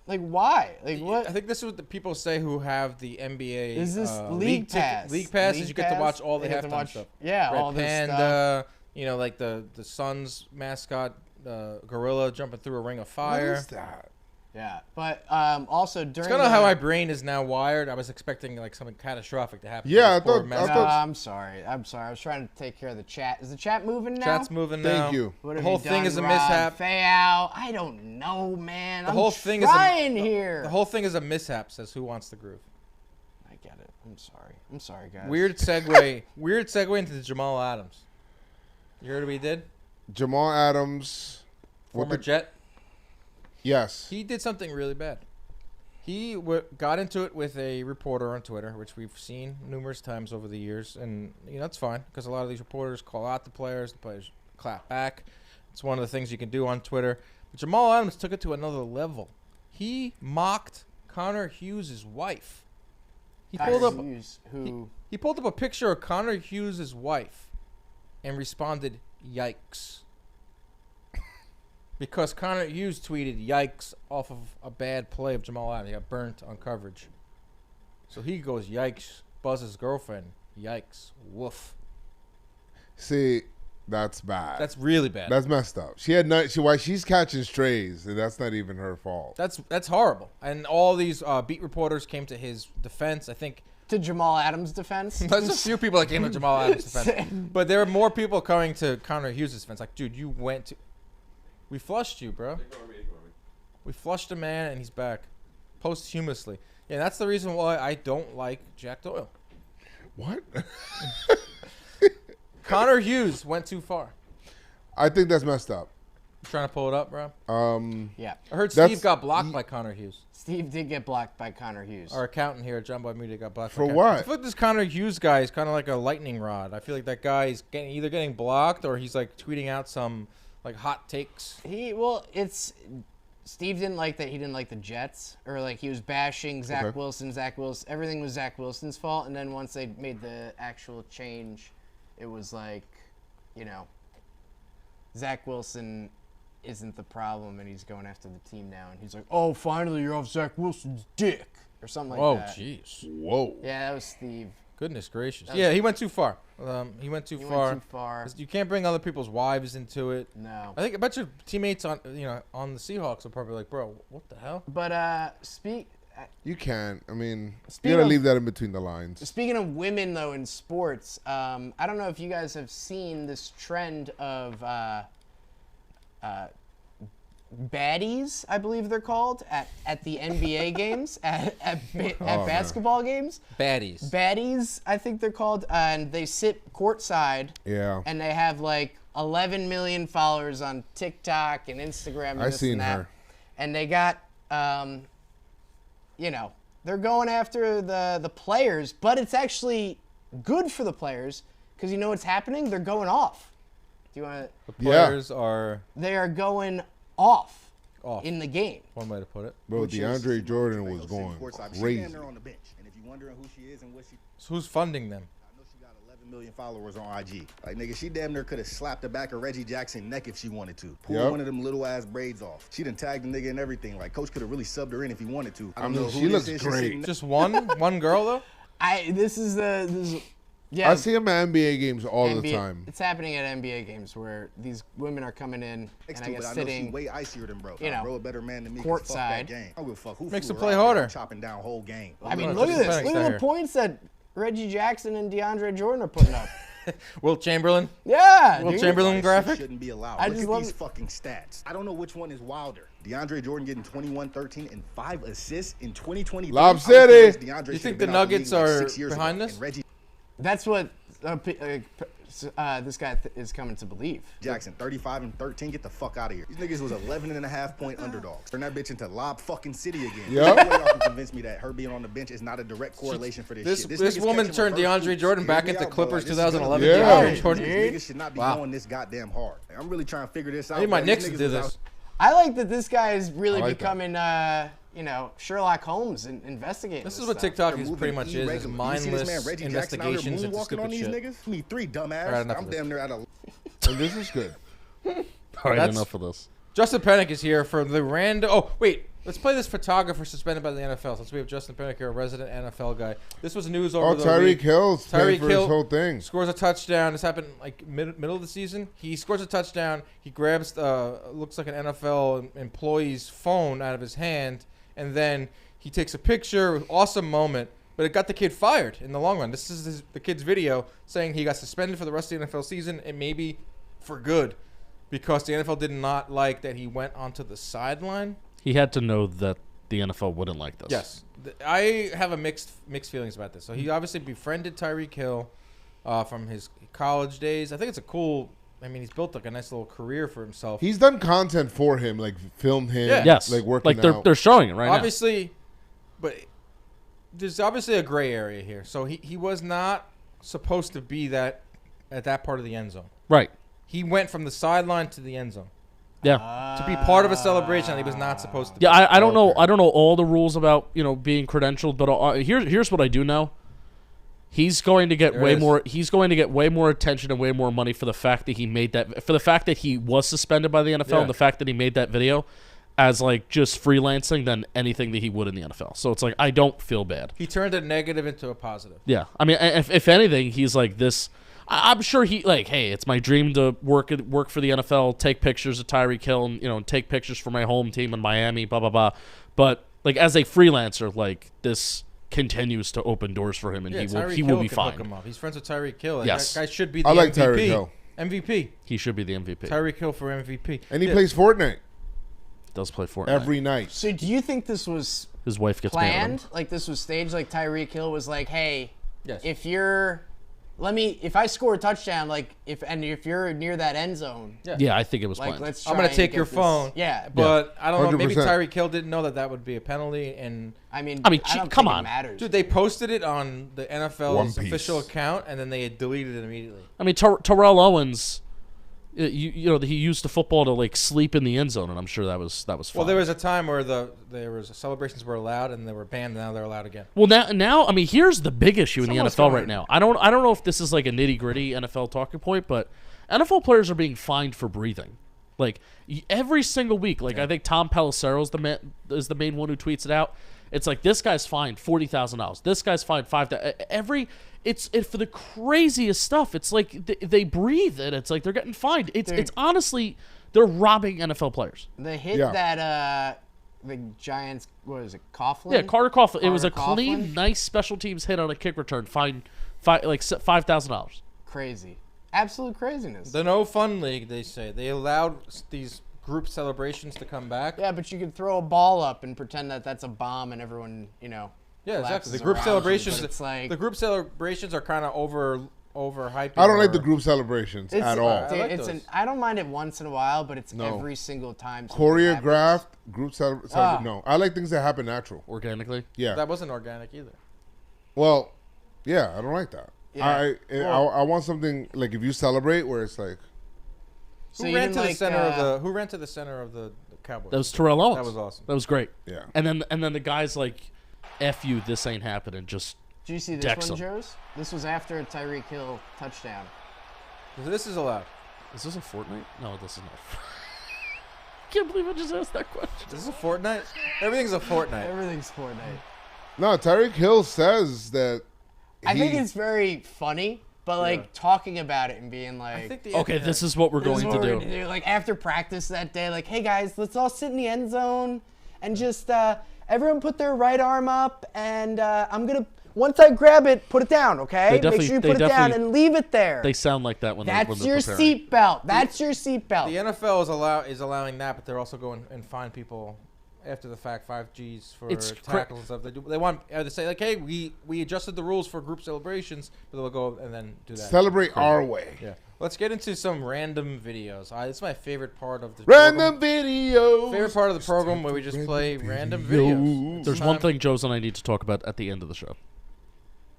like, why? Like, what? I think this is what the people say who have the NBA. Is this League Pass? League Pass is League you get to Pass? watch all the They get to halftime watch- stuff. yeah, Red all this Panda, you know, like the Suns mascot, gorilla jumping through a ring of fire. What is that? Yeah, but also during. It's kind of how my brain is now wired. I was expecting like something catastrophic to happen. Yeah, to this poor I mascot. No, I'm sorry. I was trying to take care of the chat. Is the chat moving now? Chat's moving now. Thank you. What The have whole you thing done, is a Rob? mishap. Fay-out. I don't know, man. The I'm whole thing trying is here. The whole thing is a mishap. Says who wants the groove. I get it. I'm sorry. I'm sorry, guys. Weird segue. Weird segue into the Jamal Adams. You heard what he did? Jamal Adams. Former Jet. Yes. He did something really bad. He got into it with a reporter on Twitter, which we've seen numerous times over the years, and you know that's fine because a lot of these reporters call out the players clap back. It's one of the things you can do on Twitter. But Jamal Adams took it to another level. He mocked Connor Hughes' wife. He pulled up he pulled up a picture of Connor Hughes' wife and responded, "Yikes." Because Connor Hughes tweeted "yikes" off of a bad play of Jamal Adams. He got burnt on coverage. So he goes "yikes," buzzes girlfriend, "yikes," woof. See, that's bad. That's really bad. That's messed up. She's catching strays, and that's not even her fault. That's horrible. And all these beat reporters came to his defense. I think to Jamal Adams' defense. There's a few people that came to Jamal Adams' defense, but there were more people coming to Connor Hughes' defense. Like, dude, you went to. We flushed you, bro. We flushed a man, and he's back. Posthumously. Yeah, that's the reason why I don't like Jack Doyle. What? Connor Hughes went too far. I think that's messed up. You trying to pull it up, bro? Yeah. I heard Steve got blocked by Connor Hughes. Steve did get blocked by Connor Hughes. Our accountant here at John Boy Media got blocked. For by what? I feel like this Connor Hughes guy is kind of like a lightning rod. I feel like that guy is either getting blocked or he's like tweeting out some like hot takes. Steve didn't like that. He didn't like the Jets, or like he was bashing Zach Wilson. Everything was Zach Wilson's fault. And then once they made the actual change, it was like, you know, Zach Wilson isn't the problem, and he's going after the team now. And he's like, "Oh, finally, you're off Zach Wilson's dick," or something like that. Oh, jeez. Whoa. Yeah, that was Steve. Goodness gracious. Yeah, he went too far. He went too far. Went too far. You can't bring other people's wives into it. No. I think a bunch of teammates on the Seahawks are probably like, bro, what the hell? But You can't. I mean, you Speaking gotta of- leave that in between the lines. Speaking of women, though, in sports, I don't know if you guys have seen this trend of baddies, I believe they're called, at the NBA games, at basketball games. Baddies, I think they're called, and they sit courtside. Yeah. And they have like 11 million followers on TikTok and Instagram and I this seen and that. her. And they got, you know, they're going after the players, but it's actually good for the players because you know what's happening? They're going off. Do you want to? The players are. They are going off in the game. One way to put it. Bro, DeAndre Jordan was going crazy. She's on the bench, and if you're wondering who she is and what she, So who's funding them? 11 million followers on IG. Like nigga, she damn near could have slapped the back of Reggie Jackson's neck if she wanted to. Pulled Yep. one of them little ass braids off. She done tagged the nigga and everything. Like coach could have really subbed her in if he wanted to. I don't know who she this looks is. She's great. sitting- Just one girl though. Yeah. I see him at NBA games all the NBA time. It's happening at NBA games where these women are coming in Next and to, I but guess I know she sitting, way icier than bro. you know, Bro a better man than me. 'Cause fuck that courtside. game. I don't give a fuck who Makes flew it her play out there harder. chopping down whole game. I mean, look at this. Look at the points that Reggie Jackson and DeAndre Jordan are putting up. Wilt Chamberlain. Yeah, Wilt dude. Chamberlain This graphic. shouldn't be allowed. I Look just at love these it. fucking stats. I don't know which one is wilder. DeAndre Jordan getting 21, 13, and 5 assists in 2020. Lob City. You think the Nuggets are behind this? That's what this guy is coming to believe. Jackson, 35 and 13, get the fuck out of here. These niggas was 11.5 point underdogs. Turn that bitch into Lob fucking City again. Yep. No way y'all can convince me that her being on the bench is not a direct correlation for this shit. This nigga's woman catching turned reverse DeAndre shoots. Jordan back Hear me into out, bro. Clippers Like, this is 2011 gonna- DeAndre Jordan. These niggas should not be Wow. going this goddamn hard. Like, I'm really trying to figure this out. I need my bro. Knicks These to niggas do was this. out- I like that this guy is really I like becoming, you know, Sherlock Holmes and investigating. This is what TikTok is pretty much is irregular. You see mindless this man, Reggie Jackson, out here investigations into moonwalking on stupid these shit. niggas? Me 3 dumbass. All right, enough I'm of this. damn near out of. And this is good. All right, That's- enough of this. Justin Pennick is here for the random. Oh, wait. Let's play this photographer suspended by the NFL. Since we have Justin Pennick here, a resident NFL guy. This was news over the Tyreek week. Hill's paying for his whole thing. Scores a touchdown. This happened like middle of the season. He scores a touchdown. He grabs looks like an NFL employee's phone out of his hand, and then he takes a picture. Awesome moment. But it got the kid fired in the long run. This is the kid's video saying he got suspended for the rest of the NFL season and maybe for good because the NFL did not like that he went onto the sideline. He had to know that the NFL wouldn't like this. Yes. I have a mixed feelings about this. So he obviously befriended Tyreek Hill from his college days. I think it's a cool – I mean, he's built like a nice little career for himself. He's done content for him, like filmed him. Yeah. Yes. Like working Like they're showing it right obviously, but there's obviously a gray area here. So he was not supposed to be at that part of the end zone. Right. He went from the sideline to the end zone. Yeah. To be part of a celebration that he was not supposed to be. Yeah, I don't know. I don't know all the rules about being credentialed, but here's what I do know. He's going to get There way is. more. He's going to get way more attention and way more money for the fact that he made that. For the fact that he was suspended by the NFL Yeah. and the fact that he made that video, as like just freelancing than anything that he would in the NFL. So it's like I don't feel bad. He turned a negative into a positive. Yeah, I mean, if anything, he's like this. I'm sure he like, hey, it's my dream to work for the NFL, take pictures of Tyreek Hill, and take pictures for my home team in Miami, blah blah blah. But like as a freelancer, like this continues to open doors for him, and Yeah, he Tyreek will Hill be can fine. hook him up. He's friends with Tyreek Hill. Yes. That guy should be the I like MVP. Tyreek Hill. MVP. He should be the MVP. Tyreek Hill for MVP. And he plays Fortnite Does play Fortnite every night. So do you think this was His wife gets mad at him. planned? Like this was staged? Like Tyreek Hill was like, hey, Yes. if I score a touchdown, if you're near that end zone, Yeah, I think it was like planned. let's. I'm try gonna and take get your this- phone. Yeah, But I don't know. Maybe 100%. Tyreek Hill didn't know that would be a penalty. And I mean, I mean, I don't come think on. it matters. dude, they posted it on the One NFL's Piece. official account, and then they deleted it immediately. I mean, Terrell Owens, he used the football to like sleep in the end zone, and I'm sure that was fine. Well, there was a time where there was celebrations were allowed and they were banned. And now they're allowed again. Well, now, I mean, here's the big issue in the Someone's NFL going- right now. I don't know if this is like a nitty gritty NFL talking point, but NFL players are being fined for breathing, like every single week. Like I think Tom Pelissero is the main one who tweets it out. It's like this guy's fined $40,000. This guy's fined $5,000. It's for the craziest stuff. It's like they breathe and it's like they're getting fined. It's honestly they're robbing NFL players. The hit Yeah. that the Giants. What is it? Coughlin? Yeah, Carter Coughlin. It was a Carter clean, Coughlin? nice special teams hit on a kick return. Fine, like $5,000. Crazy. Absolute craziness. The no fun league, they say. They allowed these group celebrations to come back. Yeah, but you could throw a ball up and pretend that that's a bomb, and everyone, Yeah, collapses exactly. The group around you, celebrations. but it's like The group celebrations are kind of overhyped. I don't like the group celebrations it's, at all. I don't mind it once in a while, but it's No. every single time. something Choreographed group celebration. Ah. No, I like things that happen natural. Organically? Yeah. That wasn't organic either. Well, yeah, I don't like that. Yeah. I want something like if you celebrate where it's like. Who ran to the center of the? Who ran to the center of the Cowboys? That was Terrell Owens. That was awesome. That was great. Yeah. And then the guys like, "F you, this ain't happening." Just. Did you see this decks one, them. Joes? This was after a Tyreek Hill touchdown. This is allowed. Is this a Fortnite? No, this is not. Can't believe I just asked that question. This is a Fortnite. Everything's a Fortnite. Everything's Fortnite. No, Tyreek Hill says that. I think it's very funny, but like talking about it and being like, Okay, this is what we're This is going what to we're do. gonna Like after practice that day, like, hey guys, let's all sit in the end zone and just everyone put their right arm up, and I'm gonna once I grab it, put it down, okay? Make sure you put it down and leave it there. They sound like that when That's they're your preparing. seatbelt. That's your seatbelt. The NFL is allowing that, but they're also going and fine people after the fact 5Gs for It's tackles and stuff. They want to say like, hey, we adjusted the rules for group celebrations, but they'll go and then do that. Celebrate our way. Yeah. Let's get into some random videos. It's my favorite part of the Random program. videos. Favorite part of the program where we just play random videos. There's one thing Joe's and I need to talk about at the end of the show.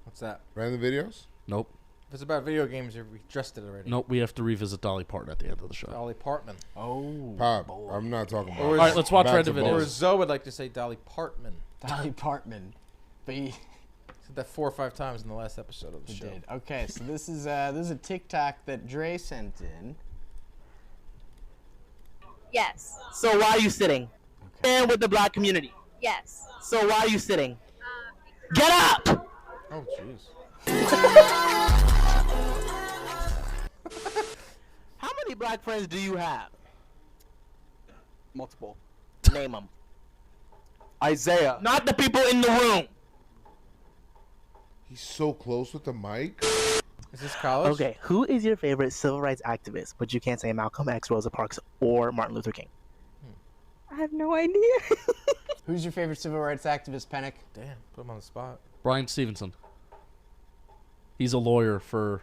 What's that? Random videos? Nope. If it's about video games, we addressed it already. Nope. We have to revisit Dolly Parton at the end of the show. Dolly Parton. Oh. Pop. I'm not talking about. Or All right, let's watch Back to random balls. Or Zoe would like to say Dolly Partman. Dolly Partman. But he said that 4 or 5 times in the last episode of the show. did. Okay, so this is a TikTok that Dre sent in. Yes. So why are you sitting? Stand with the black community. Yes. So why are you sitting? Get up! Oh, jeez. How many black friends do you have? Multiple. Name them. Isaiah. Not the people in the room. He's so close with the mic. Is this college? Okay, who is your favorite civil rights activist? But you can't say Malcolm X, Rosa Parks, or Martin Luther King. I have no idea. Who's your favorite civil rights activist, Pennick? Damn, put him on the spot. Brian Stevenson. He's a lawyer for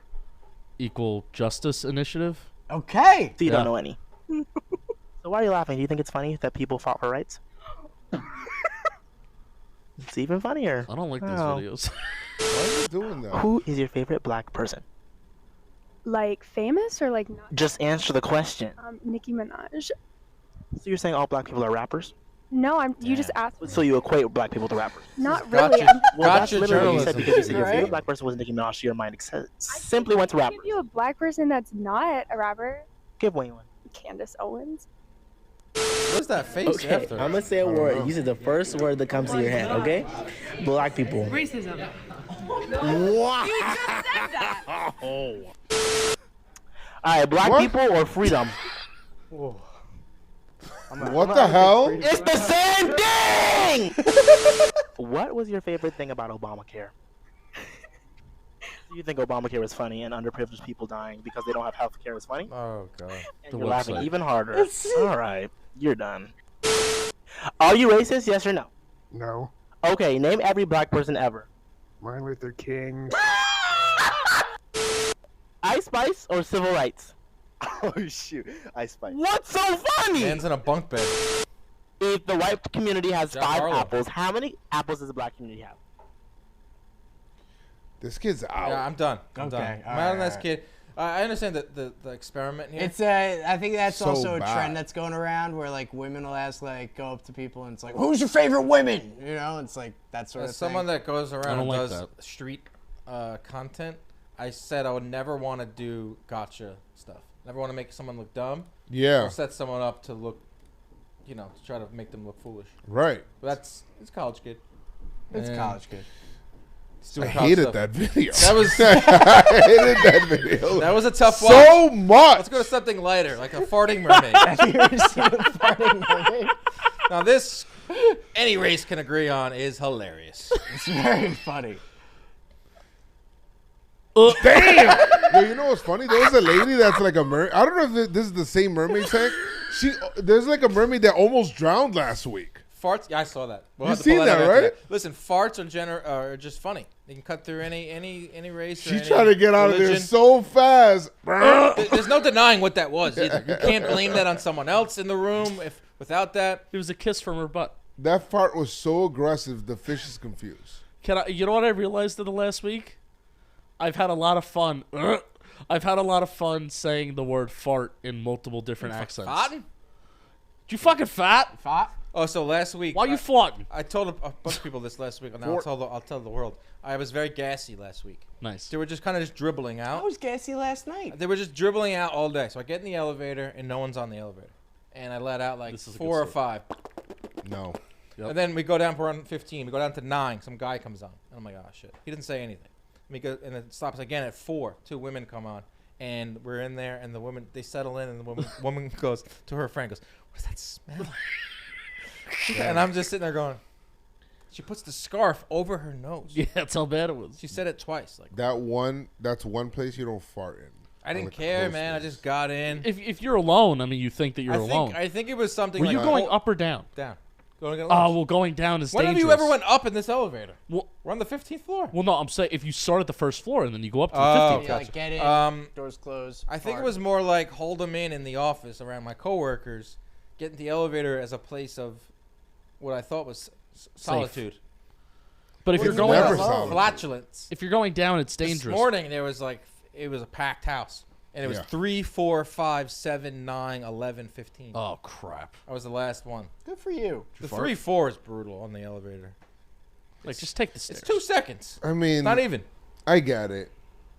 Equal Justice Initiative. Okay. So you don't know any. So why are you laughing? Do you think it's funny that people fought for rights? It's even funnier. I don't like these Oh. videos. Why are you doing that? Who is your favorite black person? Like famous or like not? Just answer the question. Nicki Minaj. So you're saying all black people are rappers? No, you just asked. So you equate black people to rappers? Not really. I'm- Well, that's Gotcha literally what you said journalism. because you said your favorite Right. black person was Nicki Minaj. Your mind simply went to I'll rappers. give you a black person that's not a rapper. Give me one. Candace Owens. What's that face Okay, after? I'm gonna say a word. Use the first word that comes to your head. Okay, black people. Racism. Wow. You just said that. All right, black What? people or freedom? What the hell? It's the same thing. What was your favorite thing about Obamacare? Do you think Obamacare was funny and underprivileged people dying because they don't have health care is funny? Oh god. And The you're laughing website. even harder. All right, you're done. Are you racist? Yes or no? No. Okay, name every black person ever. Martin Luther King. Ice Spice or civil rights? Oh shoot. Ice Spice. What's so funny? Man's in a bunk bed. If the white community has Jack 5 Harlow. apples, how many apples does the black community have? This kid's out. Yeah, I'm done. I'm Okay, done. all I'm out on right, this kid. I understand the experiment here. It's I think that's So also a bad. trend that's going around where like women will ask like go up to people and it's like who's your favorite women? You know, it's like that sort As of someone thing. that goes around don't and like does street content, I said I would never want to do gotcha stuff. Never want to make someone look dumb. Yeah. Or set someone up to look, to try to make them look foolish. Right. But it's a college kid. It's And college kid. he's I doing college hated stuff. that video. That was I hated that video. That was a tough watch. So much. Let's go to something lighter, like a farting mermaid. Have you ever seen a farting mermaid? Now this any race can agree on is hilarious. It's very funny. Damn! Yo, you know what's funny? There was a lady that's like a mermaid. I don't know if this is the same mermaid tank. There's like a mermaid that almost drowned last week. Farts? Yeah, I saw that. We'll You have to pull seen that, up after right? Listen, farts are just funny. They can cut through any race. Or She's any trying to get out of there religion. so fast. There's no denying what that was either. You can't blame that on someone else in the room. If without that, it was a kiss from her butt. That fart was so aggressive, the fish is confused. You know what I realized in the last week? I've had a lot of fun. I've had a lot of fun saying the word fart in multiple different accents. Farting? You fucking fat? Fart? Oh, so last week. Why you farting? I told a bunch of people this last week, and now I'll tell the world. I was very gassy last week. Nice. They were just kind of just dribbling out. I was gassy last night. They were just dribbling out all day. So I get in the elevator, and no one's on the elevator. And I let out like 4 or 5. No. Yep. And then we go down, we're on 15. We go down to 9. Some guy comes on. And I'm like, oh, shit. He didn't say anything. And it stops again at 4. 2 women come on. And we're in there, and the women, they settle in, and the woman goes to her friend, goes, what does that smell like? And I'm just sitting there going, she puts the scarf over her nose. Yeah, that's how bad it was. She said it twice. Like that's one place you don't fart in. I didn't care, man. I just got in. If you're alone, I mean, you think that you're alone. I think it was something Were like... you going up or down? Down. Going to get Oh, lunch. well, going down is When dangerous. have you ever went up in this elevator? Well, we're on the 15th floor. Well, no, I'm saying if you start at the first floor and then you go up to the 15th. Yeah, like get in, doors closed. I think fart. it was more like hold them in the office around my coworkers, get in the elevator as a place of what I thought was solitude. But if Well, you're going never flatulence. if you're going down, it's dangerous. This morning there was like it was a packed house, and it was Yeah. 3, 4, 5, 7, 9, 11, 15. Oh crap! I was the last one. Good for you. The 3, 4 is brutal on the elevator. Like, just take the stairs. It's 2 seconds. I mean, not even. I get it.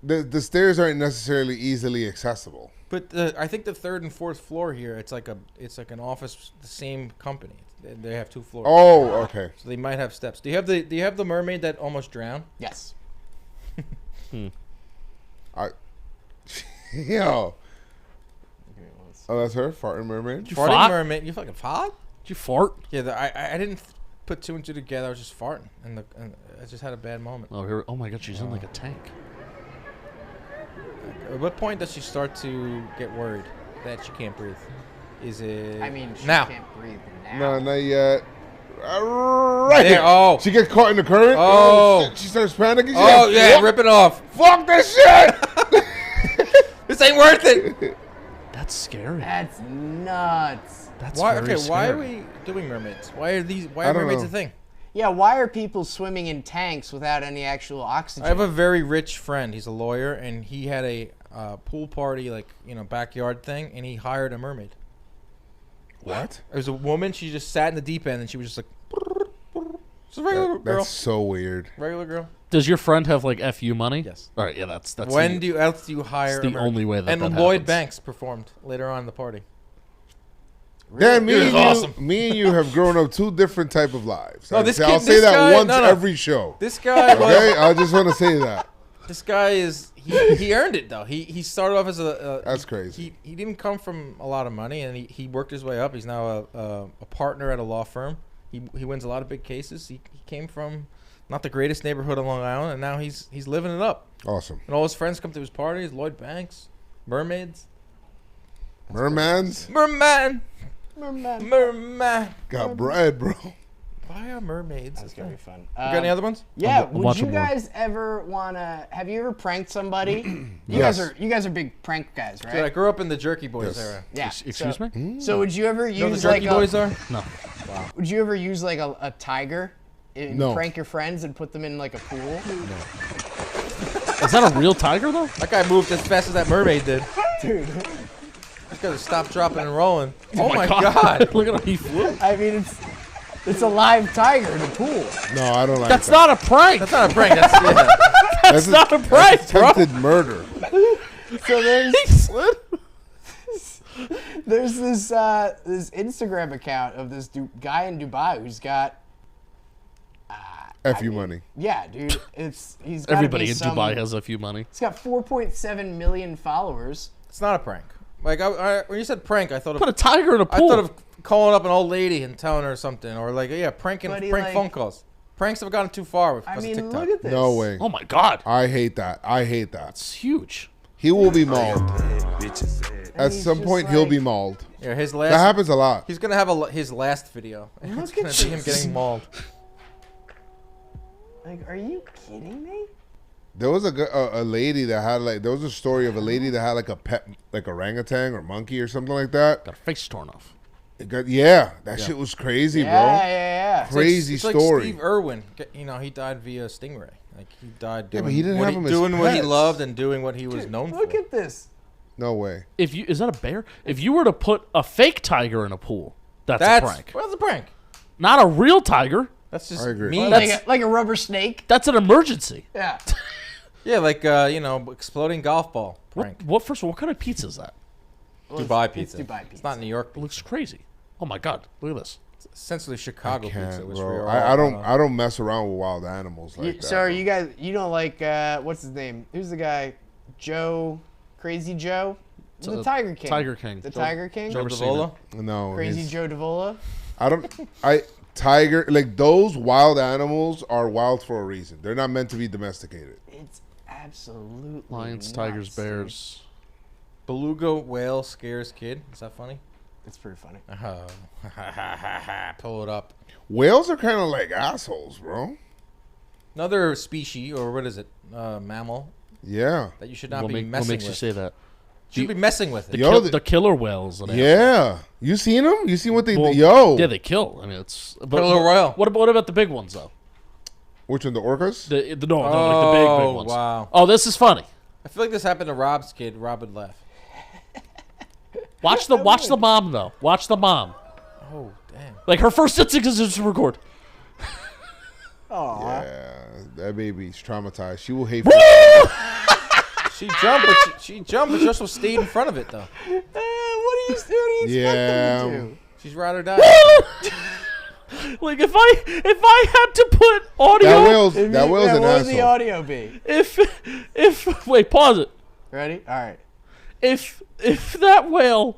The stairs aren't necessarily easily accessible. But I think the 3rd and 4th floor here, it's like an office, the same company. They have 2 floors. Oh, okay. So they might have steps. Do you have the mermaid that almost drowned? Yes. Yo. Oh, that's her farting mermaid. Farting mermaid. You fucking fart? Did you fart? Yeah, I didn't put 2 and 2 together. I was just farting, and I just had a bad moment. Oh, here! Oh my God, she's in like a tank. At what point does she start to get worried that she can't breathe? Is it? I mean, she now? can't breathe now. No, not yet. Right There, oh. She gets caught in the current. Oh. Shit, she starts panicking. Oh yeah, rip it off. Fuck this shit. This ain't worth it. That's scary. That's nuts. That's why? very Okay, why are scary. we doing mermaids? Why are I don't mermaids know. a thing? Yeah, why are people swimming in tanks without any actual oxygen? I have a very rich friend. He's a lawyer, and he had a pool party, like backyard thing, and he hired a mermaid. What? It was a woman. She just sat in the deep end, and she was just like, just a regular girl. That's so weird. Regular girl. Does your friend have like FU money? Yes. All right. Yeah, that's When else do you hire? It's the a mermaid? only way that And that Lloyd happens. Banks performed later on in the party. Dan, me It and, was you, awesome. me and you have grown up 2 different type of lives. No, this I'll kid- say this that guy- once no, no. every show. This guy was- Okay, I just want to say that. This guy is he earned it though. He started off as a That's crazy. He didn't come from a lot of money, and he worked his way up. He's now a partner at a law firm. He wins a lot of big cases. He came from not the greatest neighborhood on Long Island, and now he's living it up. Awesome. And all his friends come to his parties. Lloyd Banks, mermaids, Mermans merman, Merman. merman. got bread, bro. Why are mermaids? That's gonna be fun. You got any other ones? Yeah. I'm Would watching you more. guys ever wanna? Have you ever pranked somebody? You Yes. guys are big prank guys, right? Dude, I grew up in the Jerky Boys Yes. era. Yeah. Excuse so, me? So would you ever You know what use the Jerky like Boys a? are? No. Would you ever use like a tiger? And No. prank your friends and put them in like a pool? Is that a real tiger though? That guy moved as fast as that mermaid did. Dude. Just gotta stop, dropping, and rolling. Oh my god! Look at him. He flew. I mean, it's a live tiger in a pool. No, I don't like That's that. not a prank. That's not a prank. That's That's not a prank, That's bro. attempted murder. So there's this Instagram account of this guy in Dubai who's got F you money. yeah, dude. He's gotta Everybody be in some- Dubai has a few money. He's got 4.7 million followers. It's not a prank. Like when you said prank, I thought of Put a tiger in a I pool. thought of calling up an old lady and telling her something, or like prank like- phone calls. Pranks have gone too far with I because mean, of TikTok. look at this. No way. Oh my God. I hate that. I hate that. It's huge. He will be mauled. At he's some just point, he'll like- be mauled. Yeah, his last. That happens a lot. He's gonna have his last video. And it's Look gonna at be him this. getting mauled. Like, are you kidding me? There was a lady that had like, there was a story of a lady that had like a pet, like orangutan or monkey or something like that. Got a face torn off. It got, that shit was crazy, bro. Yeah. Crazy it's story. Like Steve Irwin, he died via stingray. Like he died Yeah, doing, but he didn't have him as doing what he pets. loved and doing what he was known Look for. at this. No way. Is that a bear? If you were to put a fake tiger in a pool, that's a prank. Well, that's a prank. Not a real tiger. That's just I agree. me. Like a rubber snake. That's an emergency. Yeah. Yeah, like exploding golf ball prank. What? First of all, what kind of pizza is that? Dubai pizza. It's Dubai It's pizza. not New York. It looks crazy. Oh my God! Look at this. It's essentially Chicago pizza, Can't, which bro. we are I all, I don't mess around with wild animals like that. So are you guys? You don't like what's his name? Who's the guy? Joe, Crazy Joe, the Tiger King. Tiger King. The Tiger King. Joe Davola. No. Crazy he's- Joe Davola. Tiger, like those wild animals are wild for a reason. They're not meant to be domesticated. It's absolutely Lions, nuts, tigers, dude. bears. Beluga whale scares kid. Is that funny? It's pretty funny. Oh, pull it up. Whales are kind of like assholes, bro. Another species, or what is it? Mammal Yeah. that you should not What be makes messing you with. say that? Should be messing with it. The killer whales. Yeah. You seen them? You seen what they Well, Yo. Yeah, they kill. I mean, it's Killer whale. What about the big ones though? Which one? The orcas? No, like the big ones. Wow. Oh, this is funny. I feel like this happened to Rob's kid. Rob would laugh. Watch the mom though. Watch the mom. Oh, damn. Like her first instinct is just to record. Aw. Yeah. That baby's traumatized. She will hate. She jumped, but she also stayed in front of it though. What do you expect Yeah. them to do? She's ride or die. Like if I had to put audio, that whale's an what would the asshole. audio be? if wait, pause it. Ready? All right. If that whale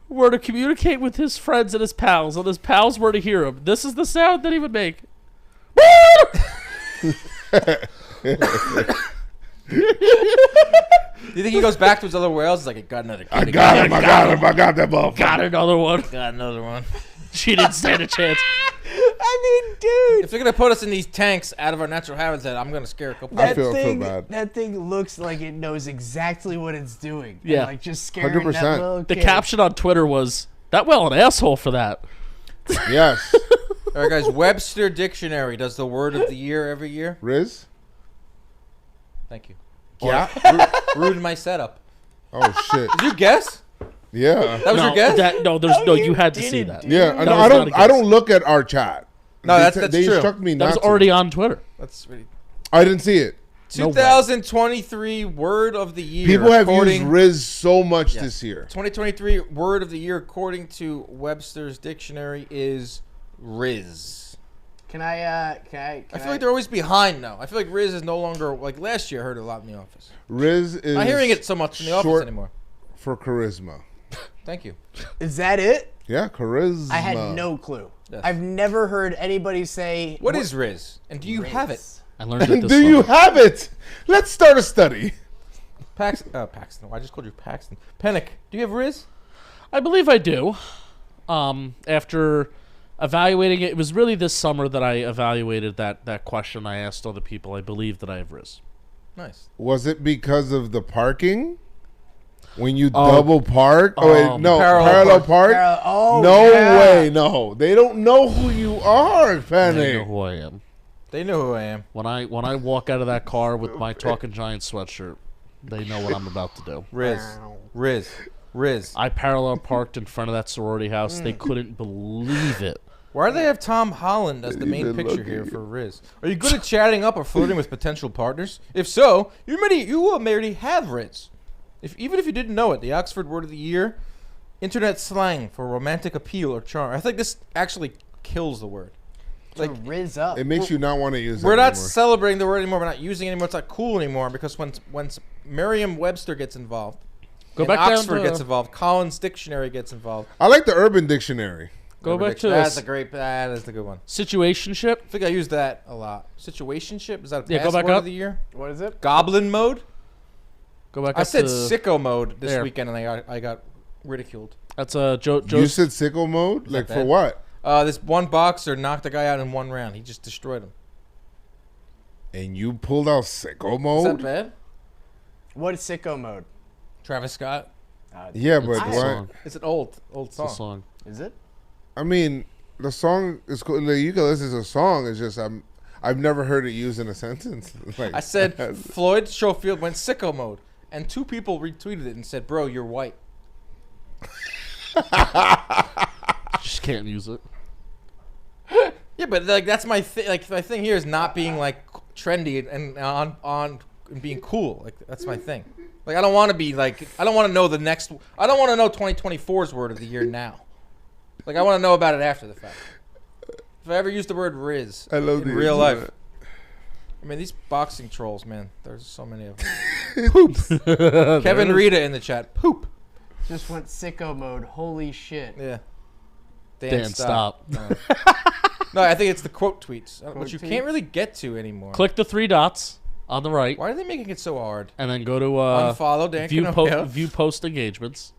were to communicate with his friends and his pals, and his pals were to hear him, this is the sound that he would make. Do you think he goes back to his other whales? He's like, I got another kid. I got him. I got that motherfucker. Got another one. Got another one. She didn't stand a chance. I mean, dude. If they're gonna put us in these tanks out of our natural habitat, I'm gonna scare a couple. I feel bad. That thing looks like it knows exactly what it's doing. Yeah. And, like just scaring that 100%. little The kid. caption on Twitter was, "That whale an asshole for that." Yes. All right, guys. Webster Dictionary does the word of the year every year. Riz? Thank you. Yeah. Ruined my setup. Oh, shit. Did you guess? Yeah. That was your guess? You had to see that. Yeah. That No, was not a guess. I don't look at our chat. No, that's They true. instruct me That not was to. already on Twitter. That's really. I didn't see it. No way. 2023 word of the year. People have according- used Riz so much Yes. this year. 2023 word of the year, according to Webster's dictionary, is Riz. Can I I feel like they're always behind now. I feel like Riz is no longer like last year. I heard it a lot in the office. Riz is Not hearing it so much in the office short anymore. for charisma. Thank you. Is that it? Yeah, charisma. I had no clue. Yes. I've never heard anybody say What is Riz? And do you have it? I learned it this Do you summer. have it? Let's start a study. Paxton. I just called you Paxton. Pennick. Do you have Riz? I believe I do. After evaluating it, it was really this summer that I evaluated that question. I asked other people. I believe that I have Riz. Nice. Was it because of the parking? When you double park? Oh, wait, no. Parallel park? Oh, no yeah. way, no. They don't know who you are, Penny. They know who I am. They know who I am. When I walk out of that car with my Talking Giant sweatshirt, they know what I'm about to do. Riz. I parallel parked in front of that sorority house. They couldn't believe it. Why do they have Tom Holland as the main Even picture lucky. here for Riz? Are you good at chatting up or flirting with potential partners? If so, you already have Riz. Even if you didn't know it, the Oxford Word of the Year, internet slang for romantic appeal or charm. I think this actually kills the word. like Riz up? It makes you not want to use it We're not anymore. celebrating the word anymore. We're not using it anymore. It's not cool anymore because once Merriam-Webster gets involved, Go And back down Oxford to- gets involved. Collins Dictionary gets involved. I like the Urban Dictionary. Go back to That's this a great. That is the good one. situationship. I think I use that a lot. Situationship, is that a Yeah, go back password up. of the year? What is it? Goblin mode. Go back. I up said to, sicko mode this there. weekend, and I got ridiculed. That's Joe. You said sicko mode? Like for what? This one boxer knocked a guy out in one round. He just destroyed him. And you pulled out sicko Is mode? that bad? What is sicko mode? Travis Scott. Yeah, but the what? song. It's an old It's song. a song. Is it? I mean, the song is cool. Like, you can listen to a song. It's just I've never heard it used in a sentence. Like, I said Floyd Schofield went sicko mode, and 2 people retweeted it and said, "Bro, you're white." Just can't use it. Yeah, but like that's my thing. Like my thing here is not being like trendy and on and being cool. Like that's my thing. Like I don't want to be like I don't want to know the next. I don't want to know 2024's word of the year now. Like I want to know about it after the fact. If I ever use the word Riz I love in the real internet. life. I mean, these boxing trolls, man. There's so many of them. Kevin Rita in the chat. Poop. Just went sicko mode. Holy shit. Yeah. Dan, stop. No, I think it's the quote tweets, Quote which you tweets? can't really get to anymore. Click the 3 dots on the right. Why are they making it so hard? And then go to Unfollow Dan view, Canobbio. view post engagements.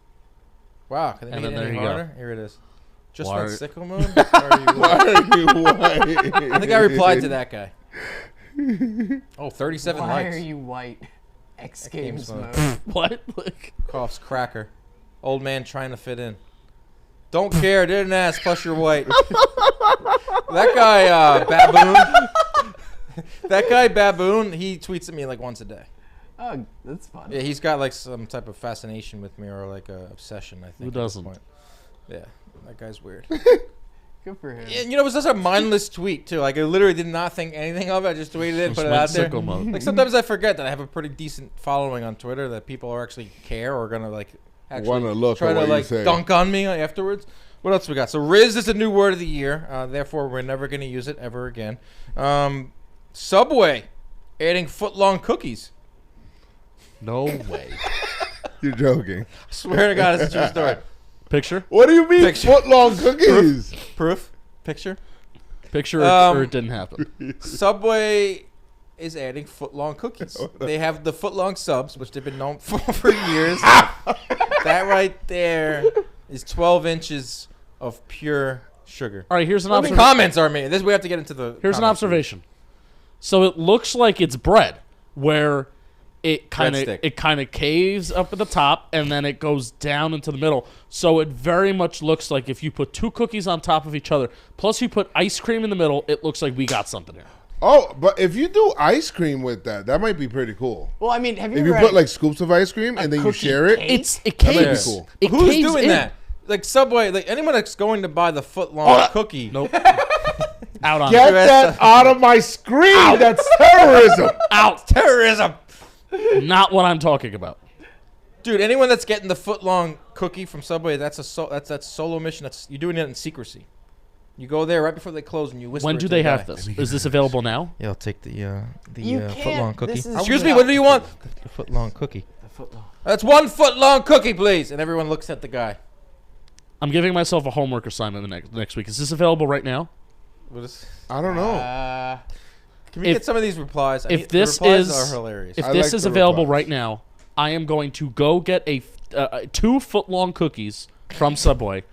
Wow, can they And make it then any there you go. harder? Here it is. Just Why went are- sicko mode? Why are you white? I think I replied to that guy. Oh, 37 Why likes. are you white? X Games Games mode. mode. What? Like, Coughs cracker. Old man trying to fit in. Don't care, didn't ask, plus you're white. That guy, Baboon. That guy, Baboon, he tweets at me like once a day. Oh, that's fun. Yeah, he's got like some type of fascination with me or like a obsession, I think. Who at this doesn't? point. Yeah, that guy's weird. Good for him. And you know, it was just a mindless tweet too. Like I literally did not think anything of it. I just tweeted it, Just put it went out there. sicko mode. Like sometimes I forget that I have a pretty decent following on Twitter, that people are actually care or gonna like actually Wanna look try at to what you like say. dunk on me afterwards. What else we got? So Riz is a new word of the year. Therefore, we're never gonna use it ever again. Subway adding footlong cookies. no way. You're joking. I swear to God, it's a true story. Picture? What do you mean Picture. footlong cookies? Proof. Picture. Picture or it didn't happen. Subway is adding footlong cookies. They have the footlong subs, which they've been known for years. That right there is 12 inches of pure sugar. All right, here's an How many observation. comments are made? This we have to get into the. Here's an comments. observation. So it looks like it's bread, where it kind Breadstick. of caves up at the top and then it goes down into the middle. So it very much looks like if you put 2 cookies on top of each other, plus you put ice cream in the middle, it looks like we got something here. Oh, but if you do ice cream with that, that might be pretty cool. Well, I mean, have you If ever you had put like scoops of ice cream and then you cookie share it, cake? It that might be caves. cool. It Who's caves doing in. that? Like Subway, like anyone that's going to buy the footlong cookie. Nope. Out on Get it. that out of my screen. That's terrorism. Out terrorism. Not what I'm talking about. Dude, anyone that's getting the footlong cookie from Subway, that's solo mission. That's you're doing it in secrecy. You go there right before they close and you whisper. When it do to the they have guy. this? Is this available now? Yeah, I'll take the You can't- footlong cookie. this is- Excuse me, what do you want? The footlong cookie. The footlong. That's 1 footlong cookie, please. And everyone looks at the guy. I'm giving myself a homework assignment the next week. Is this available right now? What is? I don't know. Can we get some of these replies? If the this replies is are hilarious. If I this like is the available replies. right now, I am going to go get 2 foot-long cookies from Subway,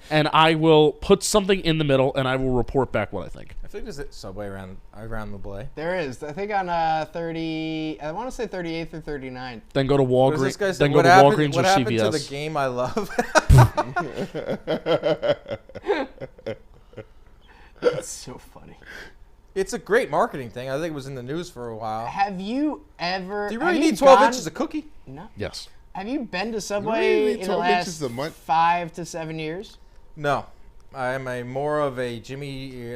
and I will put something in the middle, and I will report back what I think. I think there's a Subway around the way. There is. I think on 30. I want to say 38th or 39th. Then go to What does this Walgreens. guy say? Then go What to happened, Walgreens what or happened CVS. to the game I love? That's so funny. It's a great marketing thing. I think it was in the news for a while. Have you ever? Do you have really you need 12 gone- inches of cookie? No. Yes. Have you been to really Subway need in the 12 last inches a month? 5 to 7 years? No. I am more of a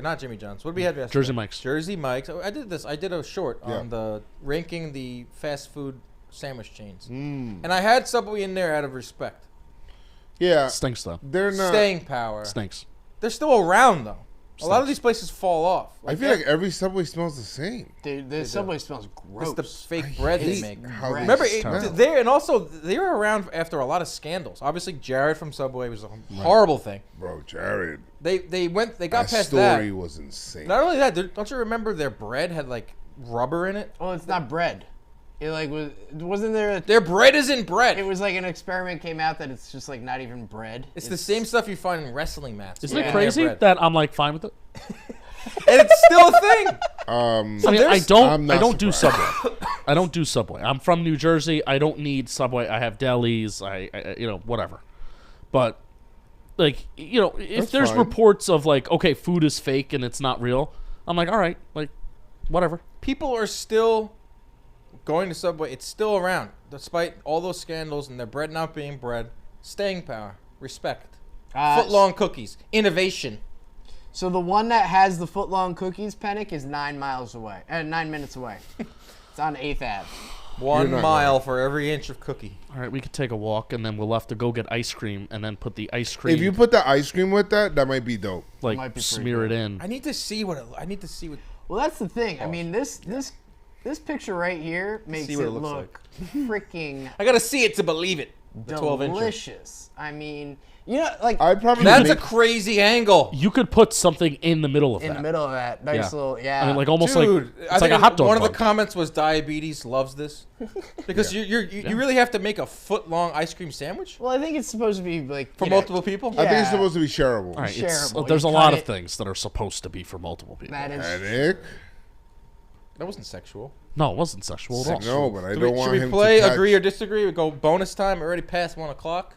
not Jimmy John's. What did we have yesterday? Jersey Mike's. Jersey Mike's. Oh, I did this. I did a short Yeah. on the ranking the fast food sandwich chains. Mm. And I had Subway in there out of respect. Yeah. Stinks though. They're not. Staying power. Stinks. They're still around though. A lot of these places fall off. I feel like every Subway smells the same. Dude, the Subway smells gross. It's the fake bread they hate make. how they Remember, smell. they and also they were around after a lot of scandals. Obviously, Jared from Subway was a horrible thing. Bro, Jared. They got That past that. story was insane. Not only that, don't you remember their bread had like rubber in it? Well, it's not bread. It like wasn't there? Their bread isn't bread. It was like an experiment came out that it's just like not even bread. It's the same stuff you find in wrestling matches. Isn't it crazy that I'm like fine with it? And it's still a thing. I mean, I don't do Subway. I don't do Subway. I'm from New Jersey. I don't need Subway. I have delis. I you know, whatever. But like, you know, if That's there's fine. reports of like, okay, food is fake and it's not real, I'm like, all right, like, whatever. People are still going to Subway. It's still around, despite all those scandals and their bread not being bread. Staying power, respect, footlong cookies, innovation. So the one that has the footlong cookies, Pennick, is 9 miles away. 9 minutes away. It's on 8th Ave. 1 mile for every inch of cookie. All right, we could take a walk and then we'll have to go get ice cream and then put the ice cream. If you put the ice cream with that, that might be dope. like might be pretty smear it good. in. I need to see what. I need to see what. Well, that's the thing. I mean, this picture right here makes See it what it looks look freaking I gotta see it to believe it. The 12 inch. delicious. I mean, you know, like I'd probably That's a make, crazy angle. You could put something in the middle of in that. the middle of that nice little, yeah. I mean, like almost Dude, like I it's like think a hot dog. one of the bun. comments was diabetes loves this because you really have to make a foot long ice cream sandwich Well, I think it's supposed to be like for you know, multiple people. I think it's Yeah. supposed to be shareable. All right, it's, shareable. there's a You lot cut of it- things that are supposed to be for multiple people. That is Panic? That wasn't sexual. No, it wasn't sexual at all. No, but I Should don't we, want should we him play to catch. agree or disagree? We go bonus time. Already past 1 o'clock.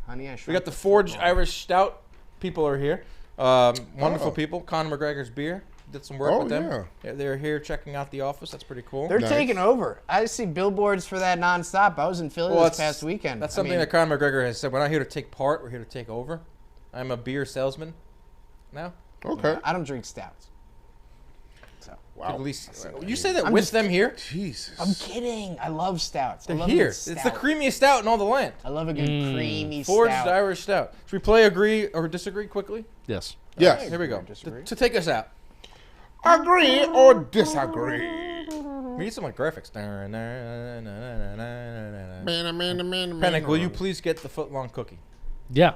Honey, I We Shrunk got the Forged Irish Stout. People are here. Wonderful Oh. people. Conor McGregor's beer. Did some work Oh, with them. yeah. They're here checking out the office. That's pretty cool. They're Nice. taking over. I see billboards for that nonstop. I was in Philly Well, this past weekend. That's I something mean, that Conor McGregor has said. We're not here to take part. We're here to take over. I'm a beer salesman now. Okay. I don't drink stouts. So At least you say that I'm with just- them here. Jesus. I'm kidding. I love stouts. I They're love a here. good It's the stout. creamiest stout in all the land. I love a good creamy Forged stout. Irish Stout. Should we play agree or disagree quickly? Yes. Yes. Here we go. disagree. To take us out. Agree or disagree? We need some like graphics. Panic, will you please get the footlong cookie? Yeah.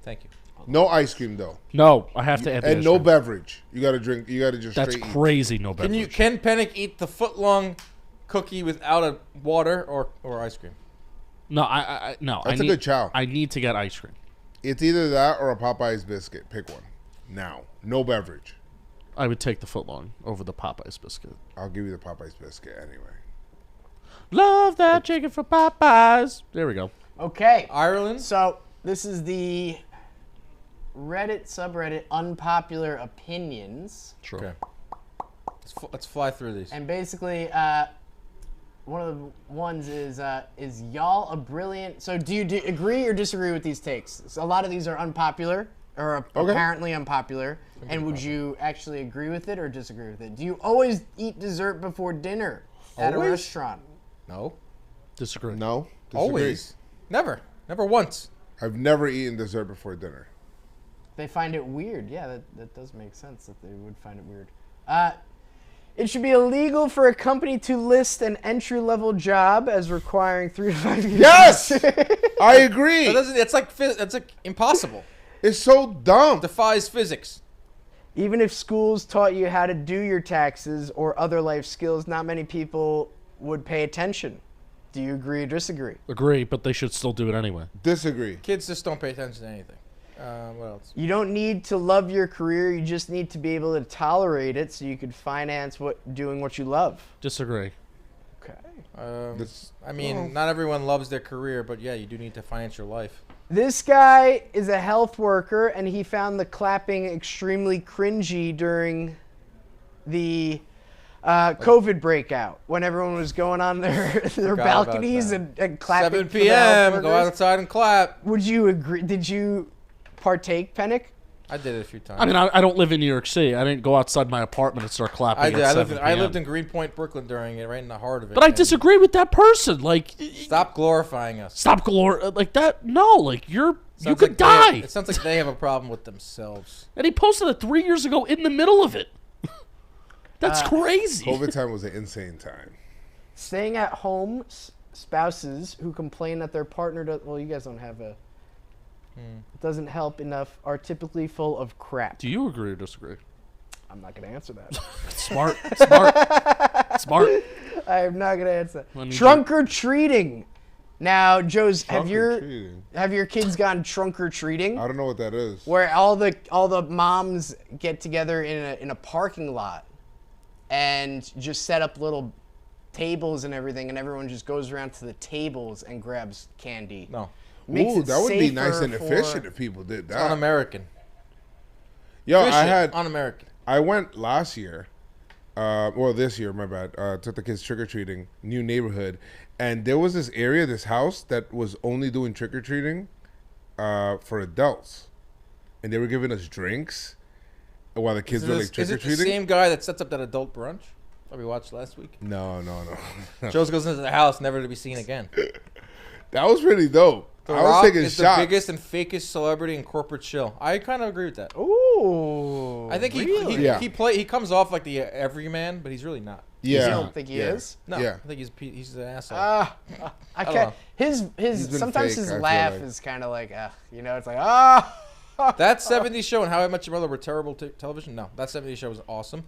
Thank you. No ice cream though, No, I have to add the and ice no cream. beverage. You gotta drink. You gotta just. That's straight eat. crazy. No beverage. Can Panic eat the footlong cookie without a water or ice cream? No, I no. That's I a need, good chow. I need to get ice cream. It's either that or a Popeye's biscuit. Pick one. Now, no beverage. I would take the footlong over the Popeye's biscuit. I'll give you the Popeye's biscuit anyway. Love that chicken from Popeyes. There we go. Okay. Ireland. So this is the Reddit subreddit unpopular opinions. True. Okay. Let's fly through these. And basically, one of the ones is y'all a brilliant? So do you agree or disagree with these takes? So a lot of these are unpopular or apparently unpopular. And would you actually agree with it or disagree with it? Do you always eat dessert before dinner at a Always? restaurant? No. Disagree. No. Disagree. Always. Never. Never once. I've never eaten dessert before dinner. They find it weird. Yeah, that does make sense that they would find it weird. It should be illegal for a company to list an entry-level job as requiring 3 to 5 years. Yes, I agree. That's like impossible. It's so dumb. Defies physics. Even if schools taught you how to do your taxes or other life skills, not many people would pay attention. Do you agree or disagree? Agree, but they should still do it anyway. Disagree. Kids just don't pay attention to anything. What else? You don't need to love your career. You just need to be able to tolerate it so you could finance doing what you love. Disagree. Okay. I mean, not everyone loves their career, but yeah, you do need to finance your life. This guy is a health worker, and he found the clapping extremely cringy during the COVID breakout when everyone was going on their Forgot balconies about and clapping. 7 for the health p.m. Go workers. outside and clap. Would you agree? Did you partake, Pennick? I did it a few times. I mean, I don't live in New York City. I didn't go outside my apartment and start clapping. I did. At I lived 7 I p.m. lived in Greenpoint, Brooklyn during it, right in the heart of it. But I and disagree with that person. Like, Stop glorifying us. stop like that. No, like you're You could die. It sounds like they have a problem with themselves. And he posted it 3 years ago in the middle of it. That's crazy. COVID time was an insane time. Staying at home spouses who complain that their partner does. Well, you guys don't have a. Doesn't help enough are typically full of crap. Do you agree or disagree? I'm not going to answer that. Smart. I am not going to answer that. Trunk or treating. Now, Joe's, have your kids gone trunk or treating? I don't know what that is. Where all the moms get together in a parking lot and just set up little tables and everything, and everyone just goes around to the tables and grabs candy. No. Ooh, that would be nice and efficient if people did that. It's un-American. Yo, Efficient, un-American. I went last year. This year, my bad. Took the kids trick-or-treating, new neighborhood. And there was this area, this house, that was only doing trick-or-treating for adults. And they were giving us drinks while the kids were like trick-or-treating. Is it the same guy that sets up that adult brunch that we watched last week? No. Joe's goes into the house, never to be seen again. That was pretty dope. The I was Rock taking is shots. the biggest and fakest celebrity in corporate shill. I kind of agree with that. Ooh. I think he comes off like the everyman, but he's really not. Yeah. You don't think he is? No. Yeah. I think he's an asshole. I can't. His been sometimes fake, his I feel laugh like. is kind of like it's like That 70s show and How I Met Your Mother were terrible television. No, that 70s show was awesome.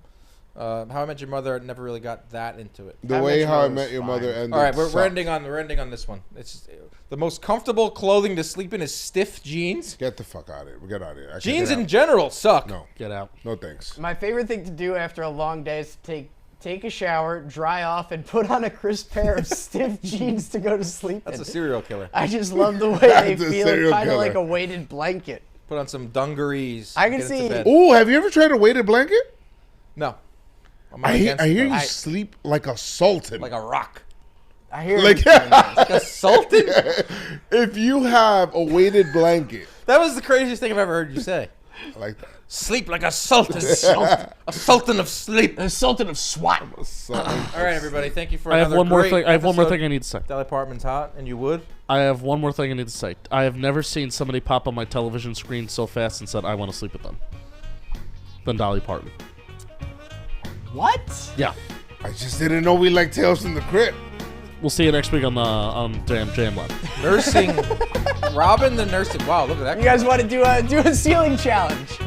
How I Met Your Mother never really got that into it. The way How I Met Your Mother ended. All right, we're ending on this one. It's the most comfortable clothing to sleep in is stiff jeans. Get the fuck out of here. Get out of here. Jeans in general suck. No. Get out. No thanks. My favorite thing to do after a long day is to take a shower, dry off, and put on a crisp pair of stiff jeans to go to sleep. That's a serial killer. I just love the way they feel, kind of like a weighted blanket. Put on some dungarees. I can see. Ooh, have you ever tried a weighted blanket? No. I hear you sleep like a sultan. Like a rock. I hear like a sultan. If you have a weighted blanket. That was the craziest thing I've ever heard you say. I like that. Sleep like a sultan. A sultan of sleep. A sultan of SWAT. All right, everybody. Thank you for I have another one more great thing. I have one more episode. thing I need to say. Dolly Parton's hot, and you would? I have one more thing I need to say. I have never seen somebody pop on my television screen so fast and said, "I want to sleep with them," than Dolly Parton. What? Yeah. I just didn't know we like Tales from the Crypt. We'll see you next week on the Jam Lab. Nursing. Robin the nursing. Wow, look at that. You guys want to do a ceiling challenge?